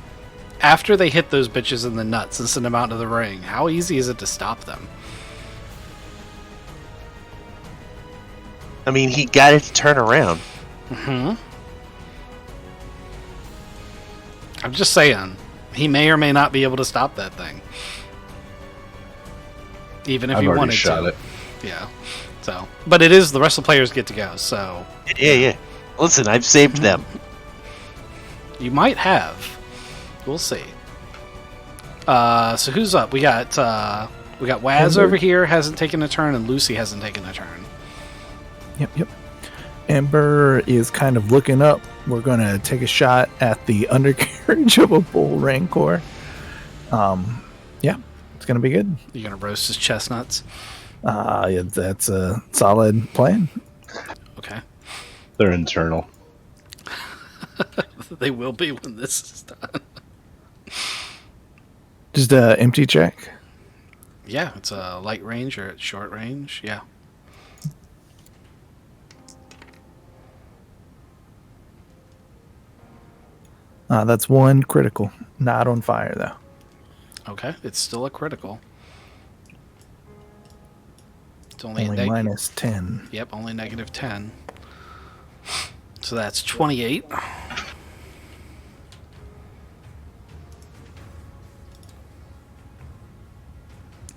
After they hit those bitches in the nuts and send them out to the ring, how easy is it to stop them? I mean, he got it to turn around. Mm-hmm. I'm just saying, he may or may not be able to stop that thing. Even if I've he already wanted shot to. it. Yeah. So, but it is the rest of the players get to go, so Yeah. Listen, I've saved them. you might have. We'll see. So who's up? We got Waz over here hasn't taken a turn, and Lucy hasn't taken a turn. Yep. Amber is kind of looking up. We're going to take a shot at the undercarriage of a bull rancor. Yeah, it's going to be good. You're gonna roast his chestnuts. Yeah, that's a solid plan. Okay. They're internal. They will be when this is done. Just a empty check. Yeah, it's a light range or it's short range. Yeah. That's one critical. Not on fire, though. Okay, it's still a critical. It's only, Only minus 10. Yep, only negative 10. So that's 28.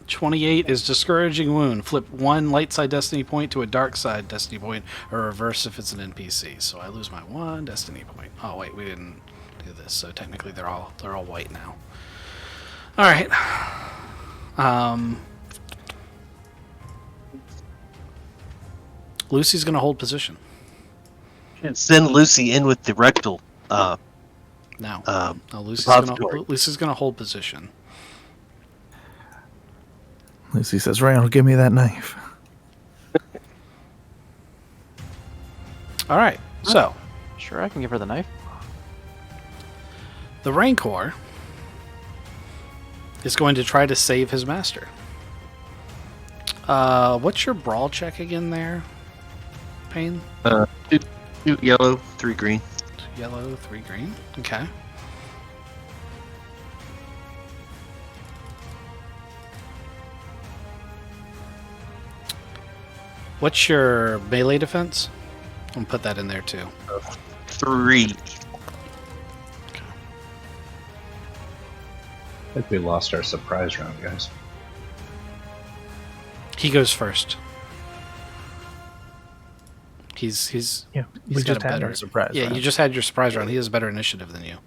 "28 is discouraging wound. Flip one light side destiny point to a dark side destiny point, or reverse if it's an NPC. So I lose my one destiny point. Oh wait, we didn't do this. So technically they're all white now. All right. Lucy's gonna hold position. Send Lucy in with the rectal. No, Repository. Lucy's gonna hold position. Lucy says, Randall, give me that knife. All right. So Sure, I can give her the knife. the Rancor is going to try to save his master. What's your brawl check again there, Payne? 2 yellow, 3 green. 2 yellow, 3 green. Okay. What's your melee defense? I'll put that in there too. 3. I think we lost our surprise round, guys. He goes first. He's Yeah, He's we got just a had better- our surprise. yeah. round. You just had your surprise round. He has better initiative than you.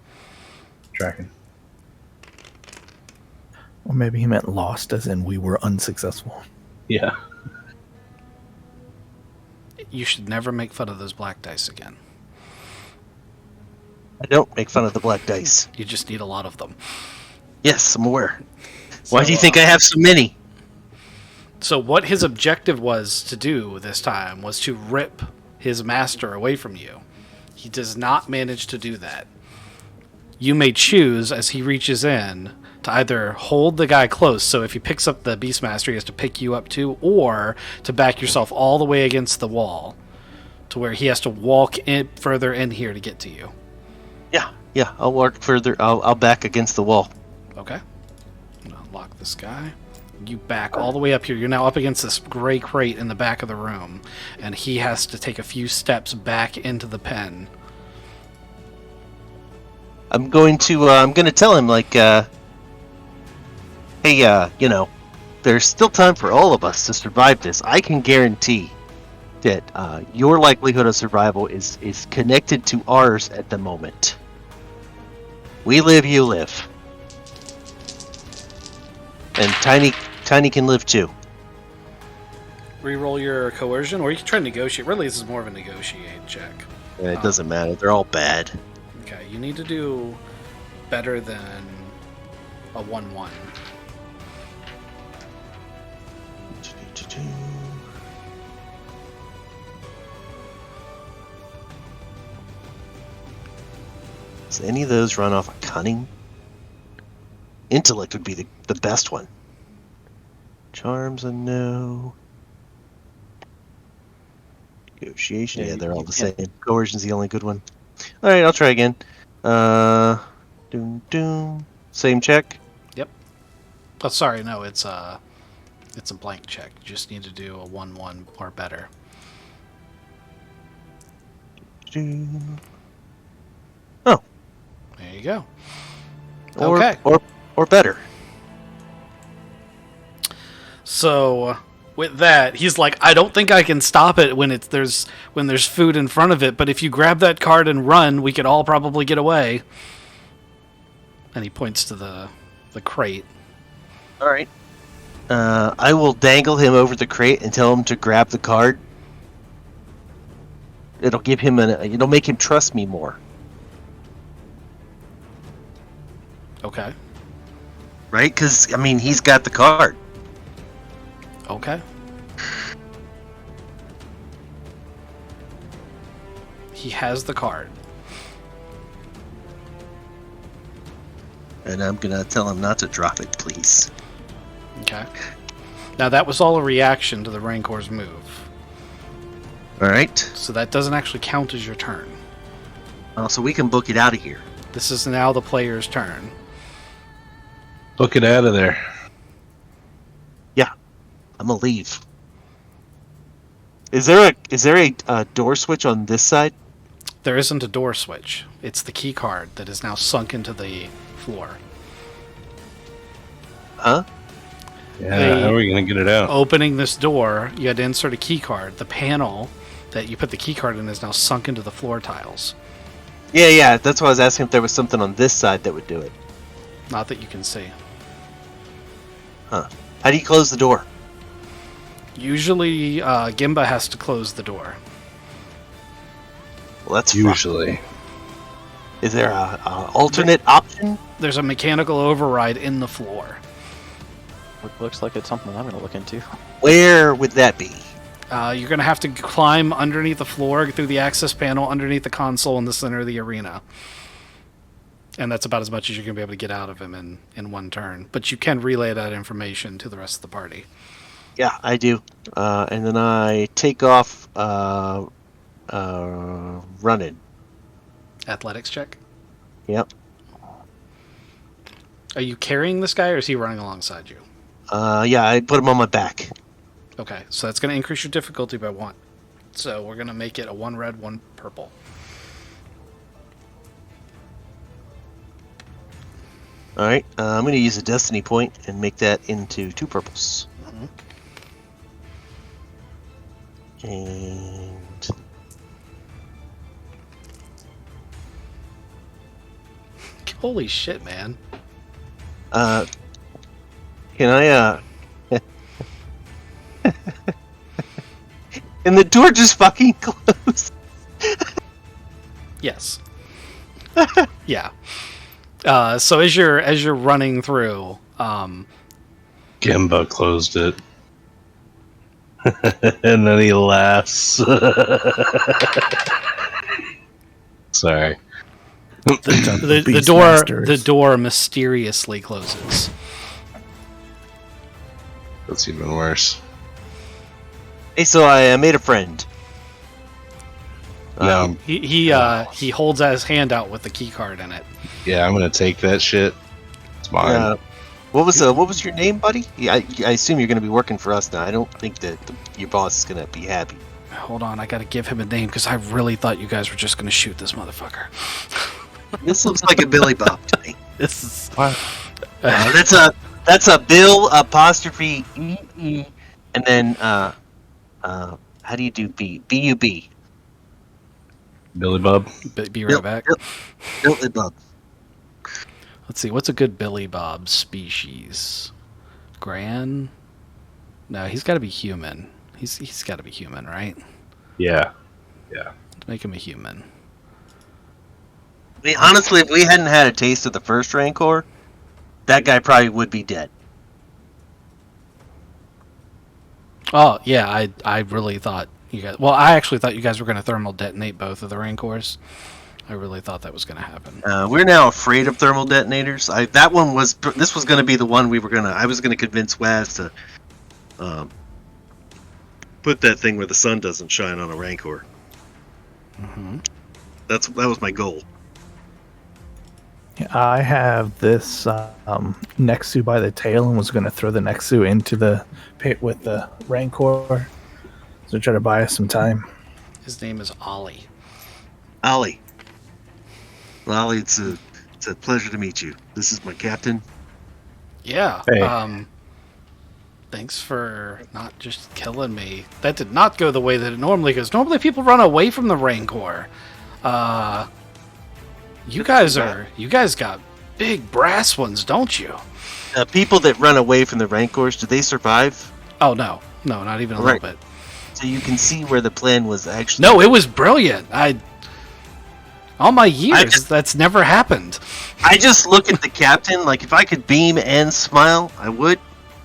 Tracking. Or maybe he meant lost, as in we were unsuccessful. Yeah. You should never make fun of those black dice again. I don't make fun of the black dice. You just need a lot of them. Yes, I'm aware. Why do you think I have so many? So what his objective was to do this time was to rip his master away from you. He does not manage to do that. You may choose, as he reaches in, to either hold the guy close, so if he picks up the Beastmaster, he has to pick you up too, or to back yourself all the way against the wall, to where he has to walk in further in here to get to you. Yeah, I'll walk further. I'll back against the wall. Okay. I'm gonna lock this guy. You back all the way up here. You're now up against this gray crate in the back of the room, and he has to take a few steps back into the pen. I'm going to tell him, like, hey, there's still time for all of us to survive this. I can guarantee that your likelihood of survival is connected to ours at the moment. We live, you live. And Tiny can live too. Reroll your coercion, or you can try to negotiate. Really, this is more of a negotiate check. It doesn't matter. They're all bad. Okay, you need to do better than a 1-1. Does any of those run off a cunning? Intellect would be the best one. Charms, a no. Negotiation, yeah, they're all the same. Coercion's the only good one. Alright, I'll try again. Doom. Same check. Oh, sorry, no, it's a blank check. You just need to do a 1-1 or better. Oh, There you go. or, Okay. or better. So with that, he's like, I don't think I can stop it when there's food in front of it, but if you grab that card and run, we could all probably get away. And he points to the crate. All right. I will dangle him over the crate and tell him to grab the card. It'll give him it'll make him trust me more. Okay. Right? Because, I mean, he's got the card. Okay. He has the card. And I'm going to tell him not to drop it, please. Okay. Now that was all a reaction to the Rancor's move. All right. So that doesn't actually count as your turn. So we can book it out of here. This is now the player's turn. Book it out of there. I'm going to leave. Is there a door switch on this side? There isn't a door switch. It's the key card that is now sunk into the floor. Huh? Yeah, how are we going to get it out? Opening this door, you had to insert a key card. The panel that you put the key card in is now sunk into the floor tiles. Yeah. That's why I was asking if there was something on this side that would do it. Not that you can see. Huh. How do you close the door? Usually, Gimba has to close the door. Well, that's Usually. Is there a alternate option? There's a mechanical override in the floor. Looks like it's something I'm going to look into. Where would that be? You're going to have to climb underneath the floor through the access panel, underneath the console in the center of the arena. And that's about as much as you're going to be able to get out of him in one turn. But you can relay that information to the rest of the party. Yeah, I do. And then I take off running. Athletics check. Yep. Are you carrying this guy, or is he running alongside you? Yeah, I put him on my back. Okay, so that's going to increase your difficulty by 1. So we're going to make it a 1 red, 1 purple. All right, I'm going to use a destiny point and make that into 2 purples. Mhm. And Holy shit, man. can I and the door just fucking closed. Yes. Yeah. So as you're running through, Gimba closed it. And then he laughs. Sorry. the door mysteriously closes. That's even worse. Hey, so I made a friend. No. He holds his hand out with the key card in it. Yeah, I'm gonna take that shit. It's mine. What was your name, buddy? Yeah, I assume you're going to be working for us now. I don't think that your boss is going to be happy. Hold on, I got to give him a name because I really thought you guys were just going to shoot this motherfucker. This looks like a Billy Bob to me. This is That's a Bill apostrophe E, and then how do you do B? B-U-B. Billy Bub. Be right back. Billy Bob. Let's see, what's a good Billy Bob species? Gran? No, he's got to be human. He's got to be human, right? Yeah. Let's make him a human. I mean, honestly, if we hadn't had a taste of the first Rancor, that guy probably would be dead. Oh, yeah, I really thought you guys... Well, I actually thought you guys were going to thermal detonate both of the Rancors. I really thought that was going to happen. We're now afraid of thermal detonators. This was going to be the one I was going to convince Waz to put that thing where the sun doesn't shine on a Rancor. Mm-hmm. That was my goal. I have this Nexu by the tail and was going to throw the Nexu into the pit with the Rancor. So try to buy us some time. His name is Ollie. Ollie. Well, Ollie, it's a pleasure to meet you. This is my captain. Yeah. Hey. Thanks for not just killing me. That did not go the way that it normally goes. Normally people run away from the Rancor. You guys got big brass ones, don't you? People that run away from the Rancors, do they survive? Oh no, not even a little bit. So you can see where the plan was actually. No, it was brilliant. All my years, that's never happened. I just look at the captain like if I could beam and smile, I would.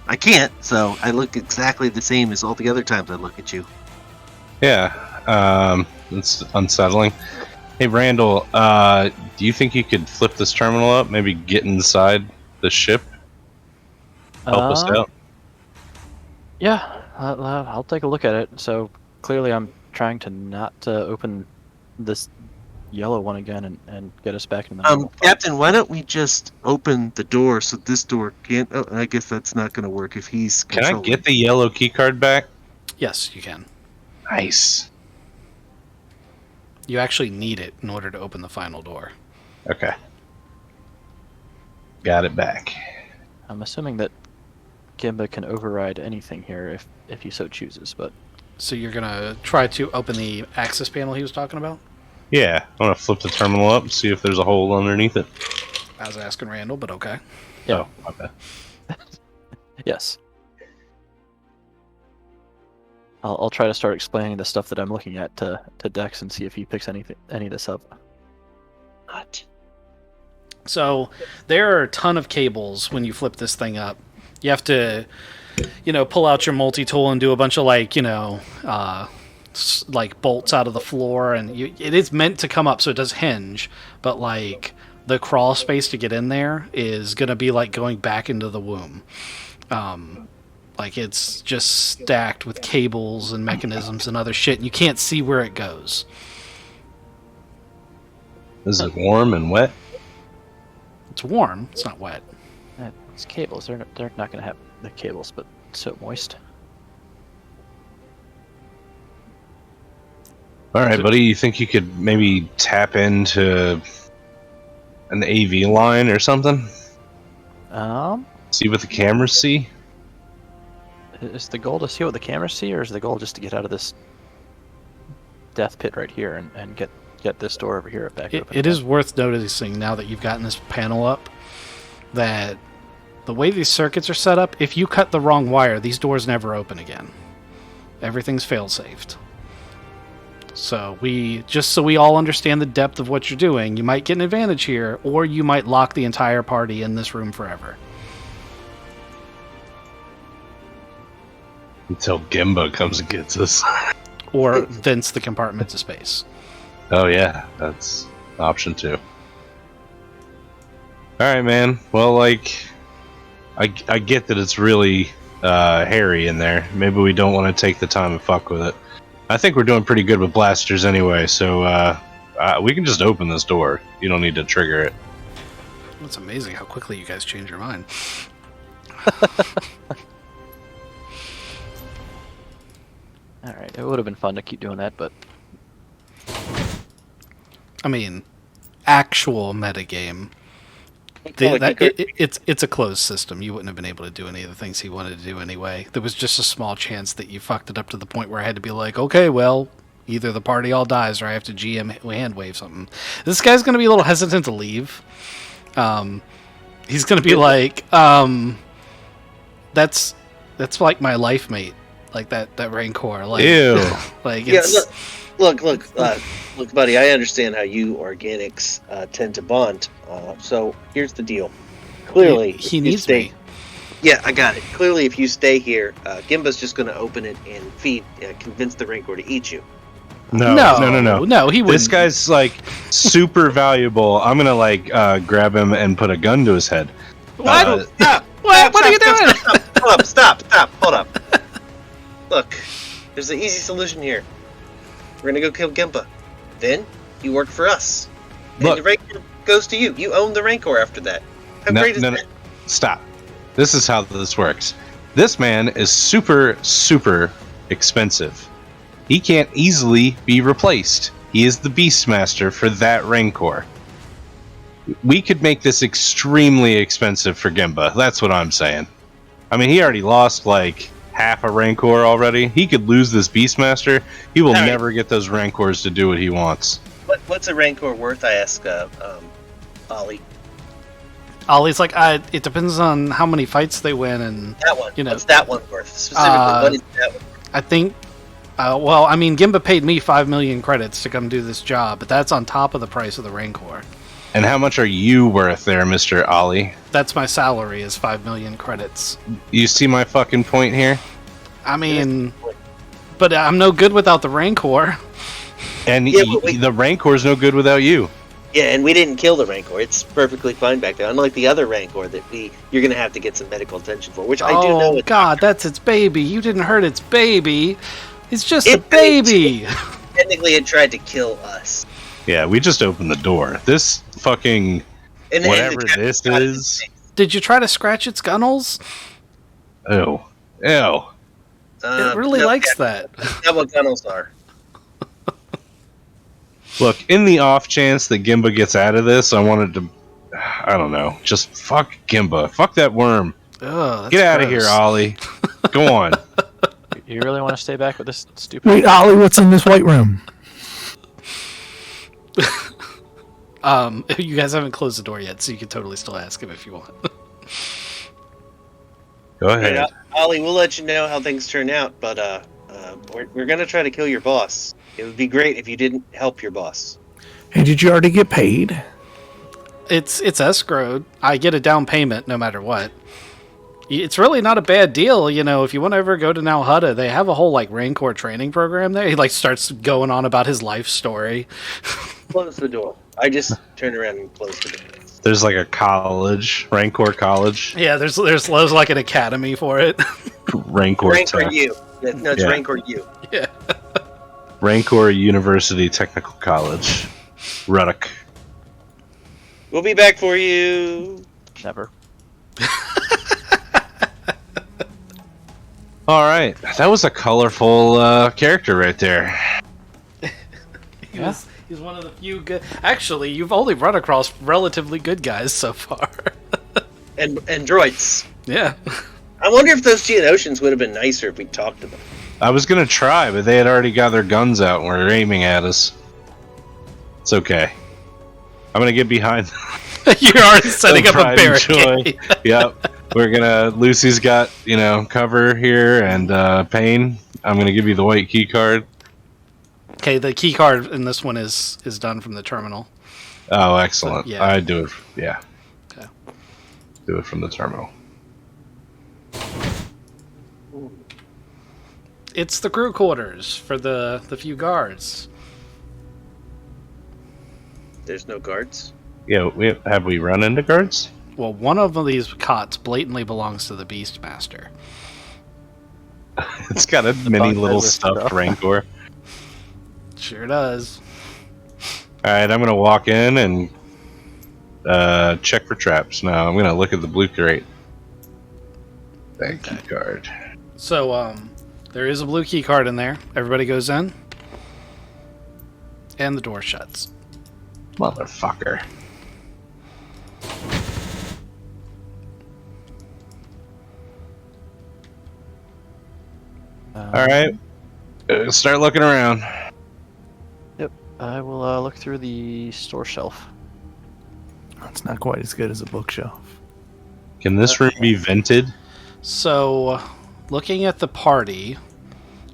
I can't, so I look exactly the same as all the other times I look at you. Yeah, it's unsettling. Hey, Randall, do you think you could flip this terminal up? Maybe get inside the ship? Help us out? Yeah, I'll take a look at it. So clearly I'm trying to not open this yellow one again and get us back in the normal. Captain, why don't we just open the door so this door can't... Oh, I guess that's not going to work if he's Can I controlling. get the yellow key card back? Yes, you can. Nice. You actually need it in order to open the final door. Okay. Got it back. I'm assuming that Gimba can override anything here if he so chooses, but... So you're going to try to open the access panel he was talking about? Yeah, I want to flip the terminal up and see if there's a hole underneath it. I was asking Randall, but okay. Yeah. Oh, my bad. Yes. I'll try to start explaining the stuff that I'm looking at to Dex and see if he picks any of this up. What? So there are a ton of cables when you flip this thing up. You have to, pull out your multi-tool and do a bunch of like bolts out of the floor, and it is meant to come up so it does hinge, but like the crawl space to get in there is gonna be like going back into the womb. Like it's just stacked with cables and mechanisms and other shit, and you can't see where it goes. Is it warm and wet? It's warm. It's not wet. It's cables. They're not going to have the cables, but so moist. All right, buddy. You think you could maybe tap into an AV line or something? See what the cameras see? Is the goal to see what the cameras see, or is the goal just to get out of this death pit right here and get this door over here back open? It is worth noticing now that you've gotten this panel up that the way these circuits are set up, if you cut the wrong wire, these doors never open again. Everything's fail-safed. So we all understand the depth of what you're doing, you might get an advantage here, or you might lock the entire party in this room forever. Until Gimba comes and gets us. Or vents the compartment to space. Oh yeah, that's option 2. Alright, man. Well, I get that it's really hairy in there. Maybe we don't want to take the time and fuck with it. I think we're doing pretty good with blasters anyway, so we can just open this door. You don't need to trigger it. It's amazing how quickly you guys change your mind. Alright, it would have been fun to keep doing that, but... I mean, actual metagame. It's a closed system. You wouldn't have been able to do any of the things he wanted to do anyway. There was just a small chance that you fucked it up to the point where I had to be like, okay, well, either the party all dies or I have to GM hand wave something. This guy's going to be a little hesitant to leave. He's going to be like, that's like my life mate. Like that Rancor. Like, ew. Like it's... Yeah, look, buddy. I understand how you organics tend to bond. So here's the deal. Clearly, he needs me. Yeah, I got it. Clearly, if you stay here, Gimba's just going to open it and convince the Rancor to eat you. No, he wouldn't. This guy's like super valuable. I'm gonna grab him and put a gun to his head. What? Stop! What are you doing? Stop! Hold up. Look, there's an easy solution here. We're gonna go kill Gimba. Then you work for us. And the Rancor goes to you. You own the Rancor after that. How great is that? Stop. This is how this works. This man is super, super expensive. He can't easily be replaced. He is the Beastmaster for that Rancor. We could make this extremely expensive for Gimba. That's what I'm saying. I mean, he already lost like half a Rancor already. He could lose this Beastmaster. He will All right. never get those Rancors to do what he wants. What's a Rancor worth? I ask Ollie. Ollie's like, it depends on how many fights they win, and That one. You know, What's that one worth? Specifically, what is that one? I think. Well, I mean, Gimba paid me 5 million credits to come do this job, but that's on top of the price of the Rancor. And how much are you worth there, Mr. Ollie? That's my salary, is 5 million credits. You see my fucking point here? I mean, but I'm no good without the Rancor. And Yeah, but wait. the Rancor's no good without you. Yeah, and we didn't kill the Rancor. It's perfectly fine back there. Unlike the other Rancor that you're going to have to get some medical attention for, which I do know. Oh, God, that's its baby. You didn't hurt its baby. It's just a It- baby. Technically, it tried to kill us. Yeah, we just opened the door. This fucking And whatever the captain this got it in is. the face. Did you try to scratch its gunnels? Ew. Ew. It really no, likes yeah, that. That's not what gunnels are. Look, in the off chance that Gimba gets out of this, I wanted to, I don't know, just fuck Gimba. Fuck that worm. Ugh, that's Get out of here, gross. Ollie. Go on. You really want to stay back with this stupid? Wait, Ollie, what's in this white room? You guys haven't closed the door yet, so you can totally still ask him if you want. Go ahead. Yeah, Ollie, we'll let you know how things turn out, but we're going to try to kill your boss. It would be great if you didn't help your boss. Hey, did you already get paid? It's escrowed. I get a down payment no matter what. It's really not a bad deal, you know. If you want to ever go to Nalhutta, they have a whole like Rancor training program there. He like starts going on about his life story. Close the door. I just turned around and closed the door. There's like a college, Rancor College, Yeah, there's like an academy for it. Rancor Rancor Tech, U. No, it's Yeah. Rancor U. Yeah. Rancor University Technical College, Ruddock. We'll be back for you. Never. All right, that was a colorful character right there. He's one of the few good. Actually, you've only run across relatively good guys so far. And droids. Yeah. I wonder if those Geonosians would have been nicer if we talked to them. I was gonna try, but they had already got their guns out and were aiming at us. It's okay. I'm gonna get behind. You're already setting up a Pride and joy. barricade. Yep. We're gonna. Lucy's got cover here, and Payne. I'm gonna give you the white key card. Okay, the key card in this one is done from the terminal. Oh, excellent. Yeah. I do it. Yeah. Okay. Do it from the terminal. It's the crew quarters for the few guards. There's no guards. Yeah. Have we run into guards? Well, one of these cots blatantly belongs to the Beastmaster. It's got a mini bunk little bed with stuffed stuff. Rancor. Sure does. All right, I'm gonna walk in and check for traps. Now I'm gonna look at the blue crate. That key card. So, there is a blue key card in there. Everybody goes in. And the door shuts. Motherfucker. All right, start looking around. Yep. I will look through the store shelf. That's not quite as good as a bookshelf. Can this room be vented? So, looking at the party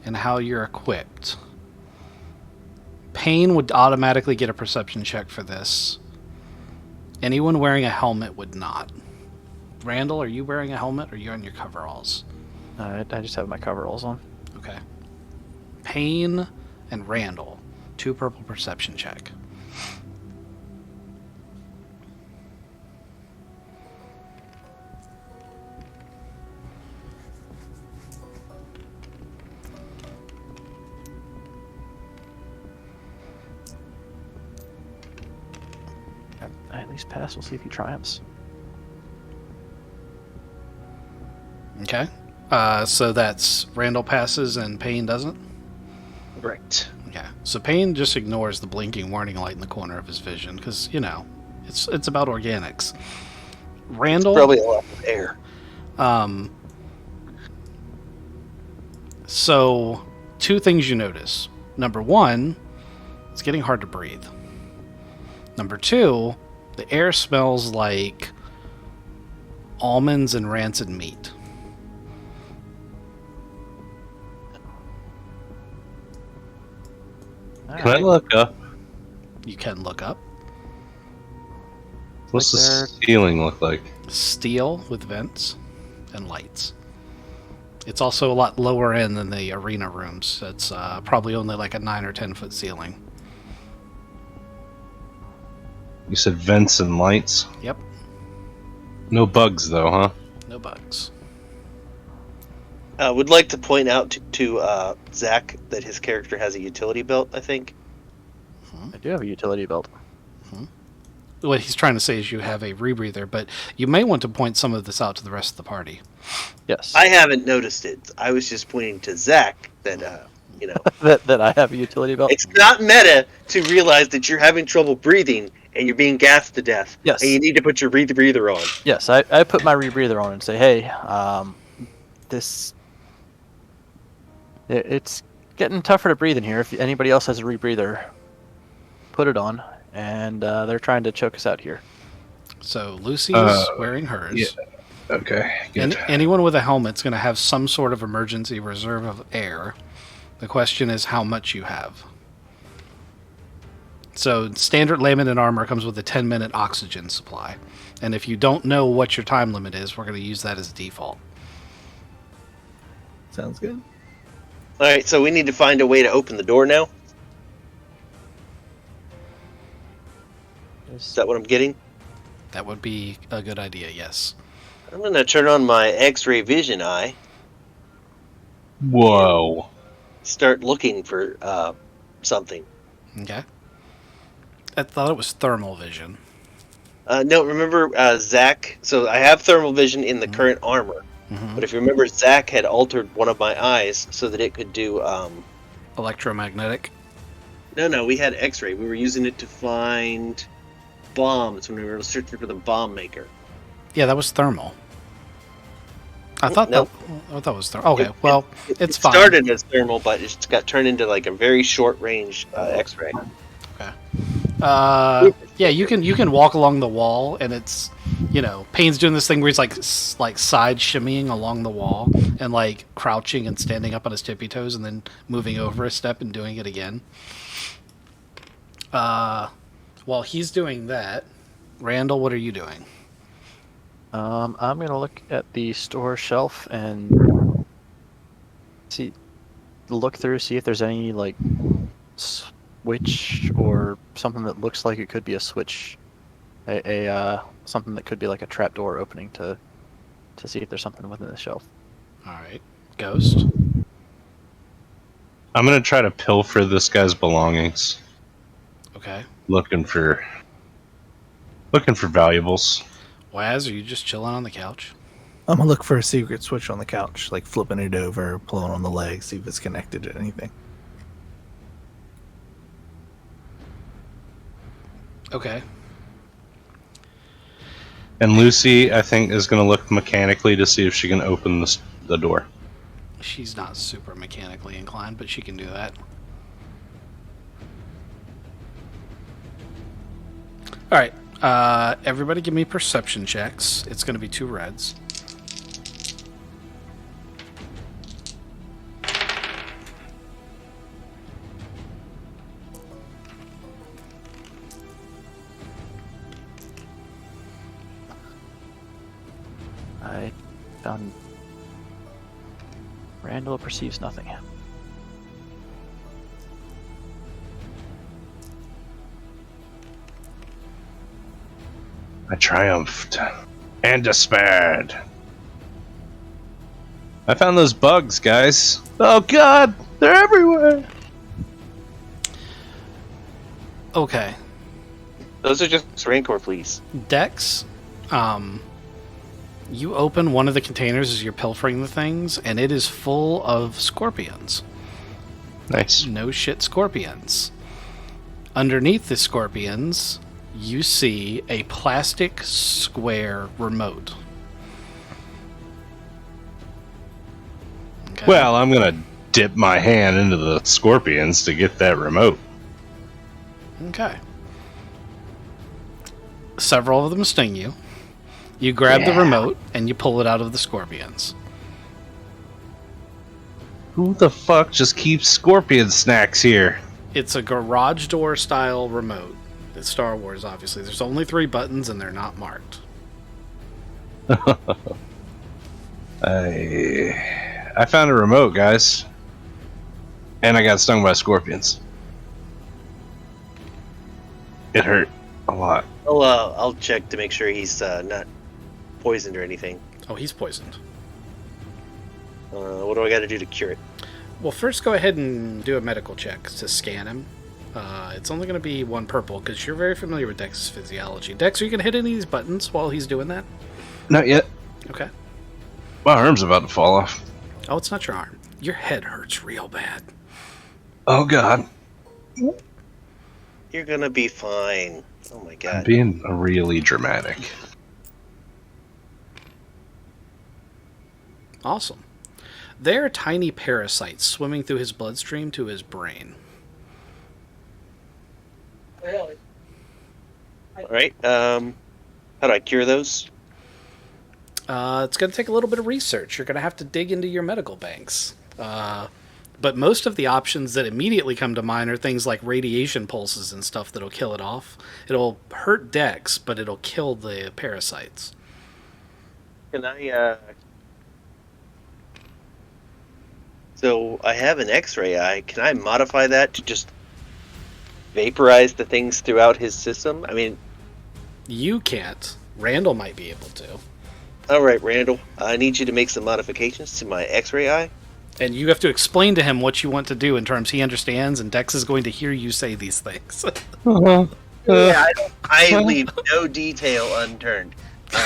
and how you're equipped, Payne would automatically get a perception check for this. Anyone wearing a helmet would not. Randall, are you wearing a helmet or are you on your coveralls? I just have my coveralls on. Okay. Payne and Randall, 2 purple perception check. I at least pass. We'll see if he triumphs. Okay. So that's Randall passes and Payne doesn't? Right. Okay. So Payne just ignores the blinking warning light in the corner of his vision because, it's about organics. Randall. Probably a lot of air. So, two things you notice. Number one, it's getting hard to breathe. Number two, the air smells like almonds and rancid meat. Can I look up? You can look up. What's the there- ceiling look like? Steel with vents and lights. It's also a lot lower end than the arena rooms. It's probably only like a 9 or 10 foot ceiling. You said vents and lights? Yep, No bugs, though, huh? no bugs. I would like to point out to Zach that his character has a utility belt, I think. I do have a utility belt. What he's trying to say is you have a rebreather, but you may want to point some of this out to the rest of the party. Yes. I haven't noticed it. I was just pointing to Zach that, that I have a utility belt. it's not meta to realize that you're having trouble breathing and you're being gassed to death. Yes. And you need to put your rebreather on. Yes, I put my rebreather on and say, hey, it's getting tougher to breathe in here. If anybody else has a rebreather, put it on. And they're trying to choke us out here. So Lucy's wearing hers. Yeah. Okay, good. Anyone with a helmet's going to have some sort of emergency reserve of air. The question is how much you have. So standard laminate armor comes with a 10-minute oxygen supply. And if you don't know what your time limit is, we're going to use that as default. Sounds good. All right, so we need to find a way to open the door now. Is that what I'm getting? That would be a good idea, yes. I'm going to turn on my X-ray vision eye. Whoa. Start looking for something. Okay. I thought it was thermal vision. No, remember Zach? So I have thermal vision in the current armor. Mm-hmm. But if you remember, Zach had altered one of my eyes so that it could do... Electromagnetic. No, we had X-ray. We were using it to find bombs when we were searching for the bomb maker. Yeah, that was thermal. I thought Nope. that was thermal. Okay, well, it's it fine. started as thermal, but it's got turned into like a very short range X-ray. Yeah, you can walk along the wall, and it's, Payne's doing this thing where he's like side shimmying along the wall and like crouching and standing up on his tippy toes and then moving over a step and doing it again. While he's doing that, Randall, what are you doing? I'm gonna look at the store shelf and look through, see if there's any like switch or something that looks like it could be a switch, something that could be like a trapdoor opening to see if there's something within the shelf. All right, Ghost. I'm gonna try to pilfer this guy's belongings. Okay. Looking for valuables. Waz, are you just chilling on the couch? I'm gonna look for a secret switch on the couch, like flipping it over, pulling on the leg, see if it's connected to anything. Okay. And Lucy, I think, is going to look mechanically to see if she can open the door. She's not super mechanically inclined, but she can do that. All right. Everybody give me perception checks. It's going to be 2 reds. I found Randall perceives nothing. I triumphed and despaired. I found those bugs, guys. Oh god, they're everywhere. Okay. Those are just Rancor fleas. Dex, you open one of the containers as you're pilfering the things, and it is full of scorpions. Nice. No shit scorpions. Underneath the scorpions, you see a plastic square remote. Okay. Well, I'm gonna dip my hand into the scorpions to get that remote. Okay. Several of them sting you. You grab the remote and you pull it out of the scorpions. Who the fuck just keeps scorpion snacks here? It's a garage door style remote. It's Star Wars, obviously. There's only 3 buttons and they're not marked. I found a remote, guys. And I got stung by scorpions. It hurt a lot. I'll check to make sure he's not poisoned or anything. Oh, he's poisoned. What do I got to do to cure it? Well, first go ahead and do a medical check to scan him. It's only going to be 1 purple because you're very familiar with Dex's physiology. Dex, are you going to hit any of these buttons while he's doing that? Not yet. Okay. My arm's about to fall off. Oh, it's not your arm. Your head hurts real bad. Oh god. You're gonna be fine. Oh my I'm god. being really dramatic. Awesome. There are tiny parasites swimming through his bloodstream to his brain. Really? Alright, how do I cure those? It's going to take a little bit of research. You're going to have to dig into your medical banks. But most of the options that immediately come to mind are things like radiation pulses and stuff that'll kill it off. It'll hurt Dex, but it'll kill the parasites. Can I, So, I have an X-ray eye. Can I modify that to just vaporize the things throughout his system? I mean... You can't. Randall might be able to. Alright, Randall. I need you to make some modifications to my X-ray eye. And you have to explain to him what you want to do in terms he understands, and Dex is going to hear you say these things. Yeah, I leave no detail unturned.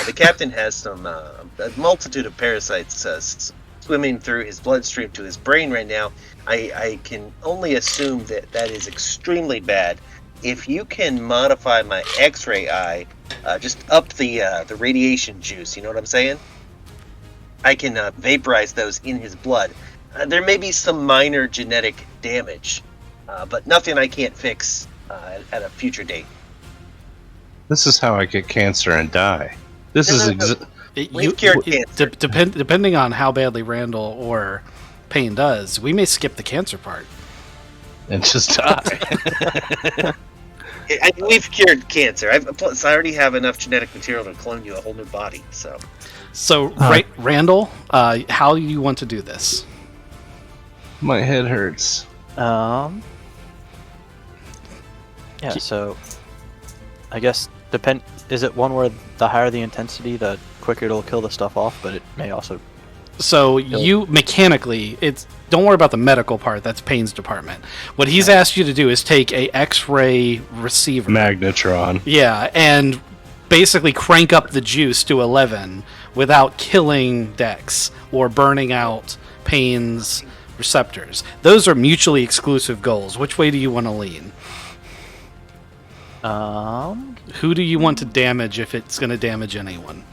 The captain has some a multitude of parasites swimming through his bloodstream to his brain right now. I can only assume that that is extremely bad. If you can modify my X-ray eye, just up the radiation juice, you know what I'm saying? I can vaporize those in his blood. There may be some minor genetic damage, but nothing I can't fix at a future date. This is how I get cancer and die. This is We've cured cancer. Depending on how badly Randall or Payne does, we may skip the cancer part. and just die. We've cured cancer. Plus, I already have enough genetic material to clone you a whole new body. So, Randall, how do you want to do this? My head hurts. Yeah, so I guess is it one where the higher the intensity, the quicker it'll kill the stuff off, but it may also... So you mechanically, don't worry about the medical part. That's Payne's department. What he's asked you to do is take a X-ray receiver, Magnetron. yeah, and basically crank up the juice to 11 without killing Dex or burning out Payne's receptors. Those are mutually exclusive goals. Which way do you want to lean? Who do you want to damage if it's going to damage anyone?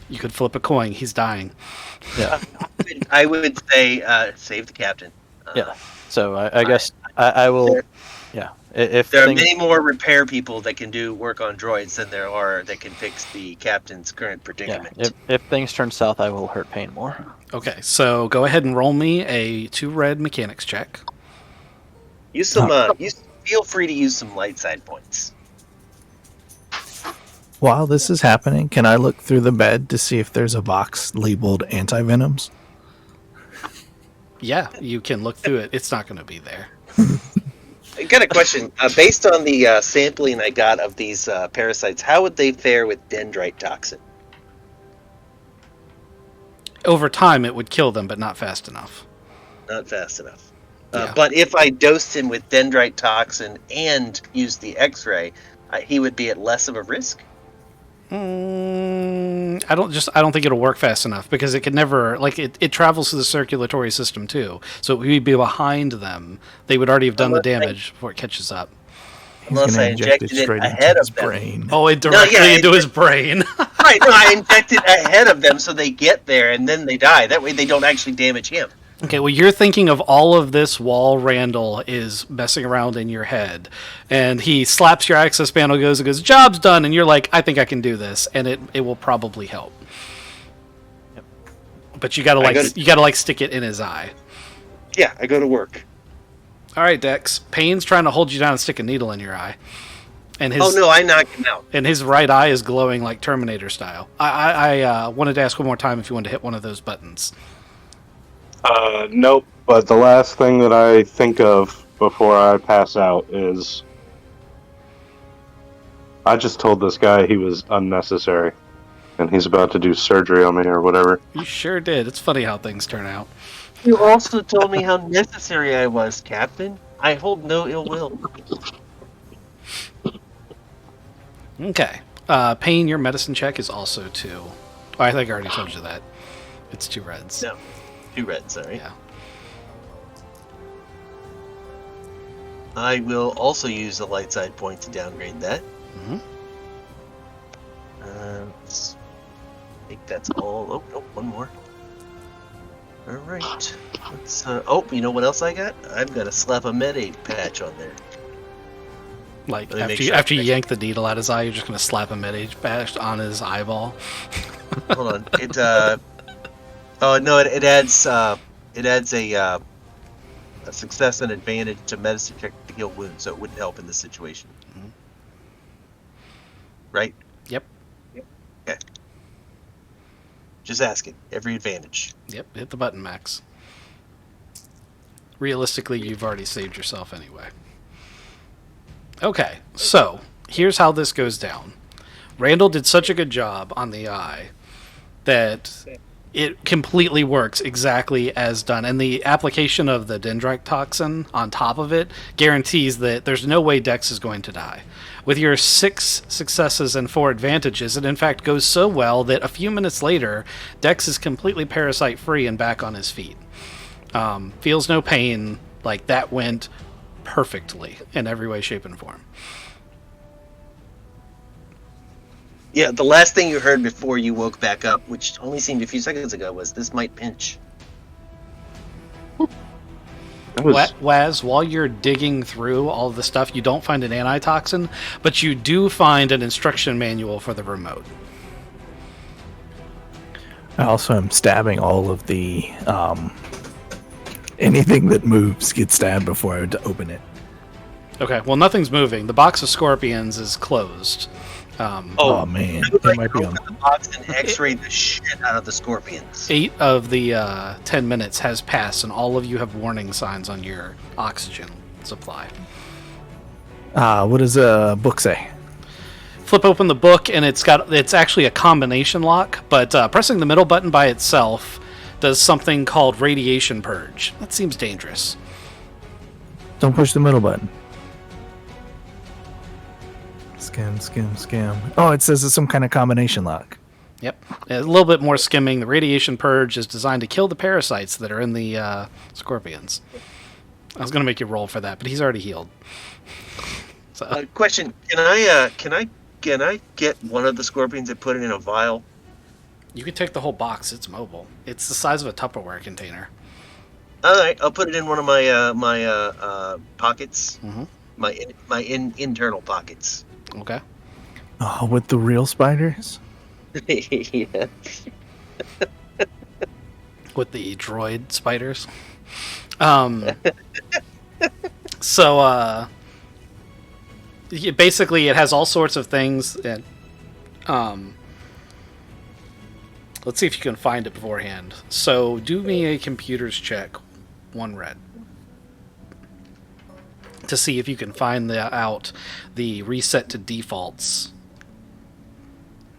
You could flip a coin. He's dying. Yeah. I would say save the captain. Yeah. So I guess I will. Yeah. If there are many more repair people that can do work on droids than there are that can fix the captain's current predicament. Yeah, if things turn south, I will hurt Payne more. Okay, so go ahead and roll me a 2 red mechanics check. Use some. Feel free to use some light side points. While this is happening, can I look through the bed to see if there's a box labeled anti-venoms? Yeah, you can look through it. It's not going to be there. I got a question. Based on the sampling I got of these parasites, how would they fare with dendrite toxin? Over time, it would kill them, but not fast enough. Not fast enough. Yeah. But if I dosed him with dendrite toxin and used the X-ray, he would be at less of a risk? I don't think it'll work fast enough because it could never it travels through the circulatory system too. So we'd be behind them. They would already have done the damage before it catches up. He's Unless gonna I inject it injected it straight ahead into his of them. brain. Oh, it directly into his brain. Right, no, I inject it ahead of them so they get there and then they die. That way they don't actually damage him. Okay, well, you're thinking of all of this while Randall is messing around in your head. And he slaps your access panel, goes, job's done, and you're like, I think I can do this, and it will probably help. Yep. But you gotta stick it in his eye. Yeah, I go to work. All right, Dex. Payne's trying to hold you down and stick a needle in your eye. And Oh no, I knock him out. And his right eye is glowing like Terminator style. I wanted to ask one more time if you wanted to hit one of those buttons. Nope. But the last thing that I think of before I pass out is I just told this guy he was unnecessary, and he's about to do surgery on me or whatever. You sure did. It's funny how things turn out. You also told me how necessary I was, Captain. I hold no ill will. Okay. Payne, your medicine check is also 2. Oh, I think I already told you that. It's 2 reds. No, 2 reds, sorry. Yeah. I will also use the light side point to downgrade that. Mm-hmm. Let's think that's all. Oh, no, one more. Alright. Let's, you know what else I got? I've got to slap a med-aid patch on there. Like, Let me make after sure you yank the needle out his eye, you're just going to slap a med-age patch on his eyeball. Hold on. Oh, no, it adds a success and advantage to medicine check to heal wounds, so it wouldn't help in this situation. Mhm. Right? Yep. Okay. Just asking. Every advantage. Yep, hit the button, Max. Realistically, you've already saved yourself anyway. Okay, so here's how this goes down. Randall did such a good job on the eye that it completely works exactly as done. And the application of the dendrite toxin on top of it guarantees that there's no way Dex is going to die. With your 6 successes and 4 advantages, it in fact goes so well that a few minutes later, Dex is completely parasite-free and back on his feet. Feels no pain. Like, that went perfectly in every way, shape, and form. Yeah, the last thing you heard before you woke back up, which only seemed a few seconds ago, was this might pinch. Waz, while you're digging through all the stuff, you don't find an antitoxin, but you do find an instruction manual for the remote. I also am stabbing all of the anything that moves gets stabbed before I would open it. Okay, well, nothing's moving. The box of scorpions is closed. Oh man, it might be on. The box and X-ray the shit out of the scorpions. 8 of the 10 minutes has passed, and all of you have warning signs on your oxygen supply. What does a book say? Flip open the book, and it's actually a combination lock, but pressing the middle button by itself does something called radiation purge. That seems dangerous. Don't push the middle button. Skim. Oh, it says it's some kind of combination lock. Yep. A little bit more skimming. The radiation purge is designed to kill the parasites that are in the scorpions. I was going to make you roll for that, but he's already healed. So. Question: Can I get one of the scorpions and put it in a vial? You can take the whole box. It's mobile. It's the size of a Tupperware container. All right, I'll put it in one of my pockets. Mm-hmm. My internal pockets. Okay. Oh, with the real spiders? Yeah. With the droid spiders. So, basically, it has all sorts of things. And, let's see if you can find it beforehand. So, do me a computer's check. 1 red. To see if you can find out the reset to defaults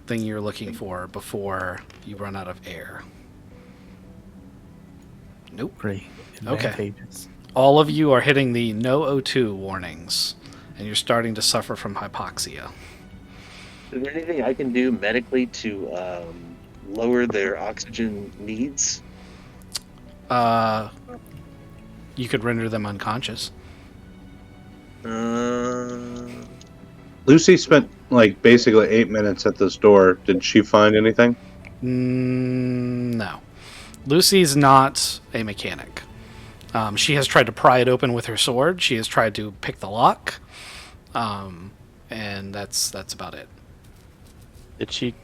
thing you're looking for before you run out of air. Nope. Pretty Okay. advantageous. All of you are hitting the no O2 warnings, and you're starting to suffer from hypoxia. Is there anything I can do medically to lower their oxygen needs? You could render them unconscious. Lucy spent like basically 8 minutes at this door. Did she find anything? No. Lucy's not a mechanic. She has tried to pry it open with her sword. She has tried to pick the lock. And that's about it. Did she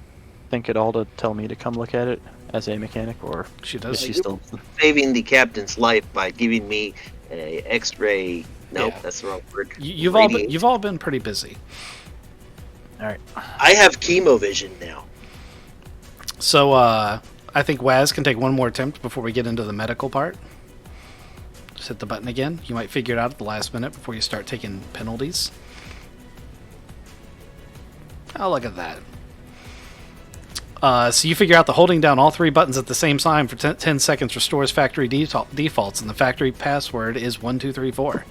think at all to tell me to come look at it as a mechanic, or She is does. she still? Saving the captain's life by giving me a X-ray. Nope, Yeah. that's the wrong word. You've all been pretty busy. All right. I have chemo vision now. So I think Waz can take one more attempt before we get into the medical part. Just hit the button again. You might figure it out at the last minute before you start taking penalties. Oh, look at that. So you figure out that holding down all three buttons at the same time for 10 seconds restores factory defaults, and the factory password is 1234.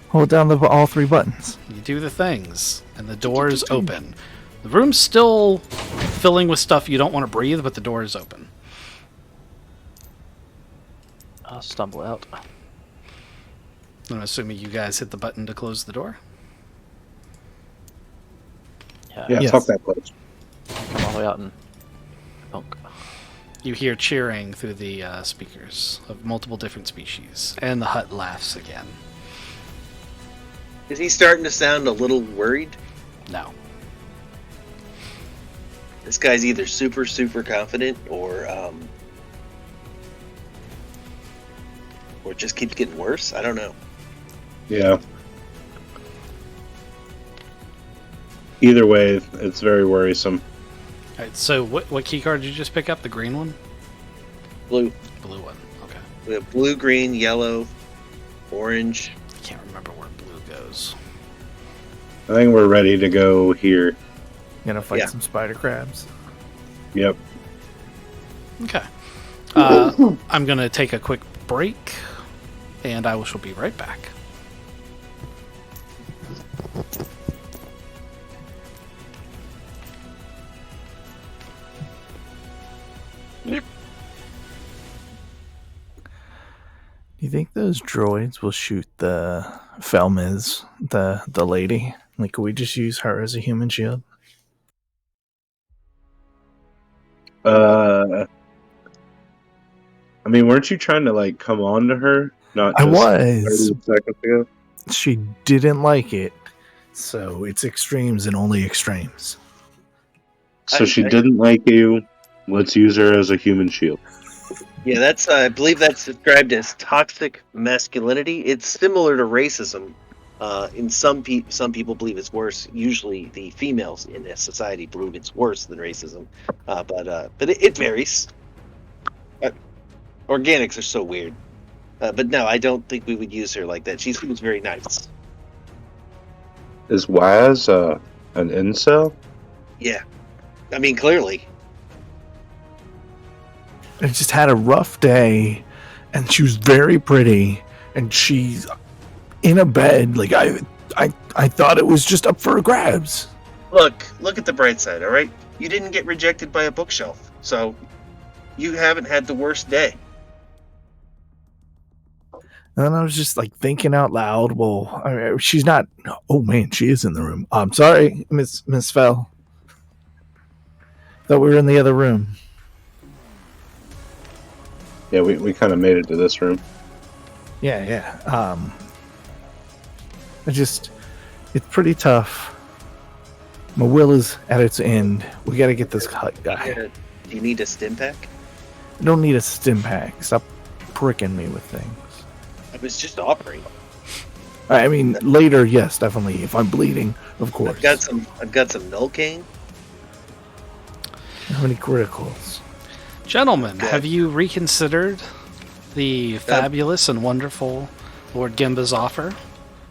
Hold down all three buttons. You do the things, and the doors open. The room's still filling with stuff you don't want to breathe, but the door is open. I'll stumble out. I'm assuming you guys hit the button to close the door. Yeah, Yes. fuck that place. Come all the way out and punk. You hear cheering through the speakers of multiple different species, and the hut laughs again. Is he starting to sound a little worried? No. This guy's either super confident or just keeps getting worse. I don't know. Yeah. Either way, it's very worrisome. All right, so what key card did you just pick up? The green one? Blue. Blue one. Okay. We have blue, green, yellow, orange. I can't remember where blue goes. I think we're ready to go here. Gonna fight Yeah. some spider crabs. Yep. Okay. I'm going to take a quick break, and I shall be right back. Do you think those droids will shoot the Felmiz, the lady? Like, could we just use her as a human shield? I mean, weren't you trying to like come on to her? Not I just was. 30 seconds ago. She didn't like it, so it's extremes and only extremes. So she didn't like you. Let's use her as a human shield. Yeah, that's I believe that's described as toxic masculinity. It's similar to racism. In some people believe it's worse. Usually, the females in this society believe it's worse than racism, but it varies. Organics are so weird, but no, I don't think we would use her like that. She seems very nice. Is Waz an incel? Yeah, I mean clearly. I just had a rough day, and she was very pretty, and she's in a bed. Like I thought it was just up for grabs. Look at the bright side. All right, you didn't get rejected by a bookshelf, so you haven't had the worst day. And then I was just like thinking out loud. Well, she's not. Oh man, she is in the room. I'm sorry, Miss Fell. Thought we were in the other room. Yeah, we kind of made it to this room. Yeah. It's pretty tough. My will is at its end. We got to get this hut guy. Do you need a stim pack? I don't need a stim pack. Stop pricking me with things. I was just offering. I mean, later, yes, definitely. If I'm bleeding, of course. I've got some Novocaine. How many criticals? Gentlemen, Okay. have you reconsidered the fabulous and wonderful Lord Gimba's offer?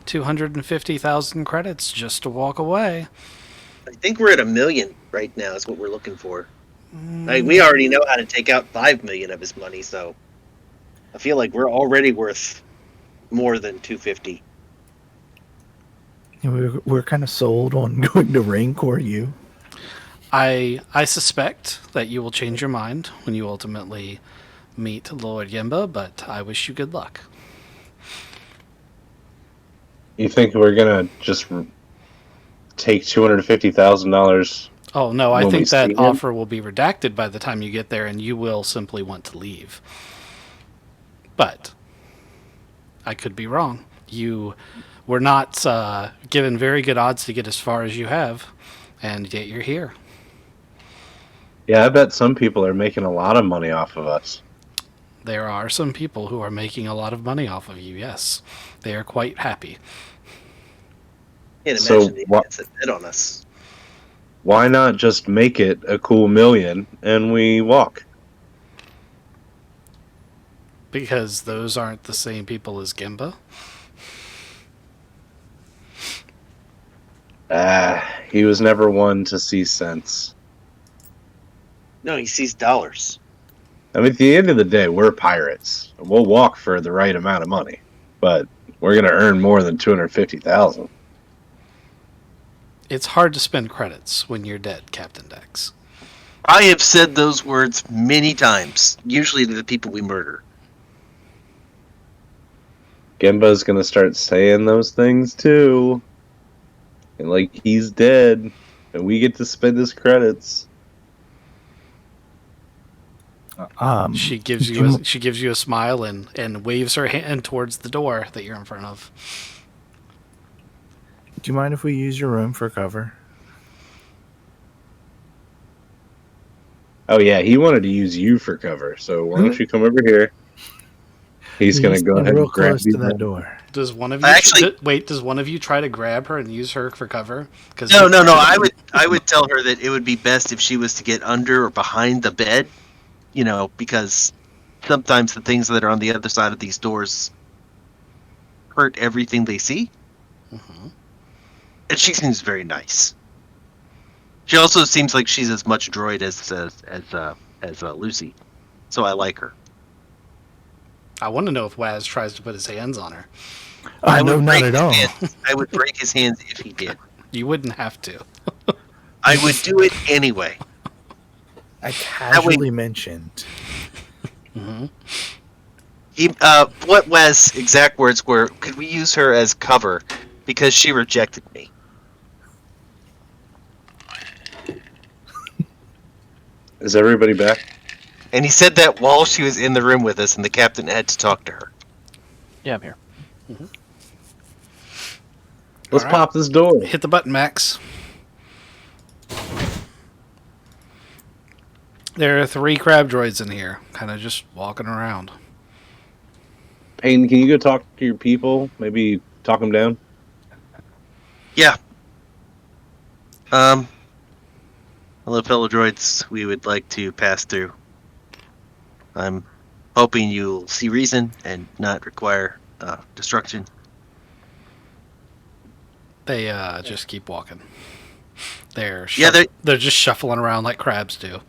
250,000 credits just to walk away. I think we're at 1 million right now. Is what we're looking for. Like, we already know how to take out 5 million of his money, so I feel like we're already worth more than 250. We're kind of sold on going to Rancor U. I suspect that you will change your mind when you ultimately meet Lord Yimba, but I wish you good luck. You think we're gonna just take $250,000? Oh, no, I When we think see that him? offer will be redacted by the time you get there, and you will simply want to leave. But I could be wrong. You were not given very good odds to get as far as you have, and yet you're here. Yeah, I bet some people are making a lot of money off of us. There are some people who are making a lot of money off of you, yes. They are quite happy. Can't So imagine they what- gets a bid on us. Why not just make it a cool million and we walk? Because those aren't the same people as Gimba. He was never one to see sense. No, he sees dollars. I mean, at the end of the day, we're pirates. We'll walk for the right amount of money, but we're gonna earn more than 250,000. It's hard to spend credits when you're dead, Captain Dex. I have said those words many times, usually to the people we murder. Gemba's gonna start saying those things too, and like he's dead, and we get to spend his credits. She gives you a smile and waves her hand towards the door that you're in front of. Do you mind if we use your room for cover? Oh yeah, he wanted to use you for cover, so why don't you come over here? He's gonna go ahead real and grab close you to that down. door. Does one of you Does one of you try to grab her and use her for cover? No. I would tell her that it would be best if she was to get under or behind the bed, because sometimes the things that are on the other side of these doors hurt everything they see. Mhm. And she seems very nice. She also seems like she's as much droid as Lucy, so I like her. I want to know if Waz tries to put his hands on her. I No, would not break at his all. hands. I would break his hands if he did. You wouldn't have to. I would do it anyway. I casually mentioned. What Wes' exact words were, could we use her as cover because she rejected me? Is everybody back? And he said that while she was in the room with us and the captain had to talk to her. Yeah, I'm here. Let's All right. pop this door. Hit the button, Max. There are 3 crab droids in here, kind of just walking around. Payne, can you go talk to your people? Maybe talk them down? Yeah. Hello, fellow droids. We would like to pass through. I'm hoping you'll see reason and not require destruction. They just keep walking. They're just shuffling around like crabs do.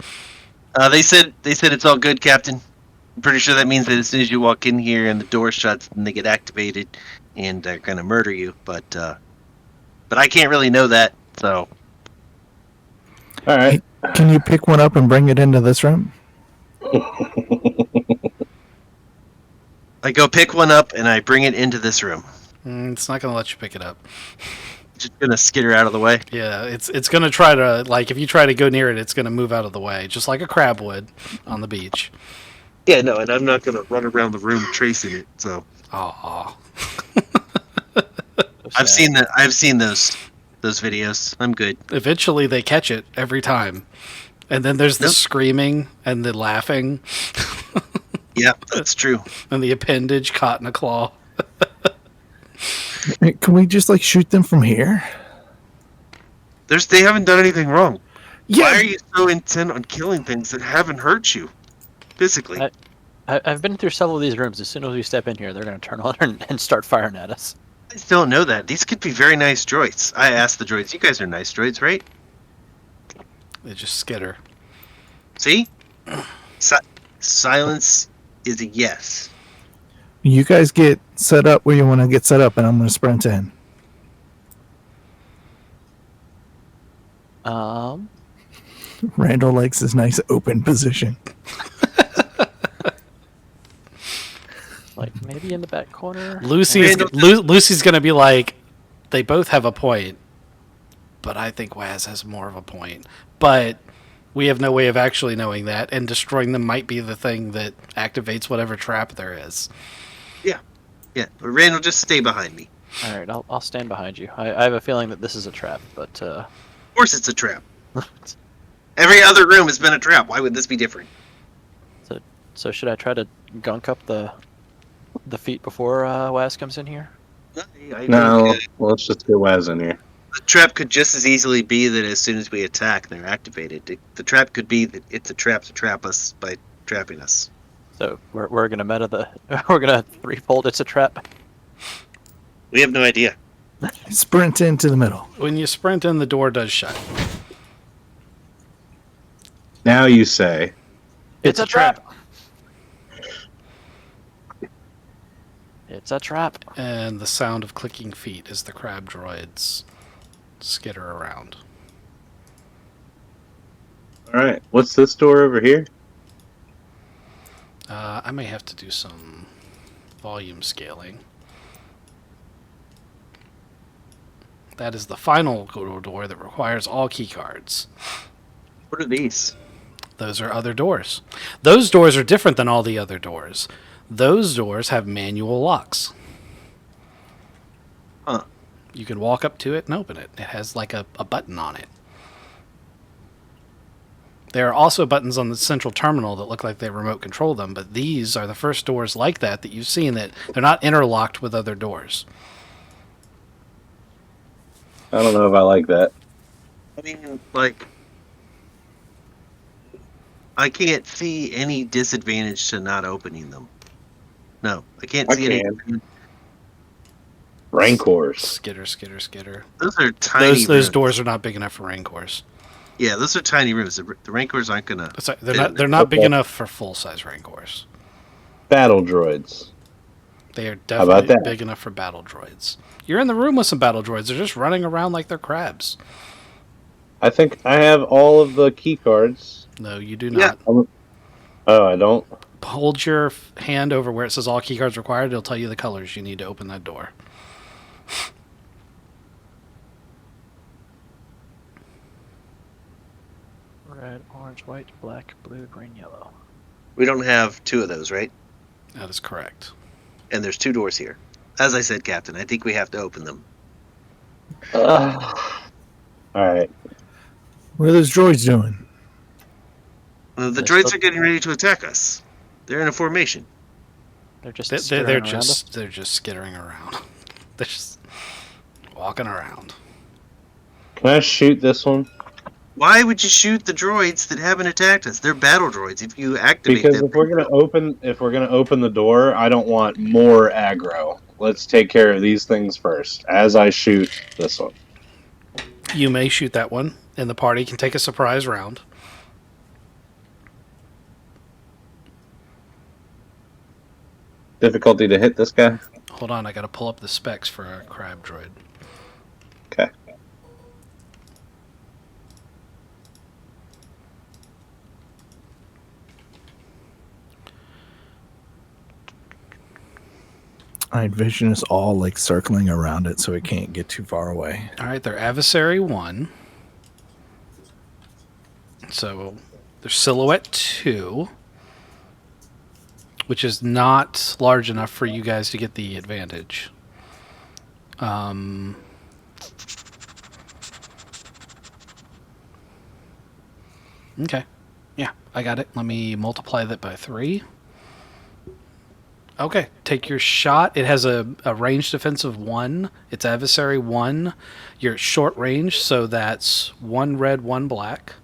They said it's all good, Captain. I'm pretty sure that means that as soon as you walk in here and the door shuts, then they get activated and they're gonna murder you. But I can't really know that. So All right. Can you pick one up and bring it into this room? I go pick one up and I bring it into this room. It's not going to let you pick it up. Just gonna skitter out of the way. Yeah, it's going to try to, like, if you try to go near it, it's going to move out of the way, just like a crab would on the beach. Yeah, no, and I'm not gonna run around the room tracing it. So Aw. I've seen those videos. I'm good. Eventually they catch it every time. And then there's the screaming and the laughing Yeah, that's true. and the appendage caught in a claw. Can we just shoot them from here? They haven't done anything wrong. Yeah. Why are you so intent on killing things that haven't hurt you physically? I've been through several of these rooms. As soon as we step in here, they're going to turn on and start firing at us. I still don't know that. These could be very nice droids. I asked the droids. You guys are nice droids, right? They just skitter. See? Silence is a yes. You guys get set up where you want to get set up, and I'm going to sprint in. Randall likes his nice open position. Like maybe in the back corner. Lucy's Randall- Lucy's gonna be like, they both have a point, but I think Waz has more of a point. But we have no way of actually knowing that, and destroying them might be the thing that activates whatever trap there is. Yeah, but Randall, just stay behind me. All right, I'll stand behind you. I have a feeling that this is a trap, but Of course it's a trap. Every other room has been a trap. Why would this be different? so should I try to gunk up the feet before Waz comes in here? I No, think, let's just get Waz in here. the trap could just as easily be that as soon as we attack, they're activated. The trap could be that it's a trap to trap us by trapping us. So we're gonna meta the we're gonna threefold. It's a trap. We have no idea. Sprint into the middle. When you sprint in, the door does shut. Now you say, It's a trap. It's a trap. And the sound of clicking feet as the crab droids skitter around. all right, what's this door over here? I may have to do some volume scaling. That is the final door that requires all keycards. What are these? Those are other doors. Those doors are different than all the other doors. Those doors have manual locks. Huh. You can walk up to it and open it. It has like a button on it. There are also buttons on the central terminal that look like they remote control them, but these are the first doors like that you've seen that they're not interlocked with other doors. I don't know if I like that. I mean, like, I can't see any disadvantage to not opening them. No, I can't I see any. can. Rancors. Skitter, skitter, skitter. Those are tiny. Those rooms. doors are not big enough for Rancors. Yeah, those are tiny rooms. The Rancors aren't gonna. Sorry, they're not big enough for full size Rancors. Battle droids. They are How about definitely that? big enough for battle droids. You're in the room with some battle droids. They're just running around like they're crabs. I think I have all of the key cards. No, you do Yeah. not. Oh, I don't? Hold your hand over where it says all keycards required. It'll tell you the colors you need to open that door. Red, orange, white, black, blue, green, yellow. We don't have two of those, right? That is correct. And there's two doors here. As I said, Captain, I think we have to open them. Alright. What are those droids doing? The They're droids still- are getting ready to attack us. They're in a formation. They're just They're skittering around they're just skittering around. They're just walking around. Can I shoot this one? Why would you shoot the droids that haven't attacked us? They're battle droids. If you activate Because them, if we're gonna open the door, I don't want more aggro. Let's take care of these things first. As I shoot this one. You may shoot that one, and the party can take a surprise round. Difficulty to hit this guy? Hold on, I gotta pull up the specs for a crab droid. Okay. I envision us all like circling around it so it can't get too far away. All right, they're adversary 1. So they're silhouette 2, which is not large enough for you guys to get the advantage. Okay. Yeah, I got it. Let me multiply that by 3. Okay, take your shot. It has a range defense of 1. It's adversary 1. You're at short range, so that's 1 red, 1 black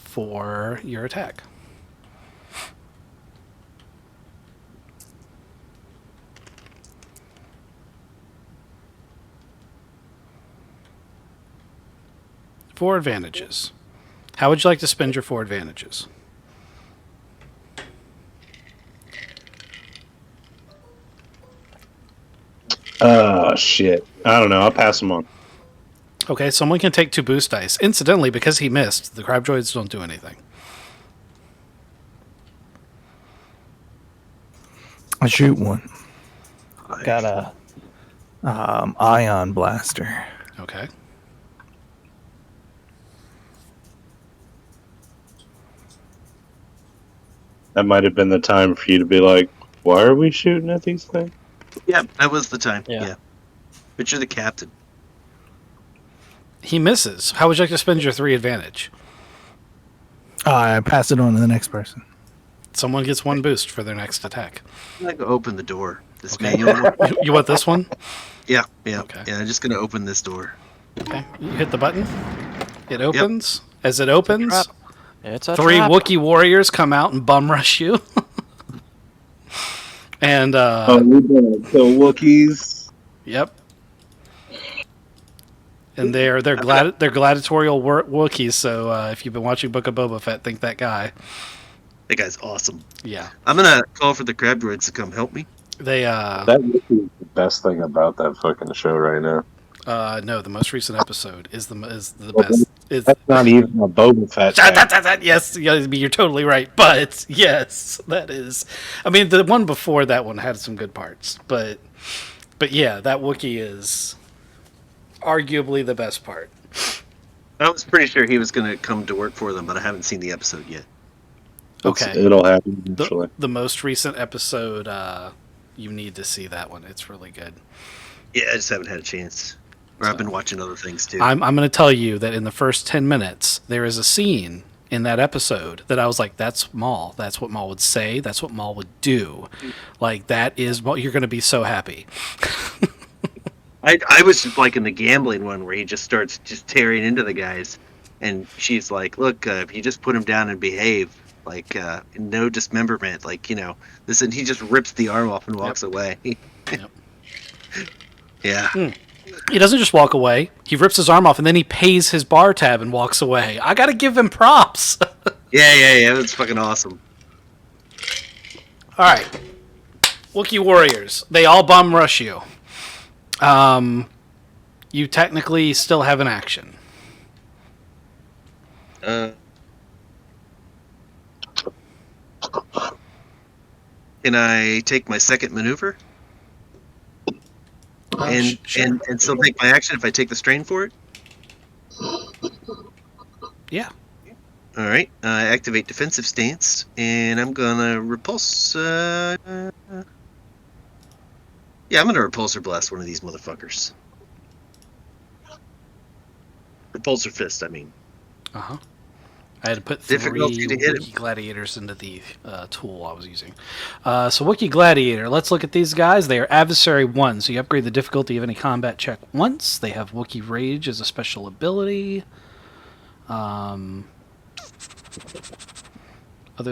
for your attack. Four advantages. How would you like to spend your 4 advantages? Shit. I don't know. I'll pass them on. Okay, someone can take 2 boost dice. Incidentally, because he missed, the crab droids don't do anything. I shoot one. Five. Got a ion blaster. Okay. That might have been the time for you to be like, why are we shooting at these things? Yeah, that was the time. Yeah. Yeah. But you're the captain. He misses. How would you like to spend your 3 advantage? I pass it on to the next person. Someone gets 1 boost for their next attack. I'm gonna go open the door. This Okay. manual one. You want this one? Yeah. Okay. Yeah, I'm just gonna open this door. Okay. You hit the button. It opens. As it opens, Trap. It's a 3 trap. Wookiee warriors come out and bum rush you. And we're gonna kill Wookiees. yep. And they're gladiatorial Wookiees. So if you've been watching Book of Boba Fett, think that guy. That guy's awesome. Yeah. I'm gonna call for the crab droids to come help me. They That is the best thing about that fucking show right now. no, the most recent episode is the best. Is That's not even a Boba Fett. tag. yes, you're totally right. But yes, that is. I mean, the one before that one had some good parts, but yeah, that Wookiee is arguably the best part. I was pretty sure he was gonna come to work for them, but I haven't seen the episode yet. Okay, It'll happen eventually. the most recent episode, you need to see that one. It's really good. Yeah, I just haven't had a chance. Or I've been watching other things too. I'm going to tell you that in the first 10 minutes, there is a scene in that episode that I was like, that's Maul. That's what Maul would say. That's what Maul would do. Like, that is what you're going to be so happy. I was just like in the gambling one where he just starts just tearing into the guys, and she's like, "Look, if you just put him down and behave, like no dismemberment, like this," and he just rips the arm off and walks away. Yep. Yeah. He doesn't just walk away. He rips his arm off and then he pays his bar tab and walks away. I got to give him props. Yeah. It was fucking awesome. All right. Wookiee warriors. They all bum rush you. You technically still have an action. Can I take my second maneuver? And sure. and still take my action if I take the strain for it? Yeah. All right. Activate defensive stance, and I'm gonna repulse. Yeah, I'm gonna repulsor blast one of these motherfuckers. Repulsor fist, I mean. Uh-huh. I had to put 3 Difficulty to hit Wookiee gladiators into the tool I was using. So Wookiee gladiator, let's look at these guys. They are adversary 1, so you upgrade the difficulty of any combat check once. They have Wookiee rage as a special ability. Other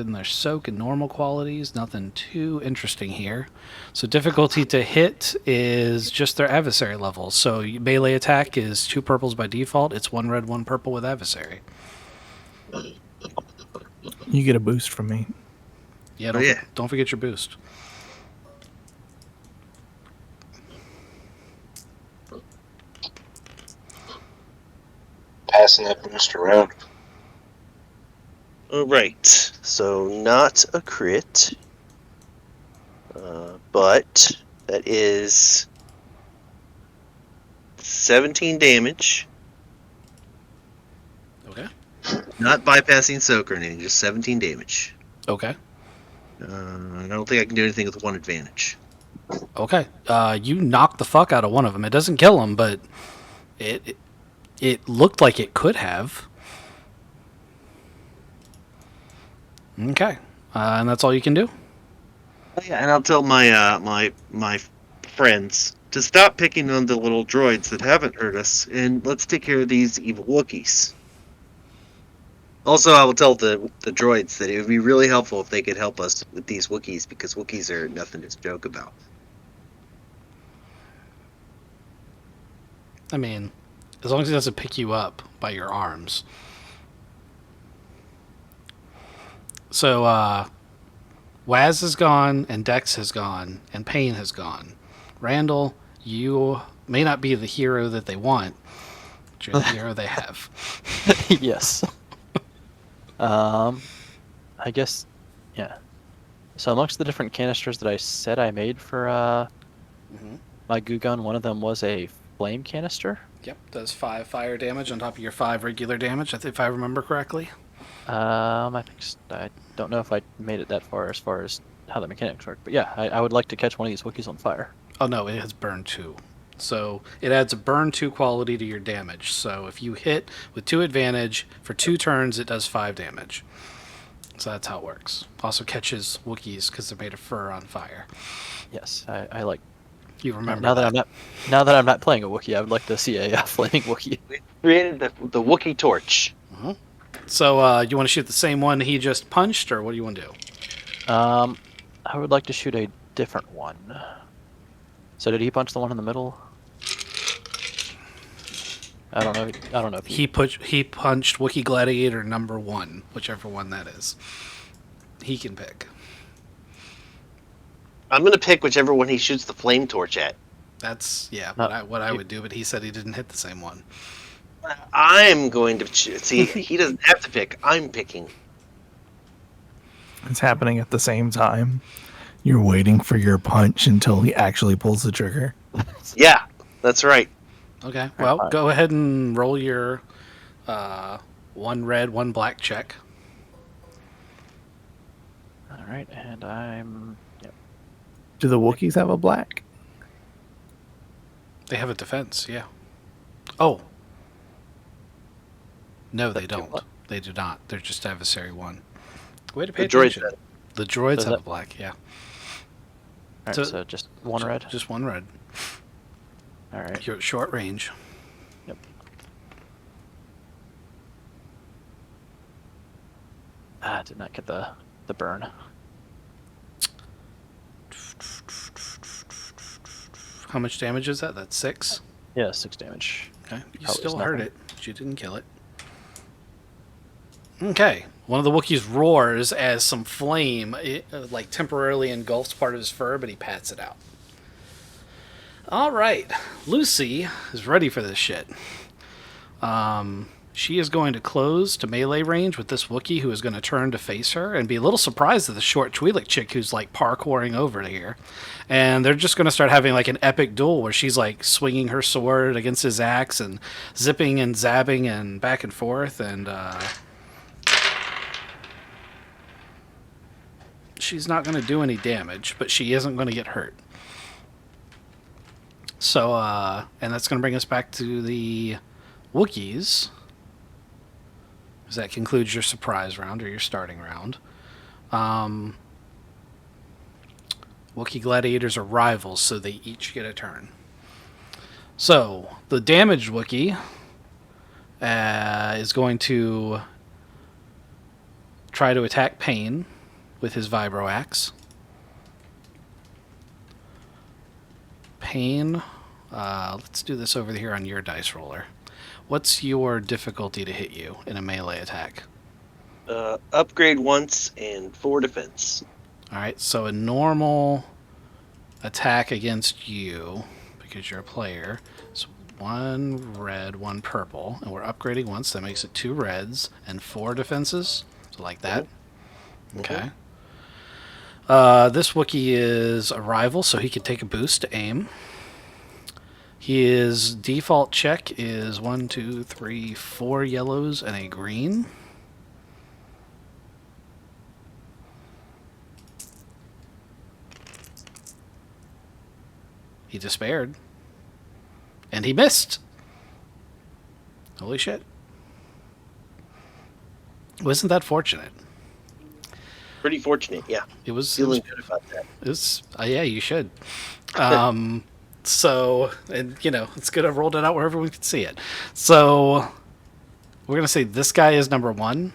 than their soak and normal qualities, nothing too interesting here. So difficulty to hit is just their adversary level. So melee attack is 2 purples by default. It's 1 red, 1 purple with adversary. You get a boost from me. Yeah, Oh, yeah. don't forget your boost. Passing that boost around. All right. So not a crit, but that is 17 damage. Okay. Not bypassing soak or anything, just 17 damage. Okay. I don't think I can do anything with 1 advantage. Okay. You knocked the fuck out of one of them. It doesn't kill him, but it looked like it could have. Okay. And that's all you can do? Yeah, and I'll tell my my friends to stop picking on the little droids that haven't hurt us, and let's take care of these evil Wookiees. Also, I will tell the droids that it would be really helpful if they could help us with these Wookiees, because Wookiees are nothing to joke about. I mean, as long as he doesn't pick you up by your arms. So, Waz is gone, and Dex has gone, and Payne has gone. Randall, you may not be the hero that they want, Which you're the hero they have. Yes. I guess, yeah. So amongst the different canisters that I said I made for my goo gun, one of them was a flame canister. Yep, does 5 fire damage on top of your 5 regular damage, if I remember correctly. I think I don't know if I made it that far as how the mechanics work, but yeah, I would like to catch one of these Wookiees on fire. Oh no, it has burn 2. So it adds a burn 2 quality to your damage. So if you hit with 2 advantage for 2 turns, it does 5 damage. So that's how it works. Also catches Wookiees because they're made of fur on fire. Yes, I like. You remember Now that I'm not playing a Wookiee, I would like to see a flaming Wookiee. We created the Wookiee torch. So you want to shoot the same one he just punched, or what do you want to do? I would like to shoot a different one. So did he punch the one in the middle? I don't know if He punched Wookiee Gladiator number 1, whichever one that is. He can pick. I'm gonna pick whichever one he shoots the flame torch at. That's Not- what I would do, but he said he didn't hit the same one. I'm going to see. He doesn't have to pick. I'm picking. It's happening at the same time. You're waiting for your punch until he actually pulls the trigger. Yeah, that's right. Okay, well, go ahead and roll your 1 red, 1 black check. All right, and I'm. Yep. Do the Wookiees have a black? They have a defense, yeah. Oh. No, they don't. They do not. They're just adversary 1. Way to pay The droids attention. have it. The droids So have that- a black, yeah. All right, So- so just one red. Just 1 red. All right. You're at short range. Yep. Did not get the burn. How much damage is that? That's 6. Yeah, 6 damage. Okay. You Probably still is hurt nothing. it, but you didn't kill it. Okay. One of the Wookiees roars as some flame like temporarily engulfs part of his fur, but he pats it out. All right. Lucy is ready for this shit. She is going to close to melee range with this Wookiee, who is going to turn to face her and be a little surprised at the short Twi'lek chick who's like parkouring over to here. And they're just going to start having like an epic duel where she's like swinging her sword against his axe and zipping and zabbing and back and forth. And she's not going to do any damage, but she isn't going to get hurt. So, and that's going to bring us back to the Wookiees. That concludes your surprise round, or your starting round. Wookiee Gladiators are rivals, so they each get a turn. So, the damaged Wookiee is going to try to attack Pain with his Vibro Axe. Pain, let's do this over here on your dice roller. What's your difficulty to hit you in a melee attack? Upgrade once and 4 defense. Alright, so a normal attack against you, because you're a player, is 1 red, 1 purple, and we're upgrading once, that makes it 2 reds and 4 defenses. So like that. Okay. This Wookiee is a rival, so he can take a boost to aim. His default check is 1, 2, 3, 4 yellows and a green. He despaired. And he missed. Holy shit. Wasn't that fortunate? Pretty fortunate, yeah. It was. Feeling good about that. Yeah, you should. So, and it's good I rolled it out where everyone could see it. So, we're going to say this guy is number 1.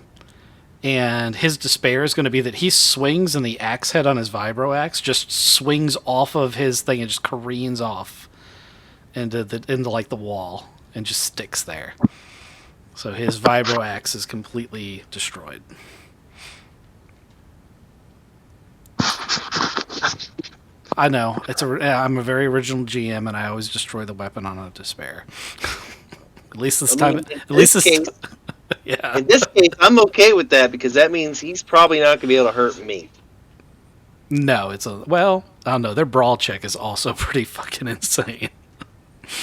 And his despair is going to be that he swings and the axe head on his Vibro Axe just swings off of his thing and just careens off into like the wall and just sticks there. So his Vibro Axe is completely destroyed. I know. I'm a very original GM, and I always destroy the weapon on a despair. At least this I time. mean, At least this. case, Yeah. in this case, I'm okay with that because that means he's probably not going to be able to hurt me. No, it's a well. I don't know. Their brawl check is also pretty fucking insane.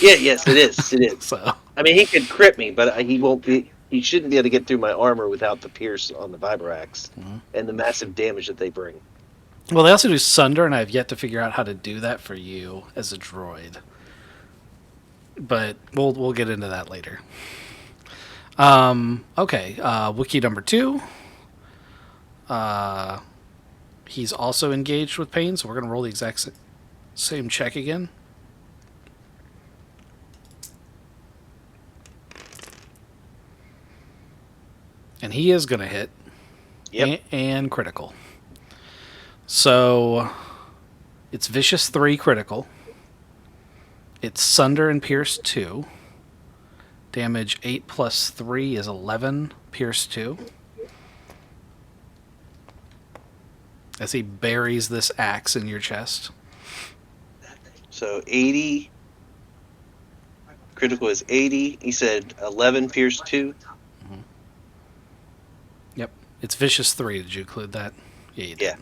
Yeah, yes, it is. It is. So I mean, he could crit me, but he won't be. He shouldn't be able to get through my armor without the pierce on the Vibrax and the massive damage that they bring. well, they also do sunder, and I've yet to figure out how to do that for you as a droid. But we'll get into that later. Okay, Wookiee number 2. He's also engaged with pain, so we're going to roll the exact same check again. And he is going to hit. Yep. And critical. So it's Vicious 3 critical. It's Sunder and Pierce 2. Damage 8 plus 3 is 11. Pierce 2. As he buries this axe in your chest. So 80. Critical is 80. He said 11 pierce 2. Yep. It's Vicious 3. Did you include that? Yeah, you did. Yeah.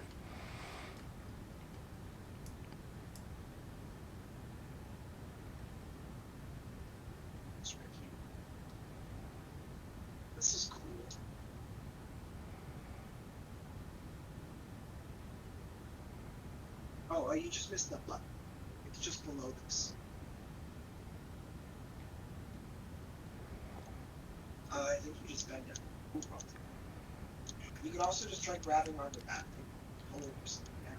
This is cool. Oh, you just missed that button. It's just below this. I think you just bend it. You can also just try grabbing on the back. Pull it or something down.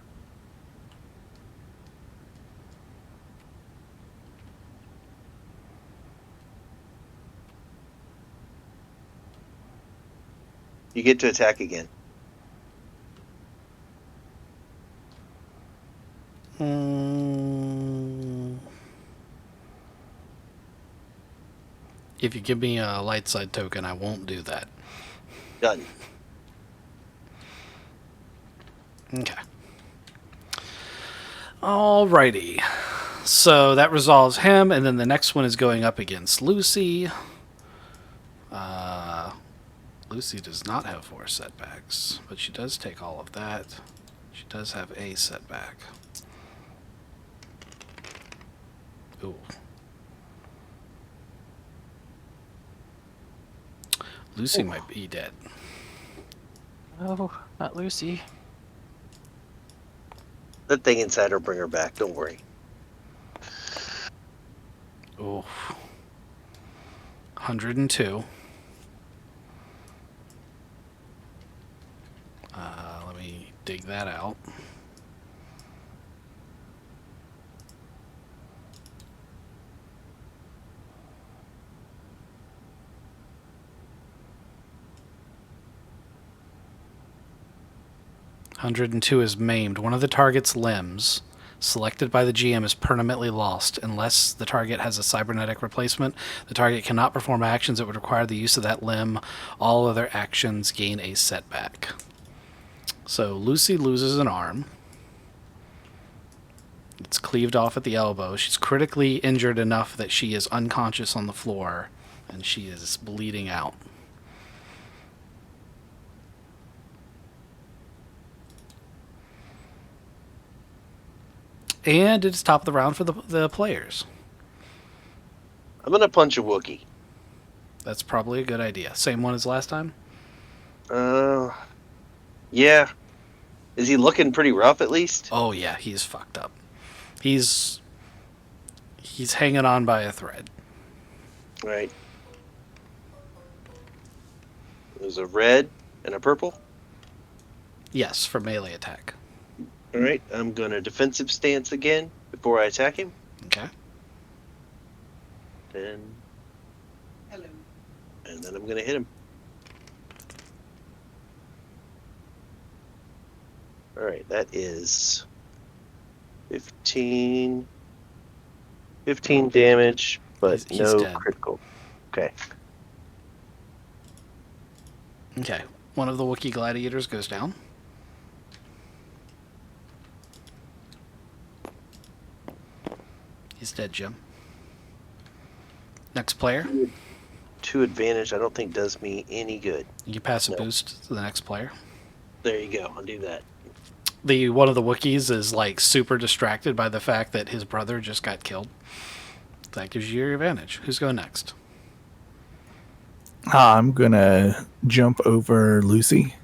You get to attack again. If you give me a light side token, I won't do that. Done. Okay. Alrighty. So that resolves him, and then the next one is going up against Lucy. Lucy does not have 4 setbacks, but she does take all of that. She does have a setback. Ooh. Lucy might be dead. Oh, not Lucy. That thing inside will bring her back. Don't worry. Ooh. 102. Let me dig that out. "102 is maimed. One of the target's limbs selected by the GM is permanently lost. Unless the target has a cybernetic replacement, the target cannot perform actions that would require the use of that limb. All other actions gain a setback." So Lucy loses an arm. It's cleaved off at the elbow. She's critically injured enough that she is unconscious on the floor, and she is bleeding out. And it's top of the round for the players. I'm going to punch a Wookiee. That's probably a good idea. Same one as last time? Yeah. Is he looking pretty rough at least? Oh yeah, he's fucked up. He's hanging on by a thread. Right. There's a red and a purple. Yes, for melee attack. All right. I'm going to defensive stance again before I attack him. Okay. And Hello. then I'm going to hit him. All right. That is 15 damage, but He's no dead. critical. Okay. Okay. One of the Wookiee gladiators goes down. He's dead, Jim. Next player. 2 advantage, I don't think does me any good. You pass a No. boost to the next player. There you go. I'll do that. One of the Wookiees is like super distracted by the fact that his brother just got killed. That gives you your advantage. Who's going next? I'm gonna jump over Lucy,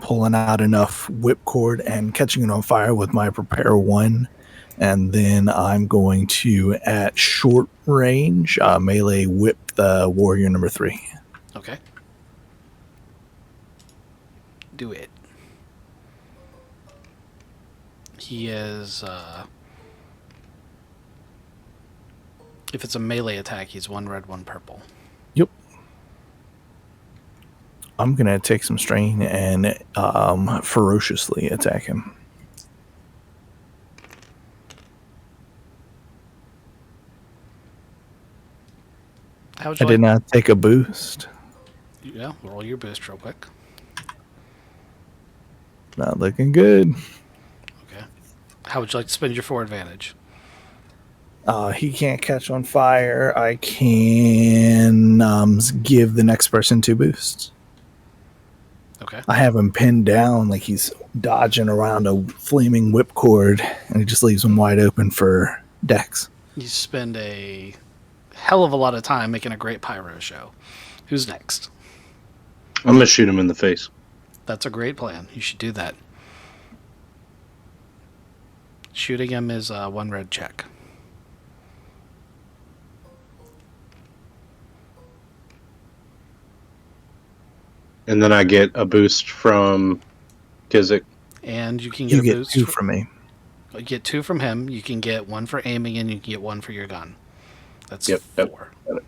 pulling out enough whipcord and catching it on fire with my prepare 1. And then I'm going to, at short range, melee whip the warrior number 3. Okay. Do it. He is, if it's a melee attack, he's 1 red, 1 purple. Yep. I'm going to take some strain and ferociously attack him. How would you I did not take a boost. Yeah, roll your boost real quick. Not looking good. Okay. How would you like to spend your 4 advantage? He can't catch on fire. I can give the next person 2 boosts. Okay. I have him pinned down like he's dodging around a flaming whipcord, and he just leaves him wide open for Dex. You spend a hell of a lot of time making a great pyro show. Who's next? I'm gonna shoot him in the face. That's a great plan. You should do that. Shooting him is 1 red check. And then I get a boost from Kizik. And you can get You a get boost. 2 from me. You get 2 from him. You can get 1 for aiming, and you can get 1 for your gun. That's Yep, 4. got it.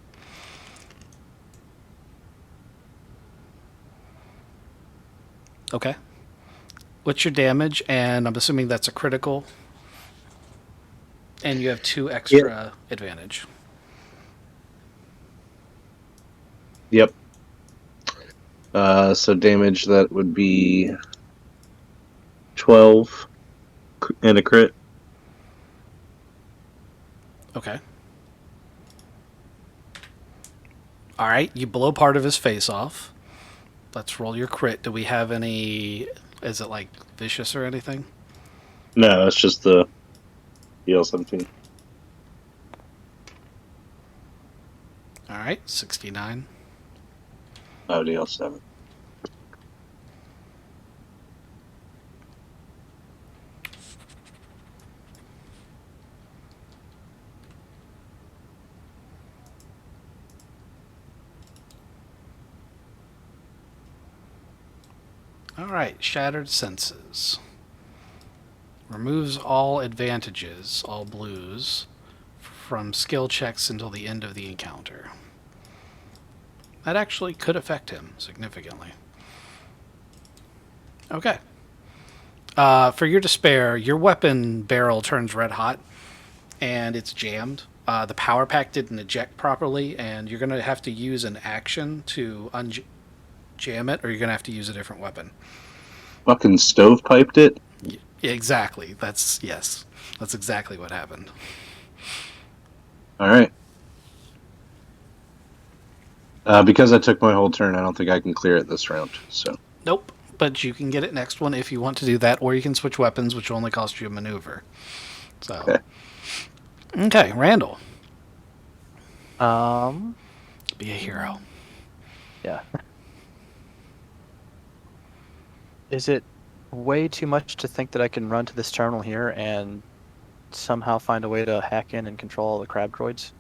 Okay. What's your damage? And I'm assuming that's a critical. And you have 2 extra advantage. Yep. So damage, that would be 12 and a crit. Okay. All right, you blow part of his face off. Let's roll your crit. Do we have any... Is it like vicious or anything? No, that's just the DL-17. All right, 69. Oh, DL-7. All right, Shattered Senses. Removes all advantages, all blues, from skill checks until the end of the encounter. That actually could affect him significantly. Okay. For your despair, your weapon barrel turns red hot, and it's jammed. The power pack didn't eject properly, and you're going to have to use an action to jam it, or you're going to have to use a different weapon. Fucking stovepiped it? Exactly. Yes. That's exactly what happened. Alright. Because I took my whole turn, I don't think I can clear it this round, so... Nope. But you can get it next one if you want to do that, or you can switch weapons, which will only cost you a maneuver. So... Okay, Randall. Be a hero. Yeah. Is it way too much to think that I can run to this terminal here and somehow find a way to hack in and control all the crab droids?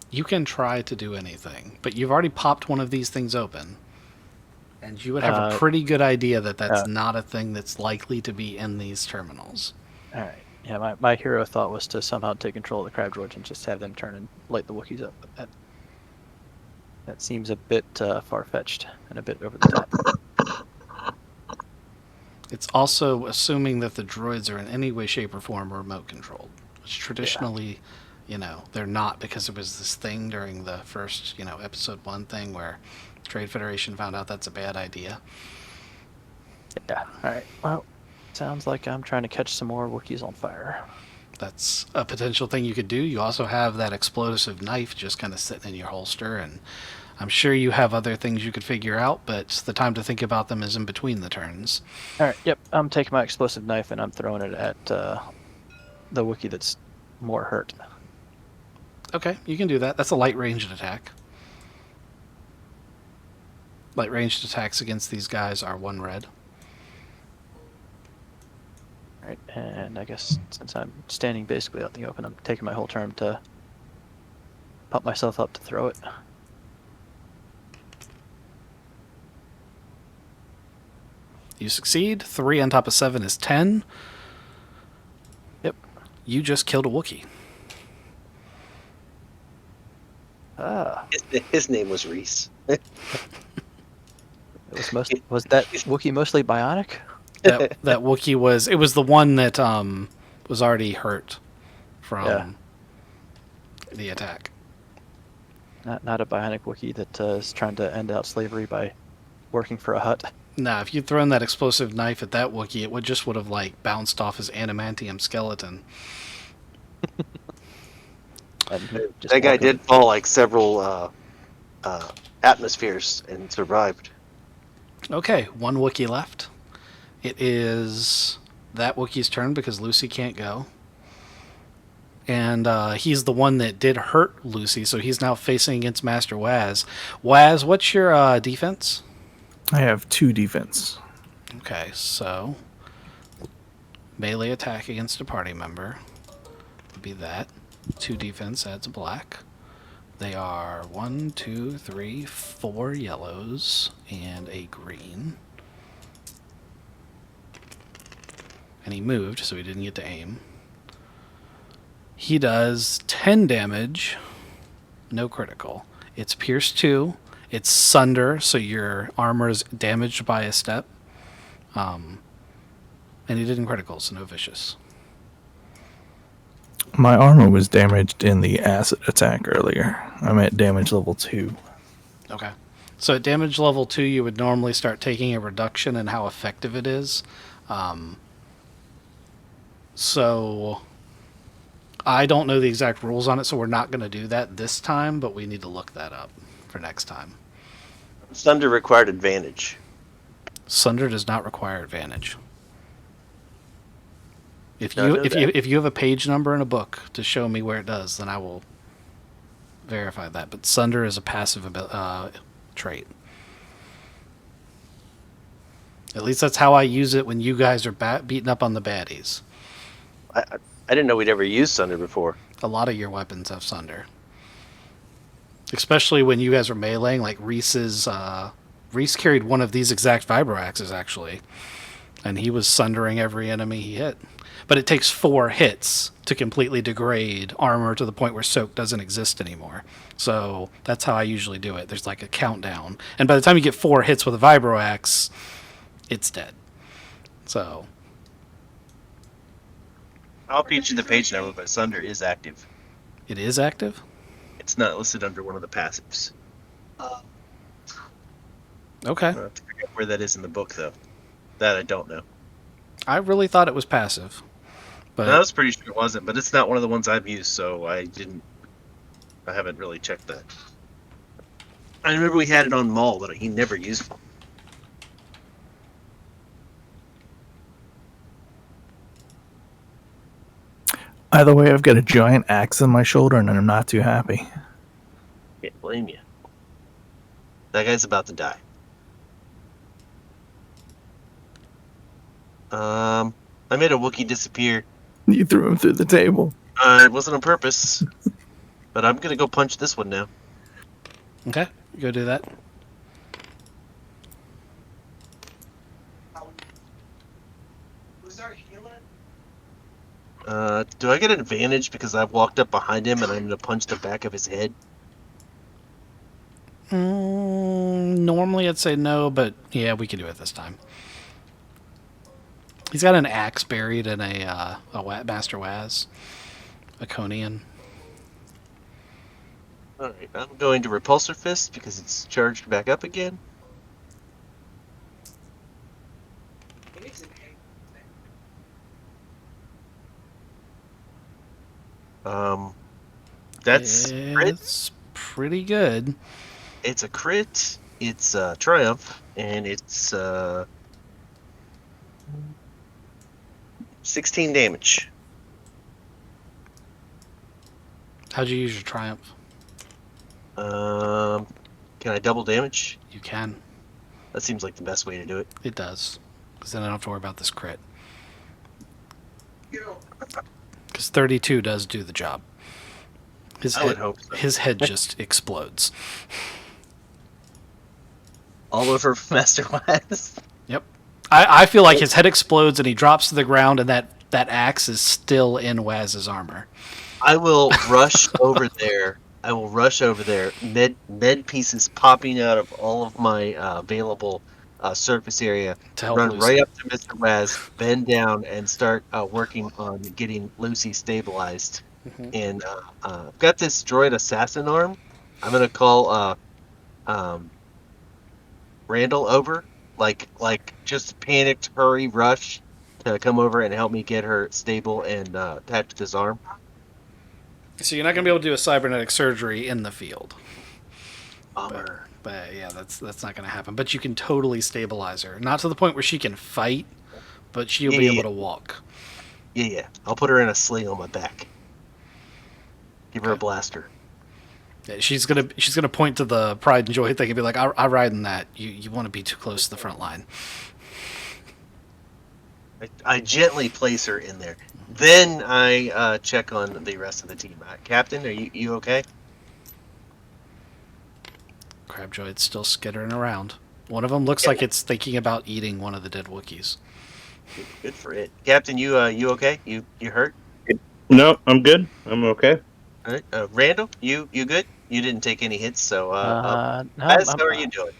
You can try to do anything, but you've already popped one of these things open. And you would have a pretty good idea that that's not a thing that's likely to be in these terminals. All right. Yeah, my hero thought was to somehow take control of the crab droids and just have them turn and light the Wookiees up. But that seems a bit far-fetched and a bit over the top. It's also assuming that the droids are in any way, shape, or form remote controlled, which traditionally, they're not, because there was this thing during the first, episode 1 thing where Trade Federation found out that's a bad idea. Yeah. All right. Well, sounds like I'm trying to catch some more Wookiees on fire. That's a potential thing you could do. You also have that explosive knife just kind of sitting in your holster, and I'm sure you have other things you could figure out, but the time to think about them is in between the turns. All right. Yep. I'm taking my explosive knife and I'm throwing it at the Wookiee that's more hurt. Okay, you can do that. That's a light ranged attack. Light ranged attacks against these guys are 1 red. All right. And I guess since I'm standing basically out in the open, I'm taking my whole turn to pump myself up to throw it. You succeed. 3 on top of 7 is 10. Yep. You just killed a Wookiee. Ah. His name was Reese. It was that Wookiee mostly bionic? That Wookiee was the one that was already hurt from the attack. Not a bionic Wookiee that is trying to end out slavery by working for a hut. Nah, if you'd thrown that explosive knife at that Wookiee, it would have like bounced off his adamantium skeleton. That guy did fall like several atmospheres and survived. Okay, 1 Wookiee left. It is that Wookiee's turn because Lucy can't go. And he's the one that did hurt Lucy, so he's now facing against Master Waz. Waz, what's your defense? I have 2 defense. Okay, so melee attack against a party member would be that. 2 defense adds a black. They are 1, 2, 3, 4 yellows and a green. And he moved, so he didn't get to aim. He does 10 damage, no critical. It's Pierce 2. It's Sunder, so your armor is damaged by a step. And he didn't critical, so no vicious. My armor was damaged in the acid attack earlier. I'm at damage level 2. Okay. So at damage level 2, you would normally start taking a reduction in how effective it is. So I don't know the exact rules on it, so we're not going to do that this time, but we need to look that up for next time. Thunder required advantage. Sunder does not require advantage. If No, I know if you have a page number in a book to show me where it does, then I will verify that. But Sunder is a passive trait. At least that's how I use it when you guys are beating up on the baddies. I didn't know we'd ever used Thunder before. A lot of your weapons have Sunder. Especially when you guys are meleeing, like Reese's... Reese carried one of these exact vibroaxes, actually. And he was sundering every enemy he hit. But it takes 4 hits to completely degrade armor to the point where soak doesn't exist anymore. So that's how I usually do it. There's like a countdown. And by the time you get 4 hits with a vibroaxe, it's dead. So... I'll feature the page number, but Thunder is active. It is active? It's not listed under one of the passives. Okay. I have to figure out where that is in the book, though. That I don't know. I really thought it was passive. But I was pretty sure it wasn't, but it's not one of the ones I've used, so I haven't really checked that. I remember we had it on Maul, but he never used it. Either way, I've got a giant axe on my shoulder and I'm not too happy. Can't blame you. That guy's about to die. I made a Wookiee disappear. You threw him through the table. It wasn't on purpose. But I'm gonna go punch this one now. okay, go do that. Was our healer? Do I get an advantage because I've walked up behind him and I'm gonna punch the back of his head? Normally I'd say no, but yeah, we can do it this time. He's got an axe buried in a Master Waz, a Conian. Alright, I'm going to Repulsor Fist because it's charged back up again. That's crit. It's pretty good. It's a crit. It's a triumph, and it's 16 damage. How'd you use your triumph? Can I double damage? You can. That seems like the best way to do it. It does. Because then I don't have to worry about this crit. You know, Because 32 does do the job. I would hope so. His head just explodes. All over Master Waz. Yep. I feel like his head explodes and he drops to the ground and that axe is still in Waz's armor. I will rush over there. Med pieces popping out of all of my available surface area. To help Run Lucy. right up to Mr. Waz, bend down, and start working on getting Lucy stabilized. Mhm. And I've got this droid assassin arm. I'm gonna call Randall over, like just panicked hurry rush to come over and help me get her stable and attached to this arm. So you're not going to be able to do a cybernetic surgery in the field. Bummer. But yeah, that's not going to happen. But you can totally stabilize her. Not to the point where she can fight, but she'll be able to walk. Yeah. I'll put her in a sling on my back. Give her a blaster. Yeah, she's gonna point to the pride and joy thing and be like, I ride in that. You want to be too close to the front line. I gently place her in there. Then I check on the rest of the team. Captain, are you okay? Crabjoyd's still skittering around. One of them looks like it's thinking about eating one of the dead Wookiees. Good for it. Captain, you okay? You hurt? No, I'm good. I'm okay. All right. Randall, you good? You didn't take any hits, so No, Baz, how are you doing?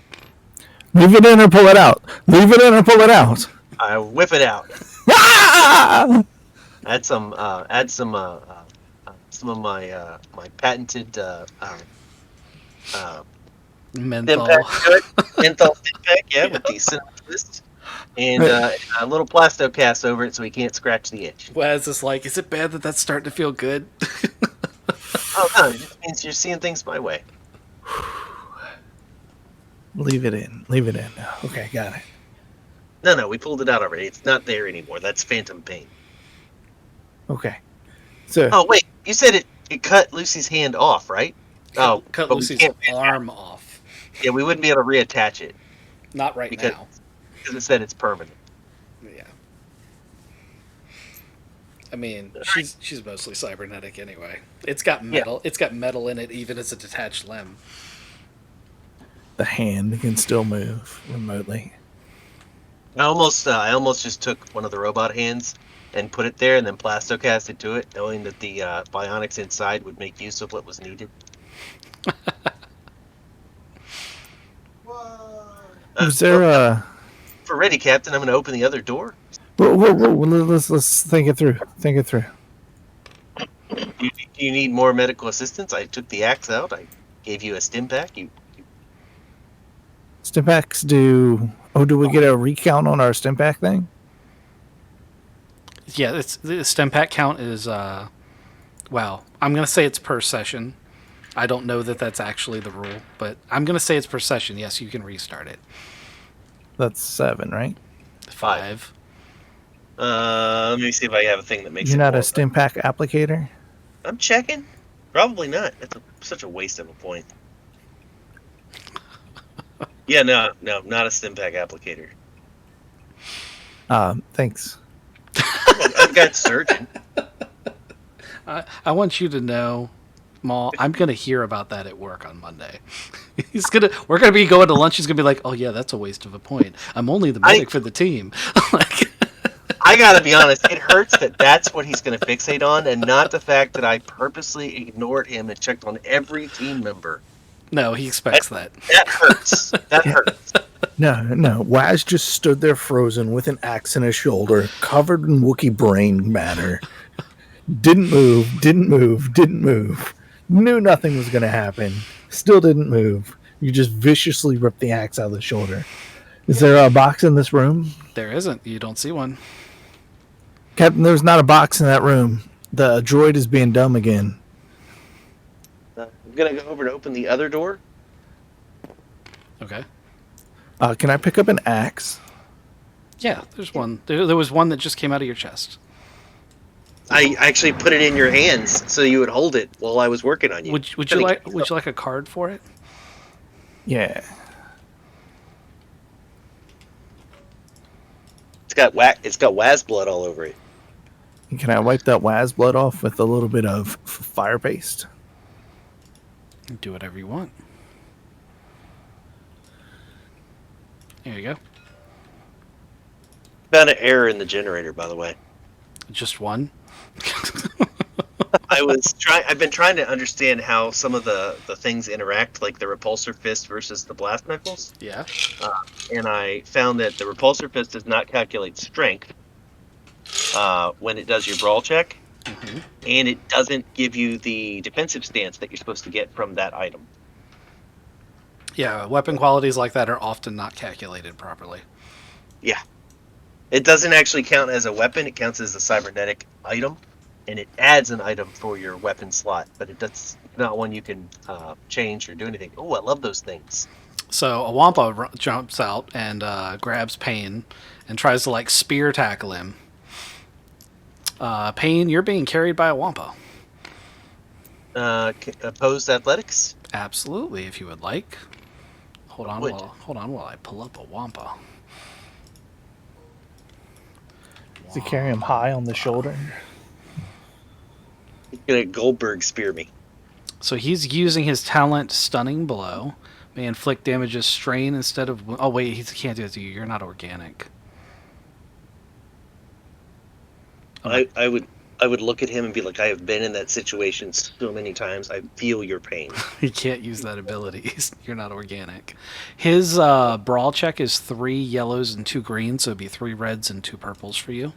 Leave it in or pull it out. Leave it in or pull it out. I whip it out. Ah! Add some of my patented Menthol. Stimpack to it. Menthol Stimpack, yeah, with the cinnamon twist. And a little plasto cast over it so he can't scratch the itch. Waz is like, is it bad that that's starting to feel good? Oh no, it just means you're seeing things my way. Leave it in. Leave it in. Okay, got it. No, we pulled it out already. It's not there anymore. That's phantom pain. Okay. So Oh wait, you said it cut Lucy's hand off, right? Oh, Cut but we Lucy's can't- arm off. Yeah, we wouldn't be able to reattach it Not right Because- now. because it said it's permanent. Yeah. I mean, she's mostly cybernetic anyway. It's got metal. It's got metal in it, even as a detached limb. the hand can still move remotely. I almost just took one of the robot hands and put it there, and then plastocast it to it, knowing that the bionics inside would make use of what was needed. whoa. Is there a? For ready, Captain, I'm going to open the other door. Whoa, let's think it through. Think it through. Do you need more medical assistance? I took the axe out. I gave you a stim pack. Stimpaks do. Oh, do we get a recount on our Stimpak thing? Yeah, the stem pack count is, well, I'm going to say it's per session. I don't know that that's actually the rule, but I'm going to say it's per session. Yes, you can restart it. That's 7, right? 5. Let me see if I have a thing that makes You're it not a more. Stimpak applicator? I'm checking. Probably not. That's such a waste of a point. Yeah, no, not a stim pack applicator. Thanks. I've got surgeon. I want you to know, Maul, I'm going to hear about that at work on Monday. We're going to be going to lunch. He's going to be like, oh, yeah, that's a waste of a point. I'm only the medic for the team. Like, I gotta be honest, it hurts that that's what he's gonna fixate on, and not the fact that I purposely ignored him and checked on every team member. no, he expects that. That hurts. That hurts. No. Waz just stood there frozen with an axe in his shoulder, covered in Wookiee brain matter. Didn't move. Knew nothing was going to happen. Still didn't move. You just viciously ripped the axe out of the shoulder. Is there a box in this room? There isn't. You don't see one. Captain, there's not a box in that room. The droid is being dumb again. I'm gonna go over to open the other door. Okay. Can I pick up an axe? Yeah, there's one. There was one that just came out of your chest. I actually put it in your hands so you would hold it while I was working on you. Would you like a card for it? Yeah. It's got Waz blood all over it. Can I wipe that Waz blood off with a little bit of fire paste? Do whatever you want. There you go. Found an error in the generator, by the way. Just one. I've been trying to understand how some of the things interact, like the repulsor fist versus the blast knuckles. Yeah. And I found that the repulsor fist does not calculate strength when it does your brawl check, and it doesn't give you the defensive stance that you're supposed to get from that item. Yeah, weapon qualities like that are often not calculated properly. Yeah. It doesn't actually count as a weapon, it counts as a cybernetic item, and it adds an item for your weapon slot, but it's not one you can change or do anything. Oh, I love those things. So a Wampa jumps out and grabs Pain and tries to like spear tackle him. Pain, you're being carried by a Wampa. Opposed athletics? Absolutely, if you would like. Hold on while I pull up a Wampa. Does he carry him high on the shoulder? He's gonna Goldberg spear me. So he's using his talent Stunning Blow. May inflict damage as strain instead of... Oh wait, he can't do it to you. You're not organic. I would look at him and be like, I have been in that situation so many times. I feel your pain. He can't use that ability. You're not organic. His brawl check is 3 yellows and 2 greens, so it'd be 3 reds and 2 purples for you.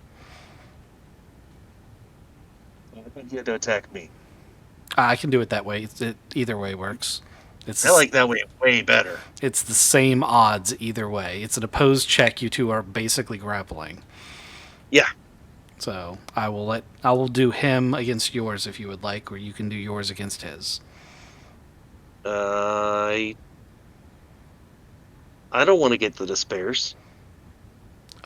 I think you had to attack me. I can do it that way. Either way works. I like that way better. It's the same odds either way. It's an opposed check. You two are basically grappling. Yeah. So I will do him against yours if you would like, or you can do yours against his. I don't want to get the despairs.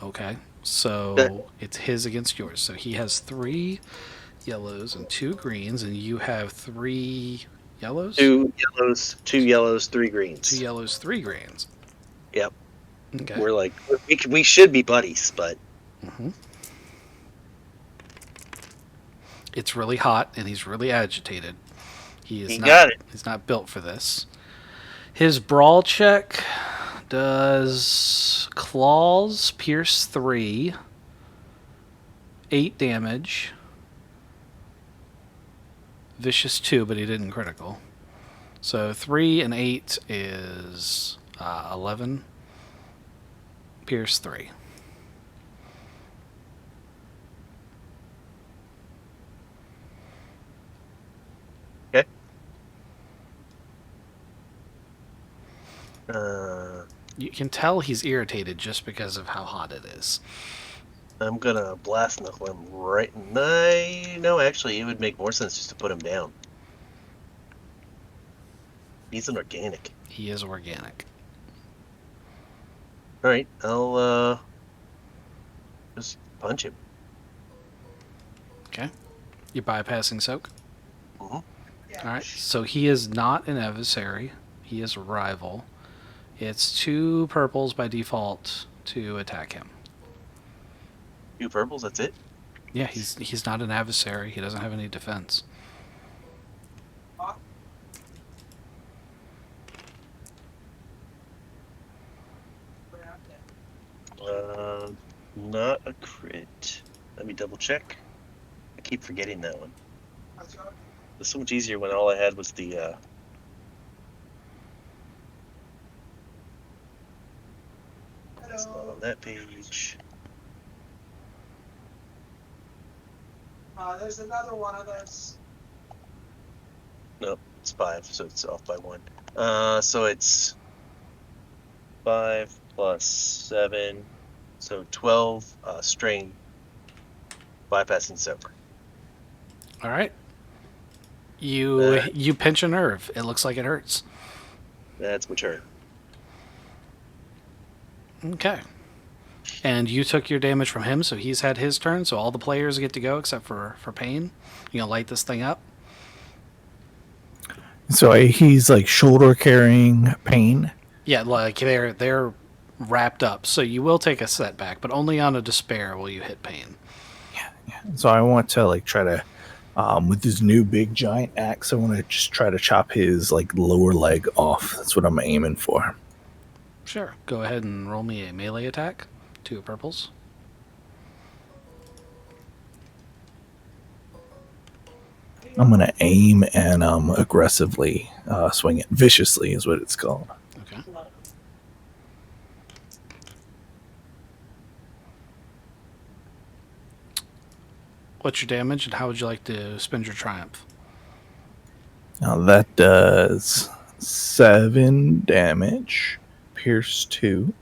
Okay. So it's his against yours. So he has 3 yellows and 2 greens, and you have 3 yellows? 2 yellows, 3 greens. 2 yellows, 3 greens. Yep. Okay. We're like, we should be buddies, but... Mm-hmm. It's really hot, and he's really agitated. He's not built for this. His brawl check does claws, pierce 3, 8 damage, vicious 2, but he didn't critical. So 3 and 8 is 11, pierce 3. You can tell he's irritated just because of how hot it is. I'm gonna blast knuckle him right. No, actually, it would make more sense just to put him down. He's an organic. He is organic. All right, I'll just punch him. Okay. You're bypassing soak. Mm-hmm. All right. So he is not an adversary. He is a rival. It's 2 purples by default to attack him. 2 purples, that's it? Yeah, he's not an adversary. He doesn't have any defense. Not a crit. Let me double check. I keep forgetting that one. It's so much easier when all I had was the It's not on that page. There's another one of those. Nope, it's 5, so it's off by 1. So it's 5 plus 7, so 12 strain bypassing soak. All right. You pinch a nerve. It looks like it hurts. That's my turn. Okay. And you took your damage from him, so he's had his turn. So all the players get to go except for Pain. You gonna light this thing up? So he's like shoulder carrying Pain. Yeah, like they're wrapped up. So you will take a setback, but only on a despair will you hit Pain. So I want to like try to, with this new big giant axe, I want to just try to chop his like lower leg off. That's what I'm aiming for. Sure. Go ahead and roll me a melee attack. 2 purples. I'm gonna aim and aggressively swing it. Viciously is what it's called. Okay. What's your damage, and how would you like to spend your triumph? Now that does 7 damage. Pierce 2.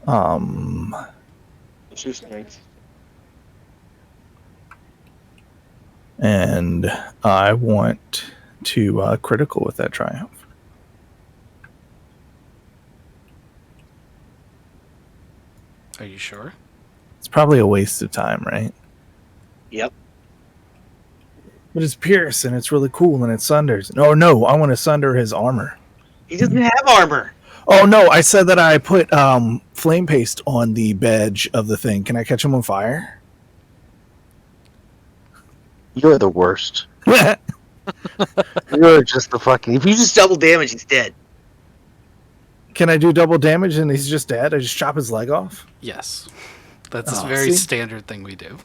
What's your strength? And I want to critical with that triumph. Are you sure? It's probably a waste of time, right? Yep. But it's Pierce, and it's really cool, and it sunders. Oh, no, I want to sunder his armor. He doesn't have armor. Oh, no, I said that I put flame paste on the badge of the thing. Can I catch him on fire? You're the worst. You're just the fucking... If you just double damage, he's dead. Can I do double damage and he's just dead? I just chop his leg off? Yes. That's a Oh, very see? standard thing we do.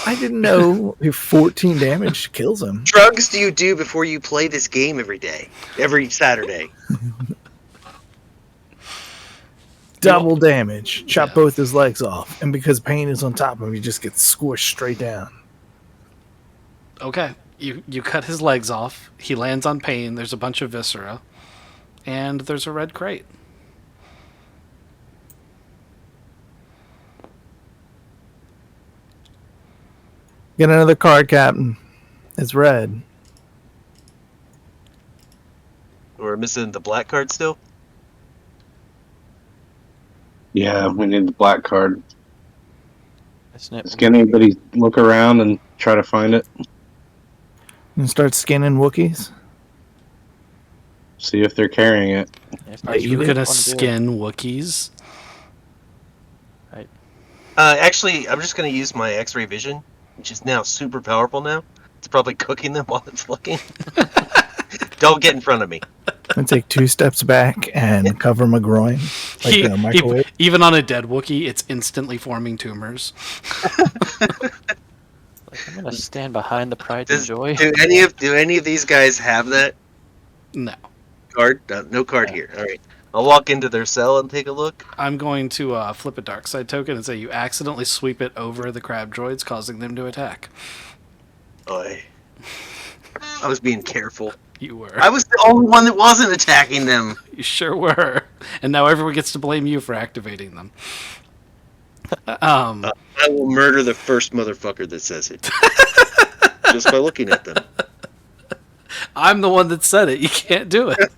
I didn't know if 14 damage kills him. Drugs do you do before you play this game every day? Every Saturday? Double damage. Chop Yeah. both his legs off. And because Pain is on top of him, he just gets squished straight down. Okay. You cut his legs off. He lands on Pain. There's a bunch of viscera. And there's a red crate. Get another card, Captain. It's red. We're missing the black card still? Yeah, we need the black card. Isn't it? Can anybody look around and try to find it? And start skinning Wookiees. See if they're carrying it. If Are that's You what gonna wanna do. skin Wookiees? Actually, I'm just going to use my X-ray vision, which is now super powerful now. It's probably cooking them while it's looking. Don't get in front of me. I'm going to take 2 steps back and cover my groin. Like a microwave. Even on a dead Wookiee, it's instantly forming tumors. Like, I'm gonna stand behind the pride and joy. Do any of these guys have that No. card? No card here. All right. I'll walk into their cell and take a look. I'm going to flip a dark side token and say you accidentally sweep it over the crab droids, causing them to attack. I was being careful. You were. I was the only one that wasn't attacking them. You sure were. And now everyone gets to blame you for activating them. I will murder the first motherfucker that says it. Just by looking at them. I'm the one that said it. You can't do it.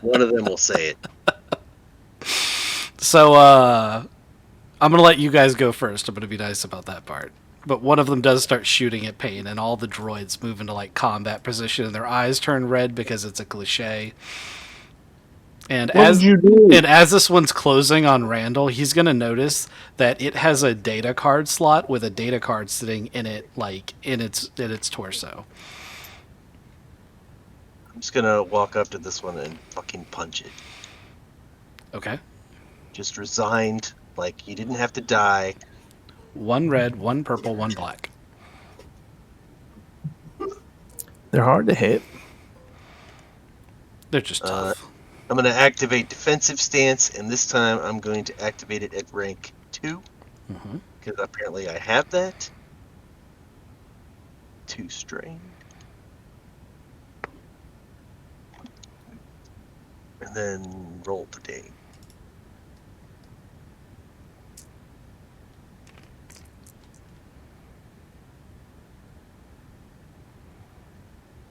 One of them will say it. So, I'm going to let you guys go first. I'm going to be nice about that part. But one of them does start shooting at Pain, and all the droids move into, like, combat position, and their eyes turn red because it's a cliche. And What did you do? And as this one's closing on Randall, he's going to notice that it has a data card slot with a data card sitting in it, like, in its torso. I'm just gonna walk up to this one and fucking punch it. Okay. Just resigned, like you didn't have to die. 1 red, 1 purple, 1 black. They're hard to hit. They're just tough. I'm gonna activate defensive stance, and this time I'm going to activate it at rank 2. Because apparently I have that. 2 strain. And then roll the day.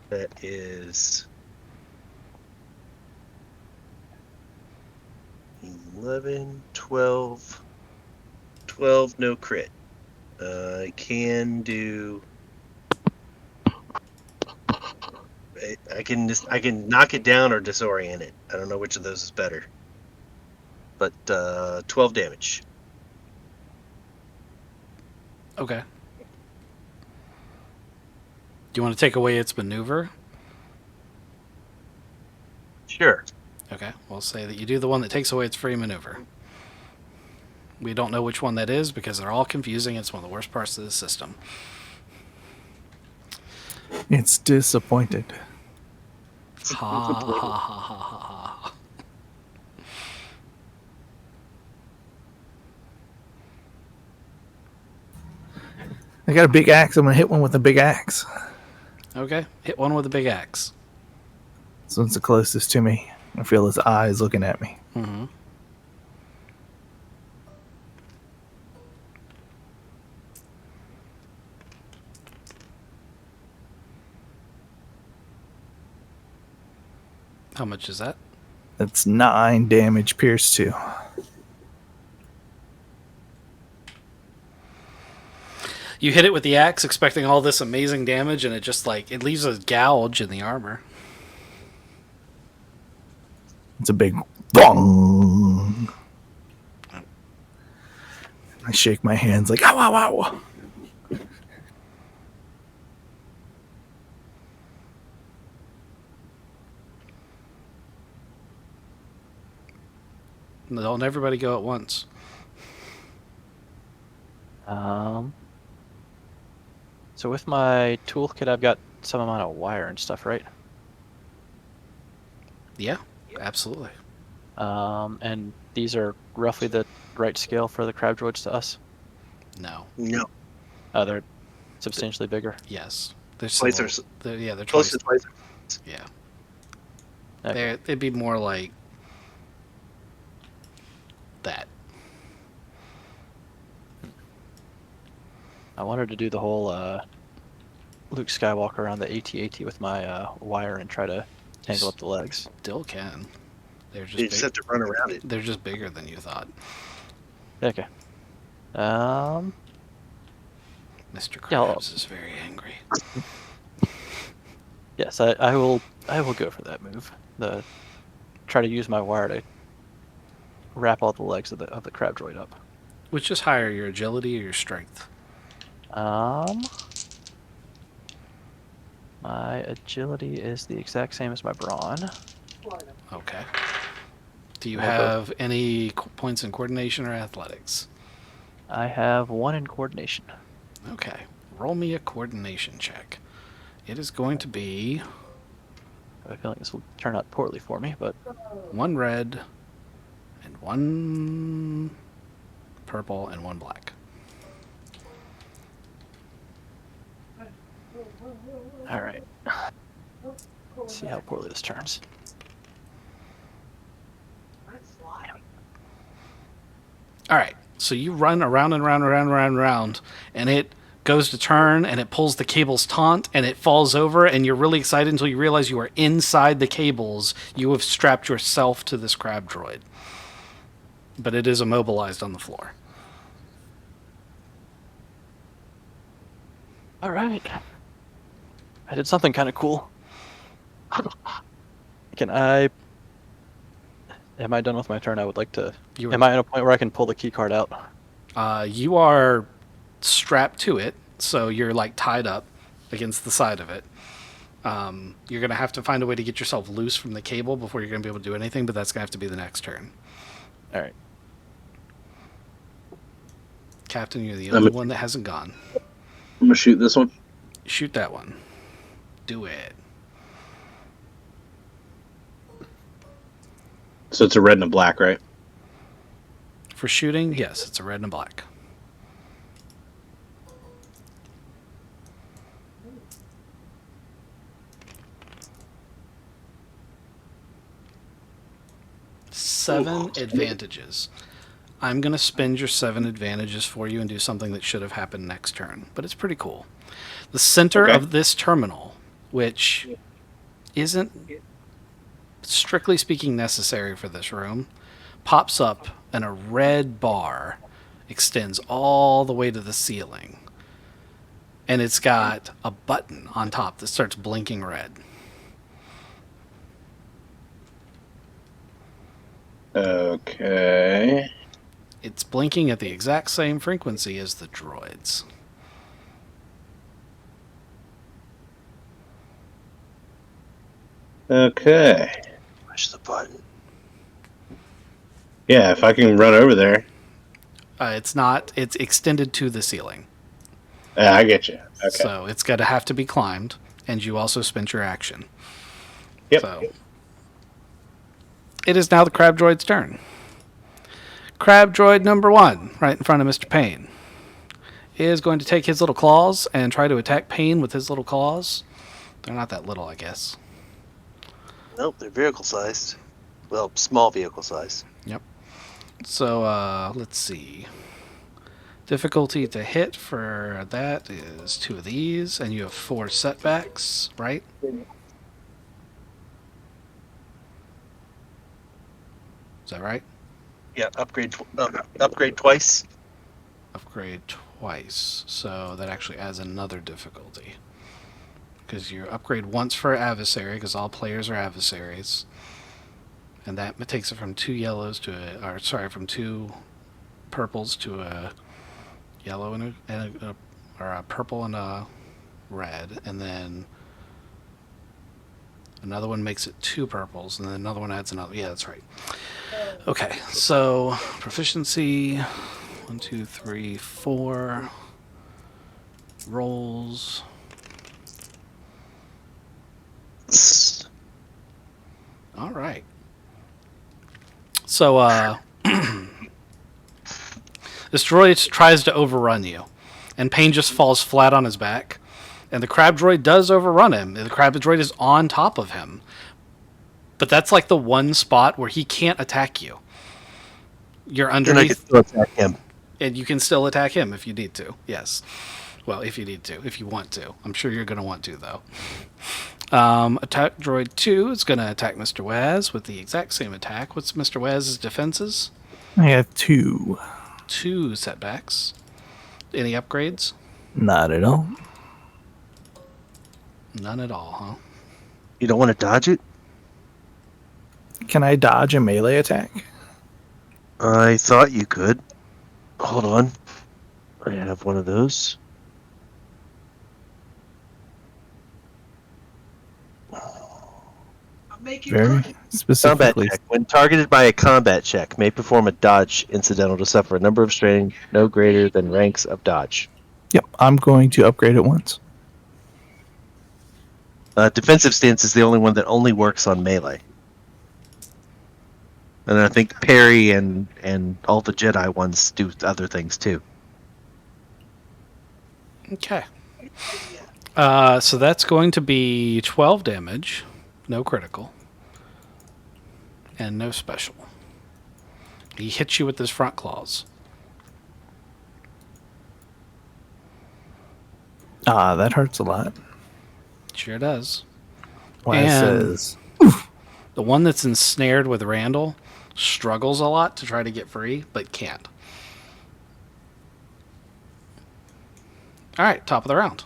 That is 11, 12, 12, no crit. I can do. I can knock it down or disorient it. I don't know which of those is better. But 12 damage. Okay. Do you want to take away its maneuver? Sure. Okay, we'll say that you do the one that takes away its free maneuver. We don't know which one that is because they're all confusing. It's one of the worst parts of the system. It's disappointed. Ha ha ha ha ha ha. I got a big axe. I'm gonna hit one with a big axe. Okay, hit one with a big axe. This one's the closest to me. I feel his eyes looking at me. Mm-hmm. How much is that? That's 9 damage, pierce 2. You hit it with the axe, expecting all this amazing damage, and it just it leaves a gouge in the armor. It's a big bong. I shake my hands like, ow, ow, ow. Don't everybody go at once. So with my toolkit, I've got some amount of wire and stuff, right? Yeah, absolutely. And these are roughly the right scale for the crab droids to us? No. No. They're substantially bigger. Yes. They're Twice similar. or They're close twice. to twice. Yeah. Okay. It'd be more like that. I wanted to do the whole Luke Skywalker around the AT-AT with my wire and try to tangle up the legs. Still can. They're just You just have to run around it. They're just bigger than you thought. Okay. Mr. Yeah, Krabs is very angry. Yes, I will go for that move. Try to use my wire to wrap all the legs of the crab droid up. Which is higher, your agility or your strength? My agility is the exact same as my brawn. Okay. Do you have any points in coordination or athletics? I have 1 in coordination. Okay. Roll me a coordination check. It is going to be I have a feeling this will turn out poorly for me, but 1 red and 1 purple and 1 black. all right. Let's see how poorly this turns. All right. So you run around and around and around and around and around, and it goes to turn, and it pulls the cables taut, and it falls over, and you're really excited until you realize you are inside the cables. You have strapped yourself to this crab droid. But it is immobilized on the floor. All right. I did something kind of cool. Can I... Am I done with my turn? I would like to... Am I at a point where I can pull the key card out? You are strapped to it, so you're tied up against the side of it. You're going to have to find a way to get yourself loose from the cable before you're going to be able to do anything, but that's going to have to be the next turn. All right. Captain, you're the only one that hasn't gone. I'm gonna shoot this one. Shoot that one. Do it. So it's a red and a black, right? For shooting, yes, it's a red and a black. Seven advantages. I'm going to spend your 7 advantages for you and do something that should have happened next turn, but it's pretty cool. The center of this terminal which isn't strictly speaking necessary for this room, pops up and a red bar extends all the way to the ceiling. And it's got a button on top that starts blinking red. Okay. It's blinking at the exact same frequency as the droids. Okay. Push the button. Yeah, if I can run over there. It's not. It's extended to the ceiling. Yeah, I get you. Okay. So it's going to have to be climbed, and you also spent your action. Yep. So it is now the crab droid's turn. Crab droid number 1, right in front of Mr. Payne, is going to take his little claws and try to attack Payne with his little claws. They're not that little, I guess. Nope, they're vehicle sized. Well, small vehicle sized. Yep. So let's see. Difficulty to hit for that is 2 of these, and you have 4 setbacks, right? Is that right? Yeah, upgrade twice. Upgrade twice, so that actually adds another difficulty. Because you upgrade once for adversary, because all players are adversaries, and that takes it from 2 yellows to from 2 purples to a yellow and a purple and a red, and then another one makes it 2 purples, and then another one adds another. Yeah, that's right. Okay, so proficiency 1, 2, 3, 4 rolls. All right. So this droid tries to overrun you, and Payne just falls flat on his back. And the crab droid does overrun him. The crab droid is on top of him. But that's like the one spot where he can't attack you. You're underneath. And I can still attack him. And you can still attack him if you need to. Yes. Well, if you need to. If you want to. I'm sure you're going to want to, though. Attack droid 2 is going to attack Mr. Waz with the exact same attack. What's Mr. Waz's defenses? I have 2. 2 setbacks. Any upgrades? Not at all. None at all, huh? You don't want to dodge it? Can I dodge a melee attack? I thought you could. Hold on. I have one of those. I'm making Very cookies. Combat specifically. check. When targeted by a combat check, may perform a dodge incidental to suffer a number of strain no greater than ranks of dodge. Yep, I'm going to upgrade it once. Defensive stance is the only one that only works on melee. And I think parry and all the Jedi ones do other things too. Okay. So that's going to be 12 damage. No critical. And no special. He hits you with his front claws. That hurts a lot. Sure does. Why And- says The one that's ensnared with Randall struggles a lot to try to get free, but can't. All right, top of the round.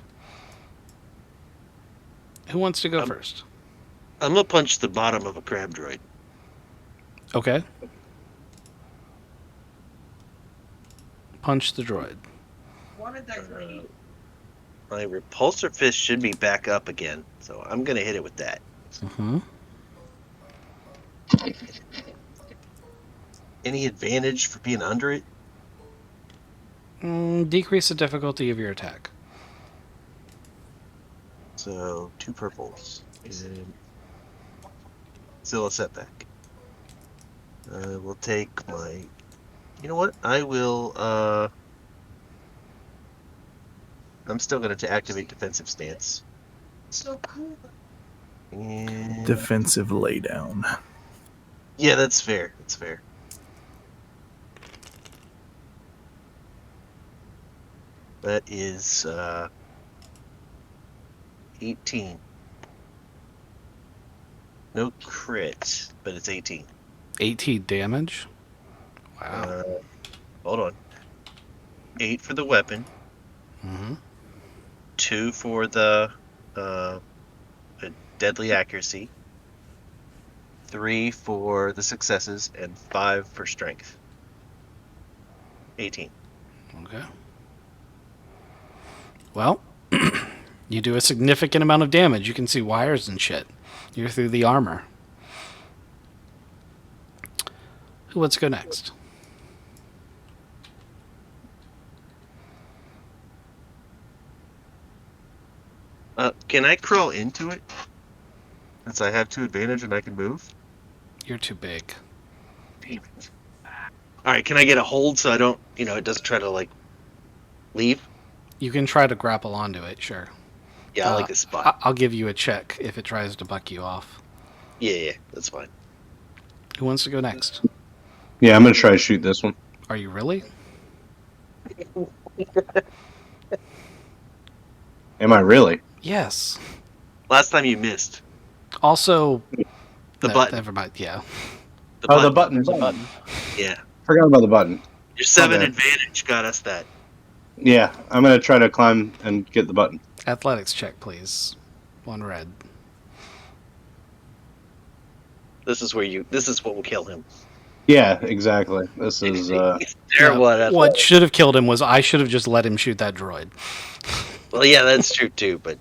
Who wants to go first? I'm gonna punch the bottom of a crab droid. Okay. Punch the droid. Wanted that green. My repulsor fist should be back up again, so I'm gonna hit it with that. Mm-hmm. Any advantage for being under it? Decrease the difficulty of your attack. So 2 purples. And still a setback. We'll take my. You know what? I will. I'm still going to activate defensive stance. So cool. And defensive laydown. yeah, that's fair. That's fair. That is 18. No crit, but it's 18. 18 damage. Wow. Hold on. 8 for the weapon, Hmm. 2 for the deadly accuracy, 3 for the successes, and 5 for strength. 18. Okay. Well, you do a significant amount of damage. You can see wires and shit. You're through the armor. Who wants to go next? Can I crawl into it? Since I have 2 advantage and I can move? You're too big. Damn it. Alright, can I get a hold so I don't, it doesn't try to, like, leave? You can try to grapple onto it, sure. Yeah, I like this spot. I'll give you a check if it tries to buck you off. Yeah, that's fine. Who wants to go next? Yeah, I'm gonna try to shoot this one. Are you really? Am I really? Yes. Last time you missed. Also, The button. Never mind. Yeah. The button. There's a button. Yeah. Forgot about the button. Your 7 Okay. advantage got us that. Yeah, I'm gonna try to climb and get the button. Athletics check, please. 1 red. This is what will kill him. Yeah, exactly. This is He's terrible at athletics. What should have killed him was I should have just let him shoot that droid. Well, yeah, that's true too, but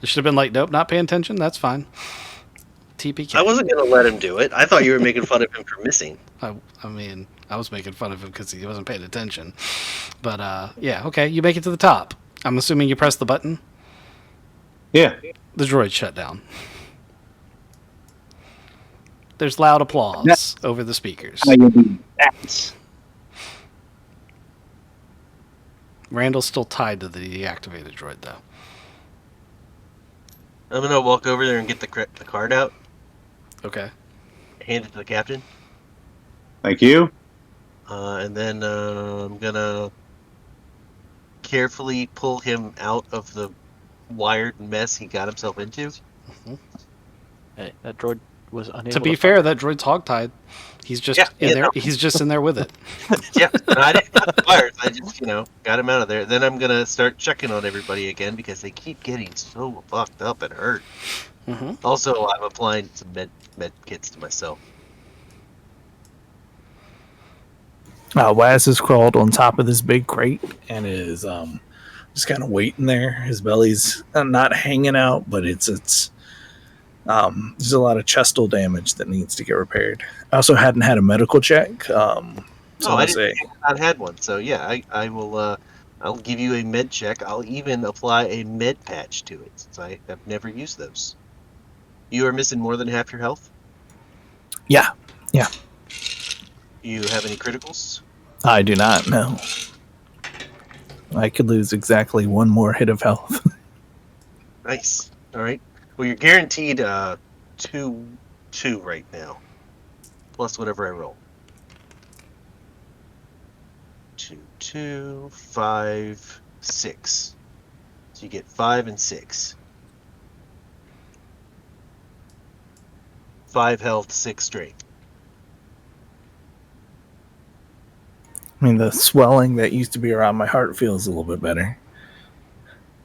It should have been like, nope, not paying attention. That's fine. TPK. I wasn't going to let him do it. I thought you were making fun of him for missing. I mean, I was making fun of him because he wasn't paying attention. But, yeah, okay, you make it to the top. I'm assuming you press the button. yeah. The droid shut down. There's loud applause over the speakers. How you do that? Randall's still tied to the deactivated droid, though. I'm going to walk over there and get the card out, Okay. hand it to the captain, Thank you. and then I'm going to carefully pull him out of the wired mess he got himself into. Hey, that droid was unable To be fair, that droid's hogtied. He's just in there. no. He's just in there with it. Yeah, I didn't cut the wires. I just, got him out of there. Then I'm going to start checking on everybody again because they keep getting so fucked up and hurt. Mm-hmm. Also, I'm applying some med kits to myself. Waz has crawled on top of this big crate and is just kind of waiting there. His belly's not hanging out, but it's there's a lot of chestal damage that needs to get repaired. I also hadn't had a medical check. So I didn't not had one. So yeah, I will. I'll give you a med check. I'll even apply a med patch to it since I have never used those. You are missing more than half your health. Yeah, You have any criticals? I do not know. I could lose exactly 1 more hit of health. Nice. All right. Well, you're guaranteed 2 right now, plus whatever I roll. 2, 5, 6. So you get 5 and 6. 5 health, 6 strength. I mean, the swelling that used to be around my heart feels a little bit better.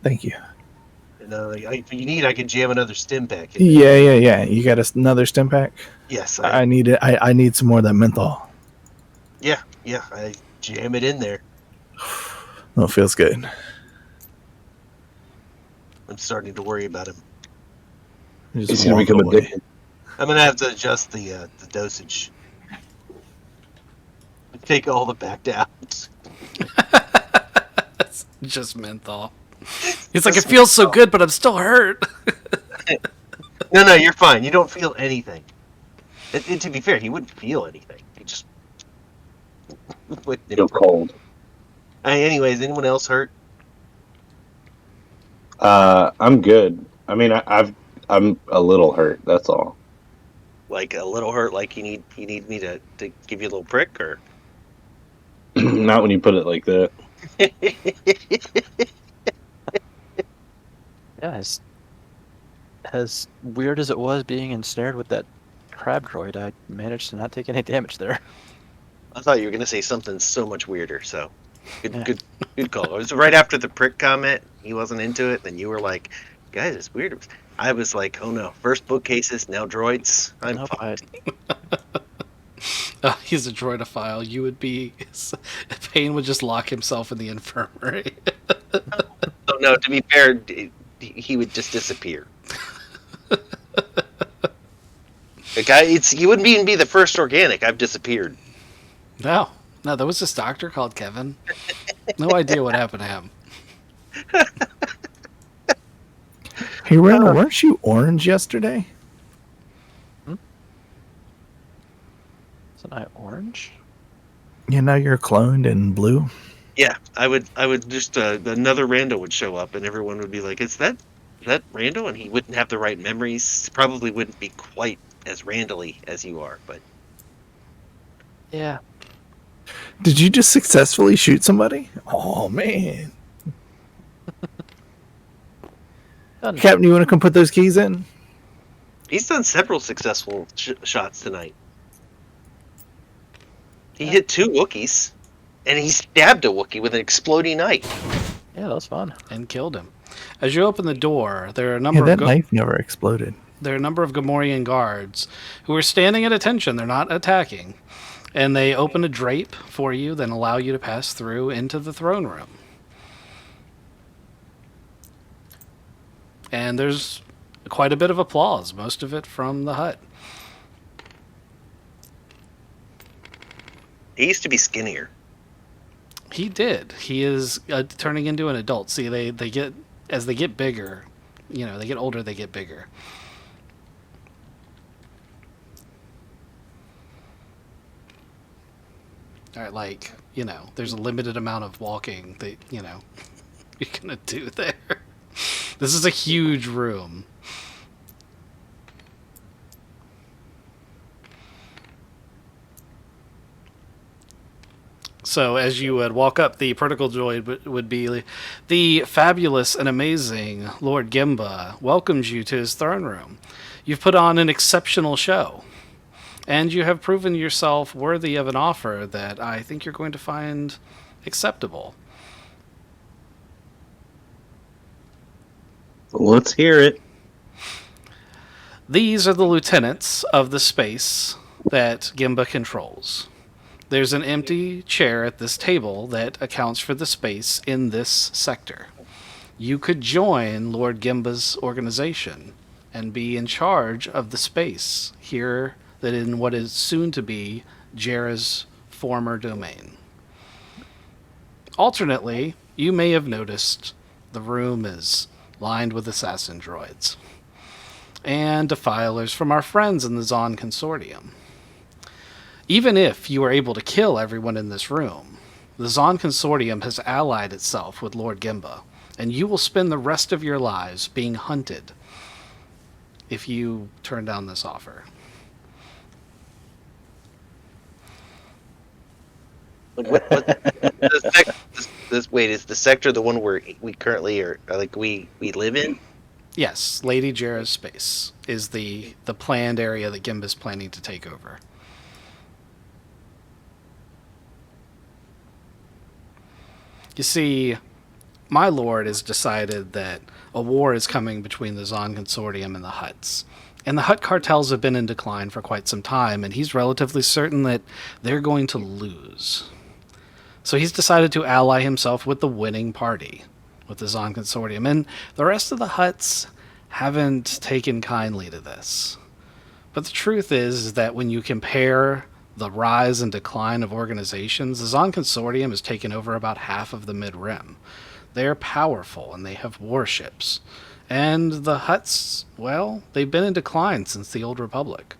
Thank you. And if you need, I can jam another stim pack in there. Yeah. You got another stim pack? Yes, I need it. I need some more of that menthol. Yeah, I jam it in there. Oh, it feels good. I'm starting to worry about him. Just He's gonna walk become away. addicted. I'm gonna have to adjust the dosage. Take all the back down. Just menthol. It's like, it feels so good, but I'm still hurt. No, you're fine. You don't feel anything. And to be fair, he wouldn't feel anything. He just wouldn't. Feel cold. Anyways, anyone else hurt? I'm good. I mean, I'm a little hurt. That's all. Like a little hurt? Like you need me to give you a little prick, or? Not when you put it like that. Yeah, his As weird as it was being ensnared with that crab droid, I managed to not take any damage there. I thought you were gonna say something so much weirder. So, good, Yeah. good call. It was right after the prick comment. He wasn't into it. Then you were like, "Guys, it's weird." I was like, "Oh no! First bookcases, now droids." I'm Nope, fucked. He's a droidophile. You would be. Payne would just lock himself in the infirmary. Oh no! To be fair, he would just disappear. The guy, he wouldn't even be the first organic. I've disappeared. No, there was this doctor called Kevin. No idea what happened to him. Hey, Randall, weren't you orange yesterday? Isn't I orange? Yeah, now you're cloned in blue. Yeah, I would just another Randall would show up, and everyone would be like, "Is that Randall?" And he wouldn't have the right memories. Probably wouldn't be quite as Randall-y as you are, but Yeah. Did you just successfully shoot somebody? Oh, man. Done. Captain, you want to come put those keys in? he's done several successful shots tonight. He hit 2 Wookiees, and he stabbed a Wookiee with an exploding knife. Yeah, that was fun. And killed him. As you open the door, there are a Yeah, number that of knife never exploded. there are a number of Gamorrean guards who are standing at attention. They're not attacking. And they open a drape for you, then allow you to pass through into the throne room. And there's quite a bit of applause, most of it from the hut. He used to be skinnier. He did. He is turning into an adult. See, they get, as they get bigger, they get older, they get bigger. All right, there's a limited amount of walking that, you're going to do there. This is a huge room. So as you would walk up, the protocol droid would be the fabulous and amazing Lord Gimba welcomes you to his throne room. You've put on an exceptional show, and you have proven yourself worthy of an offer that I think you're going to find acceptable. Let's hear it. These are the lieutenants of the space that Gimba controls. There's an empty chair at this table that accounts for the space in this sector. You could join Lord Gimba's organization and be in charge of the space here that in what is soon to be Jera's former domain. Alternately, you may have noticed the room is lined with assassin droids and defilers from our friends in the Zon Consortium. Even if you are able to kill everyone in this room, the Zon Consortium has allied itself with Lord Gimba, and you will spend the rest of your lives being hunted if you turn down this offer. Wait, is the sector the one where we currently are, we live in? Yes, Lady Jera's space is the planned area that Gimba's planning to take over. You see, my lord has decided that a war is coming between the Zon Consortium and the Hutts. And the Hutt cartels have been in decline for quite some time, and he's relatively certain that they're going to lose. So he's decided to ally himself with the winning party, with the Zon Consortium. And the rest of the Hutts haven't taken kindly to this. But the truth is that when you compare the rise and decline of organizations, the Zon Consortium has taken over about half of the Mid-Rim. They're powerful, and they have warships. And the Hutts, well, they've been in decline since the Old Republic.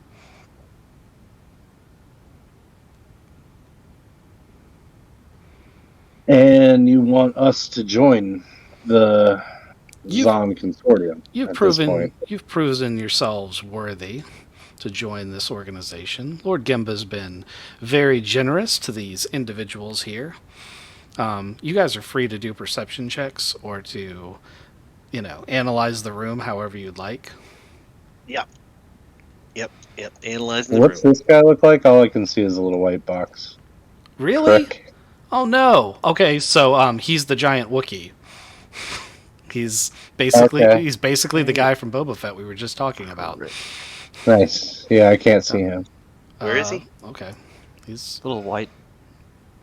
And you want us to join the Zon Consortium? You've proven yourselves worthy to join this organization. Lord Gimba's been very generous to these individuals here. You guys are free to do perception checks or to, analyze the room however you'd like. Yep. Analyzing the What's room. this guy look like? All I can see is a little white box. Really? Frick. Oh no. Okay, so he's the giant Wookiee. He's Okay. basically the guy from Boba Fett we were just talking about. Nice. Yeah, I can't see him. Where is he? Okay. He's Little white.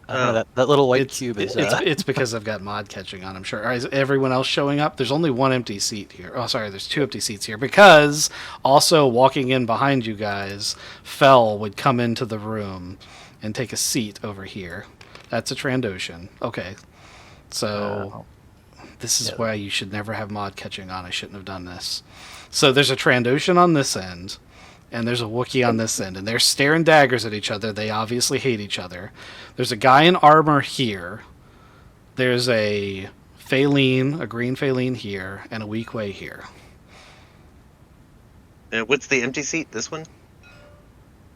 I don't Oh. know, that little white it's cube is. it's because I've got mod catching on. I'm sure. Is everyone else showing up? There's only one empty seat here. Oh, sorry. There's two empty seats here because also walking in behind you guys, Fell would come into the room and take a seat over here. That's a Trandoshan. Okay. So this is yeah. why you should never have mod catching on. I shouldn't have done this. So there's a Trandoshan on this end, and there's a Wookiee on this end, and they're staring daggers at each other. They obviously hate each other. There's a guy in armor here. There's a Phaleen, a green Phaleen here, and a Weak Way here. What's the empty seat? This one?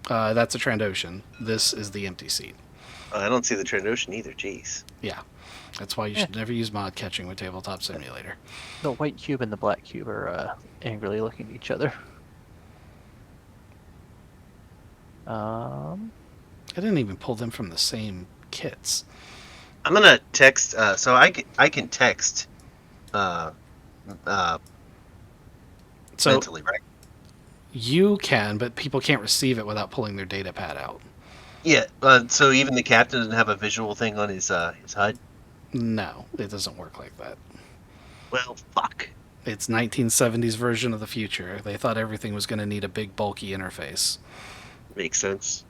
That's a Trandoshan. This is the empty seat. I don't see the Trandoshan either. Jeez. Yeah. That's why you should never use mod catching with Tabletop Simulator. The white cube and the black cube are angrily looking at each other. I didn't even pull them from the same kits. I'm gonna text. So I can text. So Mentally, right? you can, but people can't receive it without pulling their data pad out. Yeah. So even the captain doesn't have a visual thing on his HUD. No, it doesn't work like that. Well, fuck. It's 1970s version of the future. They thought everything was going to need a big, bulky interface. Makes sense.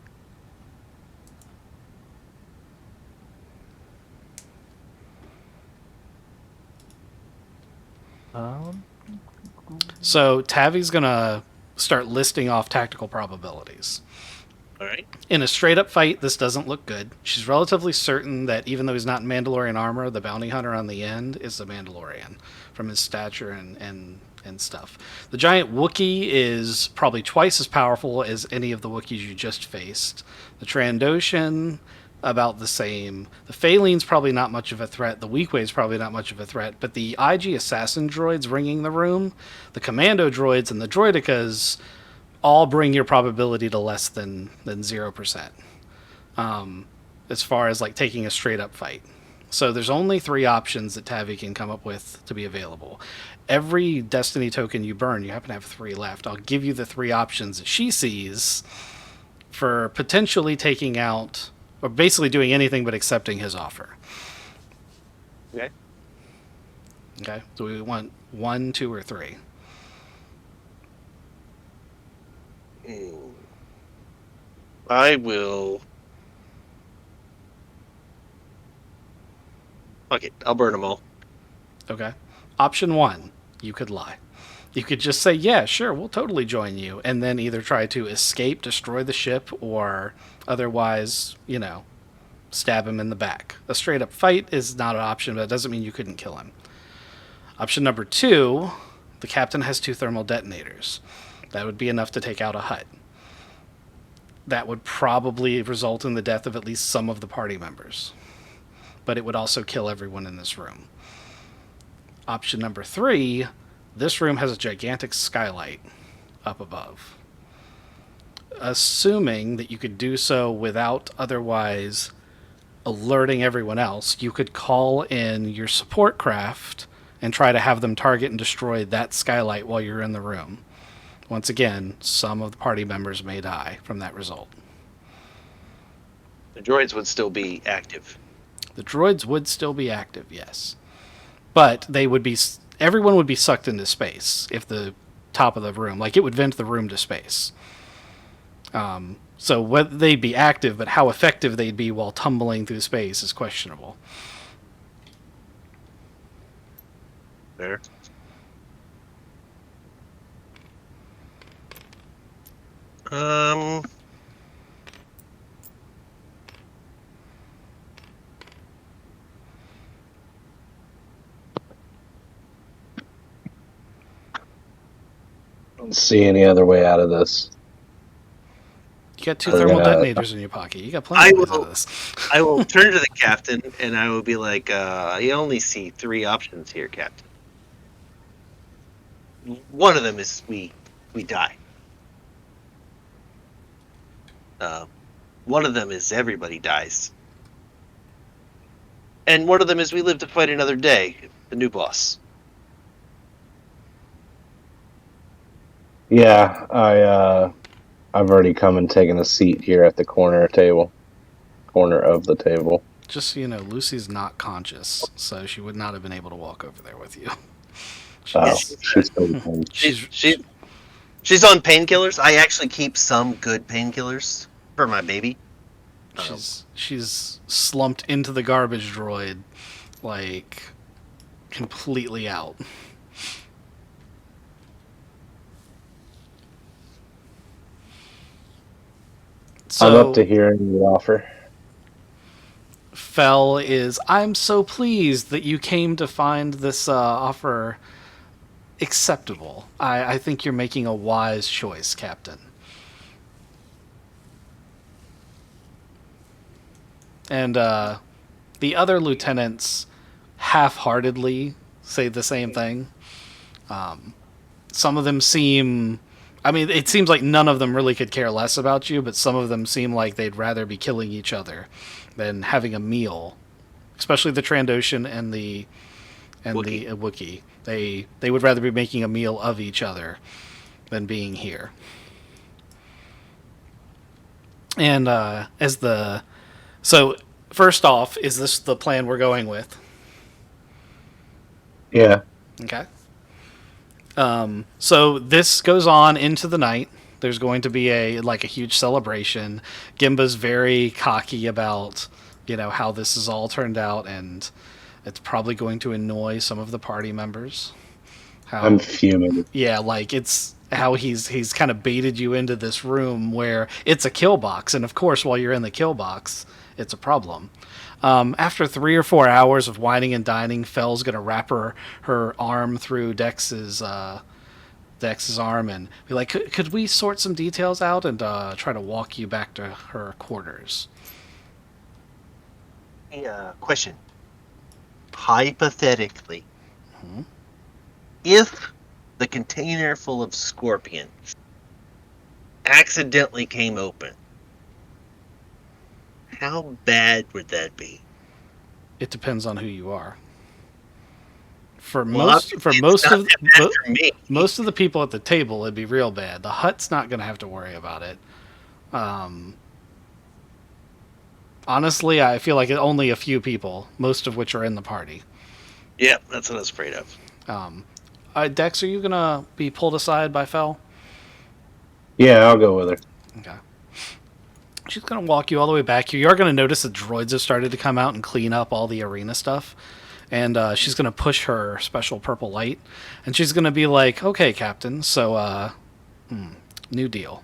So Tavi's going to start listing off tactical probabilities. All right. In a straight-up fight, this doesn't look good. She's relatively certain that even though he's not in Mandalorian armor, the bounty hunter on the end is a Mandalorian from his stature and stuff. The giant Wookiee is probably twice as powerful as any of the Wookiees you just faced. The Trandoshan, about the same. The Phaleen's probably not much of a threat. The Weakway's probably not much of a threat. But the IG assassin droids ringing the room, the commando droids, and the droidicas all bring your probability to less than 0%. As far as like taking a straight up fight. So there's only 3 options that Tavi can come up with to be available. Every Destiny token you burn, you happen to have 3 left. I'll give you the 3 options that she sees for potentially taking out, or basically doing anything but accepting his offer. Okay. Okay, so we want 1, 2, or 3. I will. Fuck it. I'll burn them all. Okay. Option 1, you could lie. You could just say, yeah, sure, we'll totally join you, and then either try to escape, destroy the ship, or otherwise, stab him in the back. A straight up fight is not an option, but it doesn't mean you couldn't kill him. Option number 2, the captain has 2 thermal detonators. That would be enough to take out a hut. That would probably result in the death of at least some of the party members. But it would also kill everyone in this room. Option number 3, this room has a gigantic skylight up above. Assuming that you could do so without otherwise alerting everyone else, you could call in your support craft and try to have them target and destroy that skylight while you're in the room. Once again, some of the party members may die from that result. The droids would still be active. The droids would still be active, yes. But everyone would be sucked into space if the top of the room, it would vent the room to space. So whether they'd be active, but how effective they'd be while tumbling through space is questionable. There. I don't see any other way out of this. You got 2 thermal detonators in your pocket. You got plenty of ways out of this. I will turn to the captain and I will be like, I only see 3 options here, Captain. One of them is we we die. One of them is everybody dies. And one of them is we live to fight another day, the new boss. Yeah, I've already come and taken a seat here at the corner of the table. Just so you know, Lucy's not conscious, so she would not have been able to walk over there with you. Oh, She's, she's still home. She's on painkillers. I actually keep some good painkillers for my baby. she's slumped into the garbage droid, like completely out. I'm So up to hearing the offer. Fell is, I'm so pleased that you came to find this offer acceptable. I think you're making a wise choice, Captain. And the other lieutenants half-heartedly say the same thing. Some of them seem... I mean, it seems like none of them really could care less about you, but some of them seem like they'd rather be killing each other than having a meal. Especially the Trandoshan and the Wookiee. They would rather be making a meal of each other than being here. And so first off, is this the plan we're going with? Yeah. Okay. So this goes on into the night. There's going to be a huge celebration. Gimba's very cocky about, how this has all turned out, and it's probably going to annoy some of the party members. I'm fuming. Yeah, it's how he's kind of baited you into this room where it's a kill box, and of course, while you're in the kill box, it's a problem. After 3 or 4 hours of whining and dining, Fell's going to wrap her arm through Dex's arm and be like, could we sort some details out and try to walk you back to her quarters? Question. Hypothetically, if the container full of scorpions accidentally came open, how bad would that be? It depends on who you are. For Well, most of me. most of the people at the table, it'd be real bad. The Hutt's not going to have to worry about it. Honestly, I feel like only a few people, most of which are in the party. Yeah, that's what I was afraid of. Dex, are you going to be pulled aside by Fell? Yeah, I'll go with her. Okay. She's going to walk you all the way back here. You are going to notice the droids have started to come out and clean up all the arena stuff. And she's going to push her special purple light. And she's going to be like, okay, Captain, so, new deal.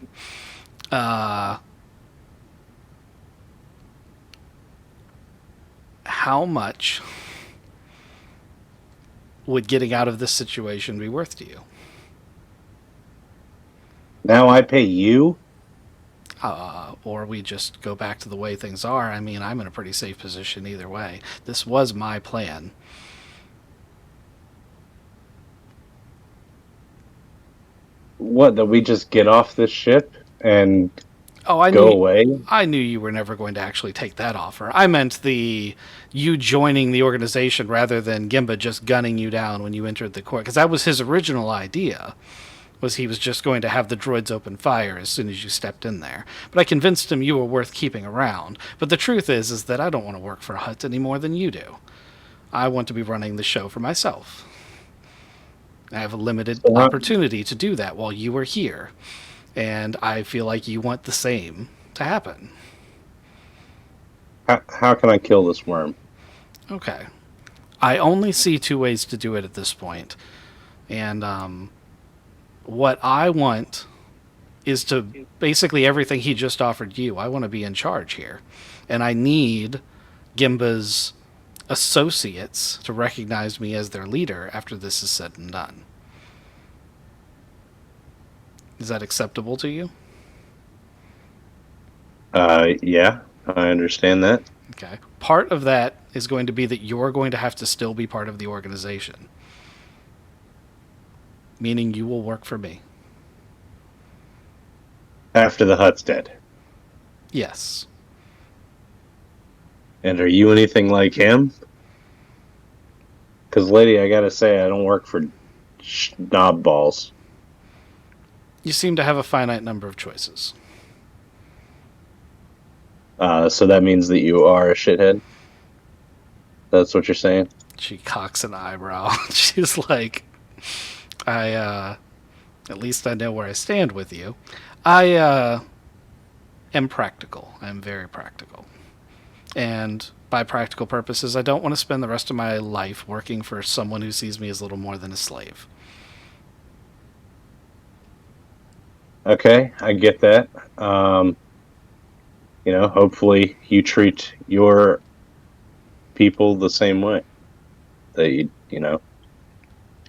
How much would getting out of this situation be worth to you? Now I pay you? Or we just go back to the way things are. I mean, I'm in a pretty safe position either way. This was my plan. What, that we just get off this ship and go away? I knew you were never going to actually take that offer. I meant you joining the organization rather than Gimba just gunning you down when you entered the court. Because that was his original idea. Was he was just going to have the droids open fire as soon as you stepped in there. But I convinced him you were worth keeping around. But the truth is that I don't want to work for a Hutt any more than you do. I want to be running the show for myself. I have a limited opportunity to do that while you are here. And I feel like you want the same to happen. How can I kill this worm? Okay. I only see 2 ways to do it at this point. And, what I want is to basically everything he just offered you. I want to be in charge here. And I need Gimba's associates to recognize me as their leader after this is said and done. Is that acceptable to you? Yeah, I understand that. Okay. Part of that is going to be that you're going to have to still be part of the organization. Meaning you will work for me. After the hut's dead. Yes. And are you anything like him? Because, lady, I gotta say, I don't work for knob balls. You seem to have a finite number of choices. So that means that you are a shithead? That's what you're saying? She cocks an eyebrow. She's like, at least I know where I stand with you. I am practical. I'm very practical. And by practical purposes, I don't want to spend the rest of my life working for someone who sees me as little more than a slave. Okay, I get that. Hopefully you treat your people the same way. That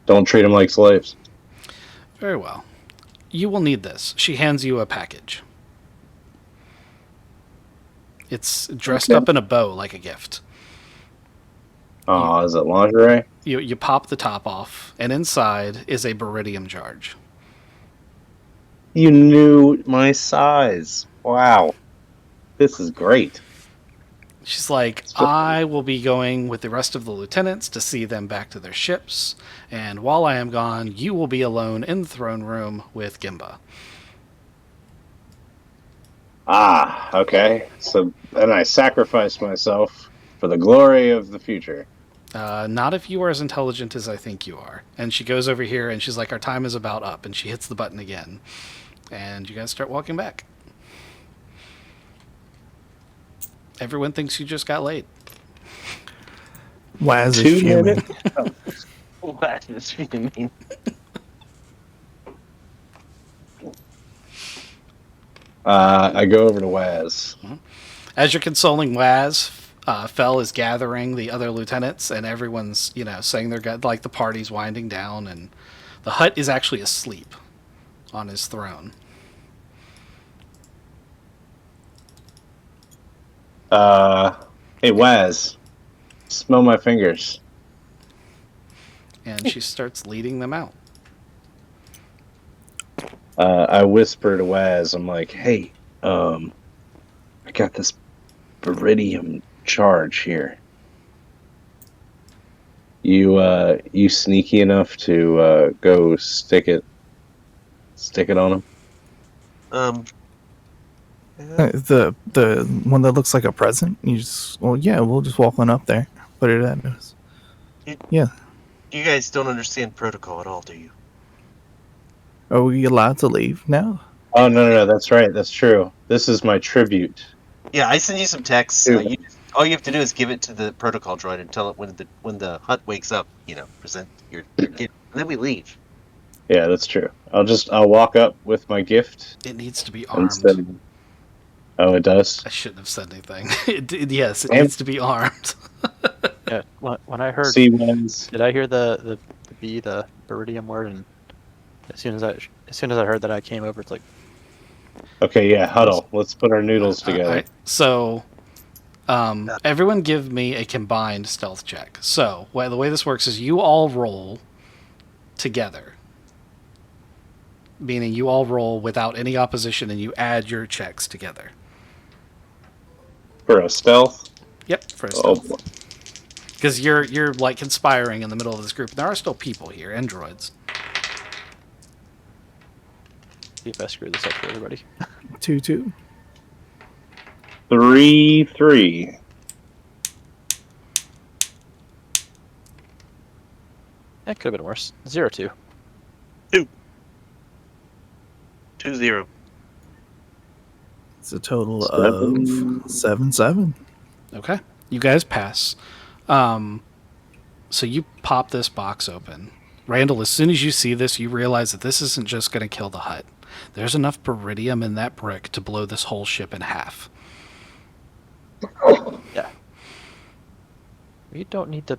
don't treat them like slaves. Very well. You will need this. She hands you a package. It's dressed up in a bow like a gift. Oh, is it lingerie? You pop the top off, and inside is a beridium charge. You knew my size. Wow. This is great. She's like, I will be going with the rest of the lieutenants to see them back to their ships, and while I am gone, you will be alone in the throne room with Gimba. Ah, okay. So then I sacrifice myself for the glory of the future. Not if you are as intelligent as I think you are. And she goes over here and she's like, our time is about up, and she hits the button again. And you guys start walking back. Everyone thinks you just got laid. Waz is 2 fuming. minutes? What is mean? I go over to Waz. As you're consoling Waz, Fell is gathering the other lieutenants, and everyone's, saying like the party's winding down, and the Hut is actually asleep on his throne. Hey Waz, smell my fingers. And she starts leading them out. I whisper to Waz, I'm like, hey, I got this beridium charge here. You sneaky enough to go stick it on him? The one that looks like a present. We'll just walk on up there. Put it at us. Yeah. You guys don't understand protocol at all, do you? Are we allowed to leave now? Oh no, that's right, that's true. This is my tribute. Yeah, I send you some texts. All you have to do is give it to the protocol droid and tell it when the hut wakes up. Present your gift, and then we leave. Yeah, that's true. I'll walk up with my gift. It needs to be and armed. Oh, it does? I shouldn't have said anything. Yes, it And- needs to be armed. Yeah, when I heard, See Waz. did I hear the Beridium word? And as soon as I heard that, I came over. It's like, Okay, yeah, huddle. Let's put our noodles together. All right. So, everyone give me a combined stealth check. So, the way this works is you all roll together. Meaning you all roll without any opposition and you add your checks together. For a stealth? Yep, for a Oh, stealth. Because you're like conspiring in the middle of this group. There are still people here, androids. see if I screw this up for everybody. 2-2. 3-3. That could have been worse. 0-2. 2-0. It's a total of 7-7. Okay. You guys pass. So you pop this box open. Randall, as soon as you see this, you realize that this isn't just going to kill the hut. There's enough beridium in that brick to blow this whole ship in half. Yeah. We don't need to.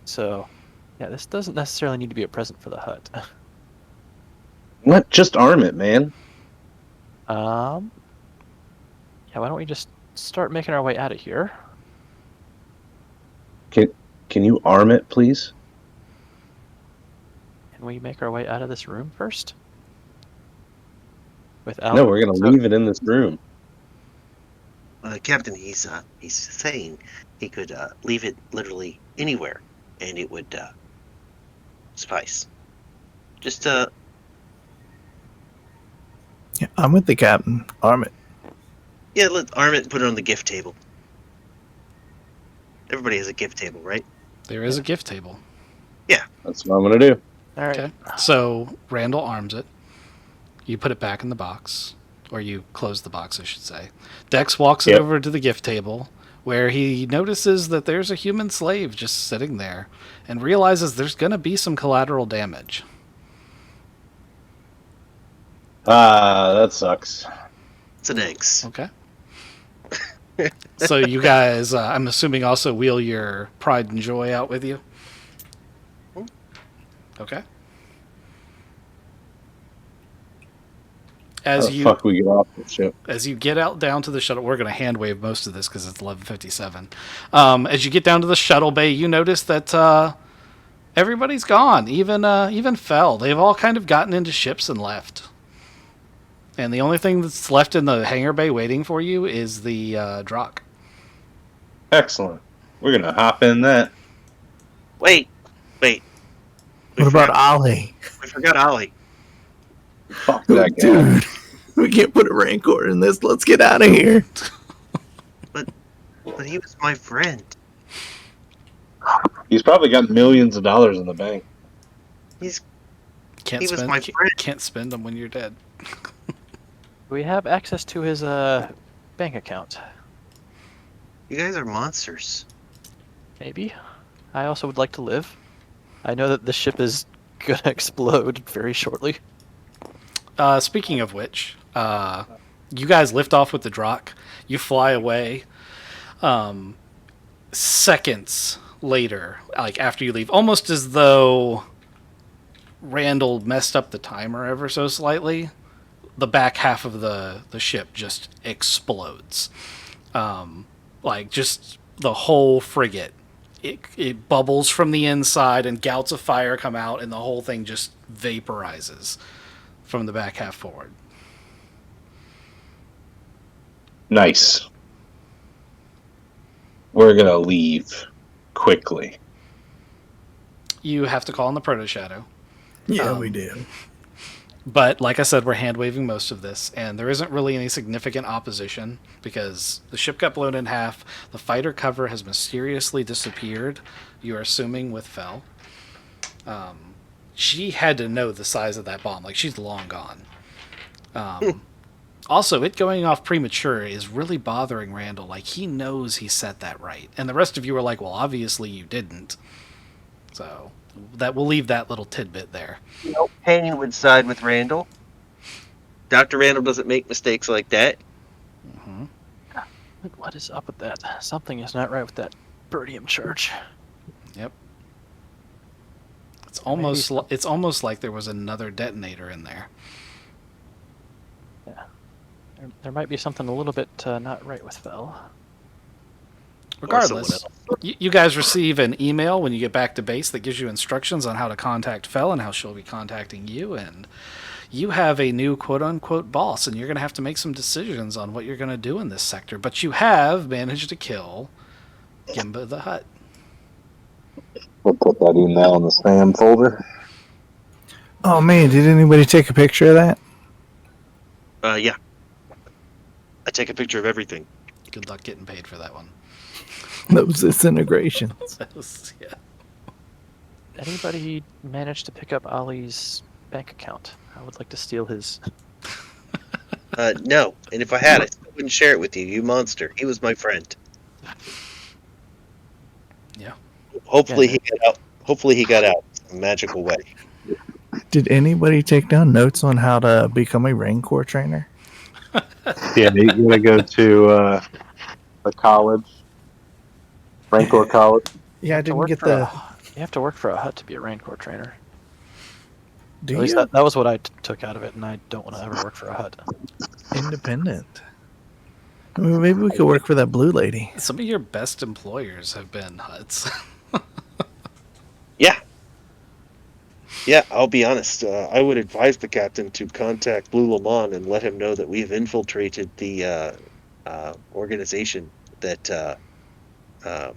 So, yeah, this doesn't necessarily need to be a present for the hut. What? Just arm it, man. Yeah, why don't we just start making our way out of here? Can you arm it, please? Can we make our way out of this room first? Without No, we're gonna leave it in this room. Captain, he's saying he could leave it literally anywhere, and it would suffice. Just Yeah, I'm with the captain. Arm it. yeah, let's arm it and put it on the gift table. Everybody has a gift table, right? There is a gift table. That's what I'm gonna do. All right. Okay. So Randall arms it. You put it back in the box. Or you close the box, I should say. Dex walks it Yep. over to the gift table, where he notices that there's a human slave just sitting there, and realizes there's going to be some collateral damage. That sucks. It's an eggs. Okay. So you guys, I'm assuming, also wheel your pride and joy out with you? Okay. How the fuck we get off this ship? As you get out down to the shuttle, we're going to hand wave most of this because it's 11:57. As you get down to the shuttle bay, you notice that everybody's gone. Even Fell. They've all kind of gotten into ships and left. And the only thing that's left in the hangar bay waiting for you is the Drock. Excellent. We're gonna hop in that. Wait. We What about forgot- Ollie? We forgot Ollie. Fuck that guy. Dude, we can't put a Rancor in this. Let's get out of here. But he was my friend. He's probably got millions of dollars in the bank. Can't He was spend, my friend. Can't spend them when you're dead. We have access to his bank account. You guys are monsters. Maybe. I also would like to live. I know that the ship is gonna explode very shortly. Speaking of which, you guys lift off with the Drock. You fly away. Seconds later, like after you leave, almost as though Randall messed up the timer ever so slightly, the back half of the ship just explodes. Like just the whole frigate. It bubbles from the inside and gouts of fire come out and the whole thing just vaporizes from the back half forward. Nice. We're gonna leave quickly. You have to call on the Proto Shadow. Yeah, we do. But like I said, we're hand waving most of this, and there isn't really any significant opposition because the ship got blown in half. The fighter cover has mysteriously disappeared. You are assuming with Fell. She had to know the size of that bomb. Like, she's long gone. Also, it going off premature is really bothering Randall. Like, he knows he set that right. And the rest of you are like, well, obviously you didn't. So, that we'll leave that little tidbit there. No pain would side with Randall. Dr. Randall doesn't make mistakes like that. Mm-hmm. What is up with that? Something is not right with that Birdium charge. Yep. It's almost like there was another detonator in there. Yeah. There might be something a little bit not right with Fell. Regardless, you guys receive an email when you get back to base that gives you instructions on how to contact Fell and how she'll be contacting you, and you have a new quote-unquote boss, and you're going to have to make some decisions on what you're going to do in this sector. But you have managed to kill Gimba the Hutt. We'll put that email in the spam folder. Oh man, did anybody take a picture of that? Yeah. I take a picture of everything. Good luck getting paid for that one. Those disintegrations. Yeah. Anybody managed to pick up Ollie's bank account? I would like to steal his. No. And if I had, I still wouldn't share it with you, you monster. He was my friend. Yeah. Hopefully he got out. Hopefully he got out some magical way. Did anybody take down notes on how to become a Rancor trainer? Yeah, you're gonna go to the college, Rancor College. Yeah, I To didn't work get for the. You have to work for a hut to be a Rancor trainer. Do At least you? that was what I took out of it, and I don't want to ever work for a hut. Independent. I mean, maybe we could work for that blue lady. Some of your best employers have been Hutts. Yeah. Yeah, I'll be honest. I would advise the captain to contact Blue Lamont and let him know that we've infiltrated the organization that. Uh,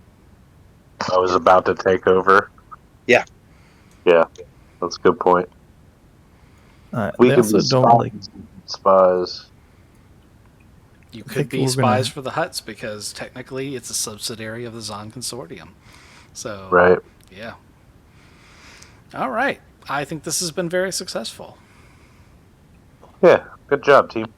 I was about to take over. Yeah. Yeah, that's a good point. We They could be also don't like. spies. You I could think be we're spies gonna. for the Hutts because technically it's a subsidiary of the Zon Consortium. So, Right. yeah. All right. I think this has been very successful. Yeah, good job, team.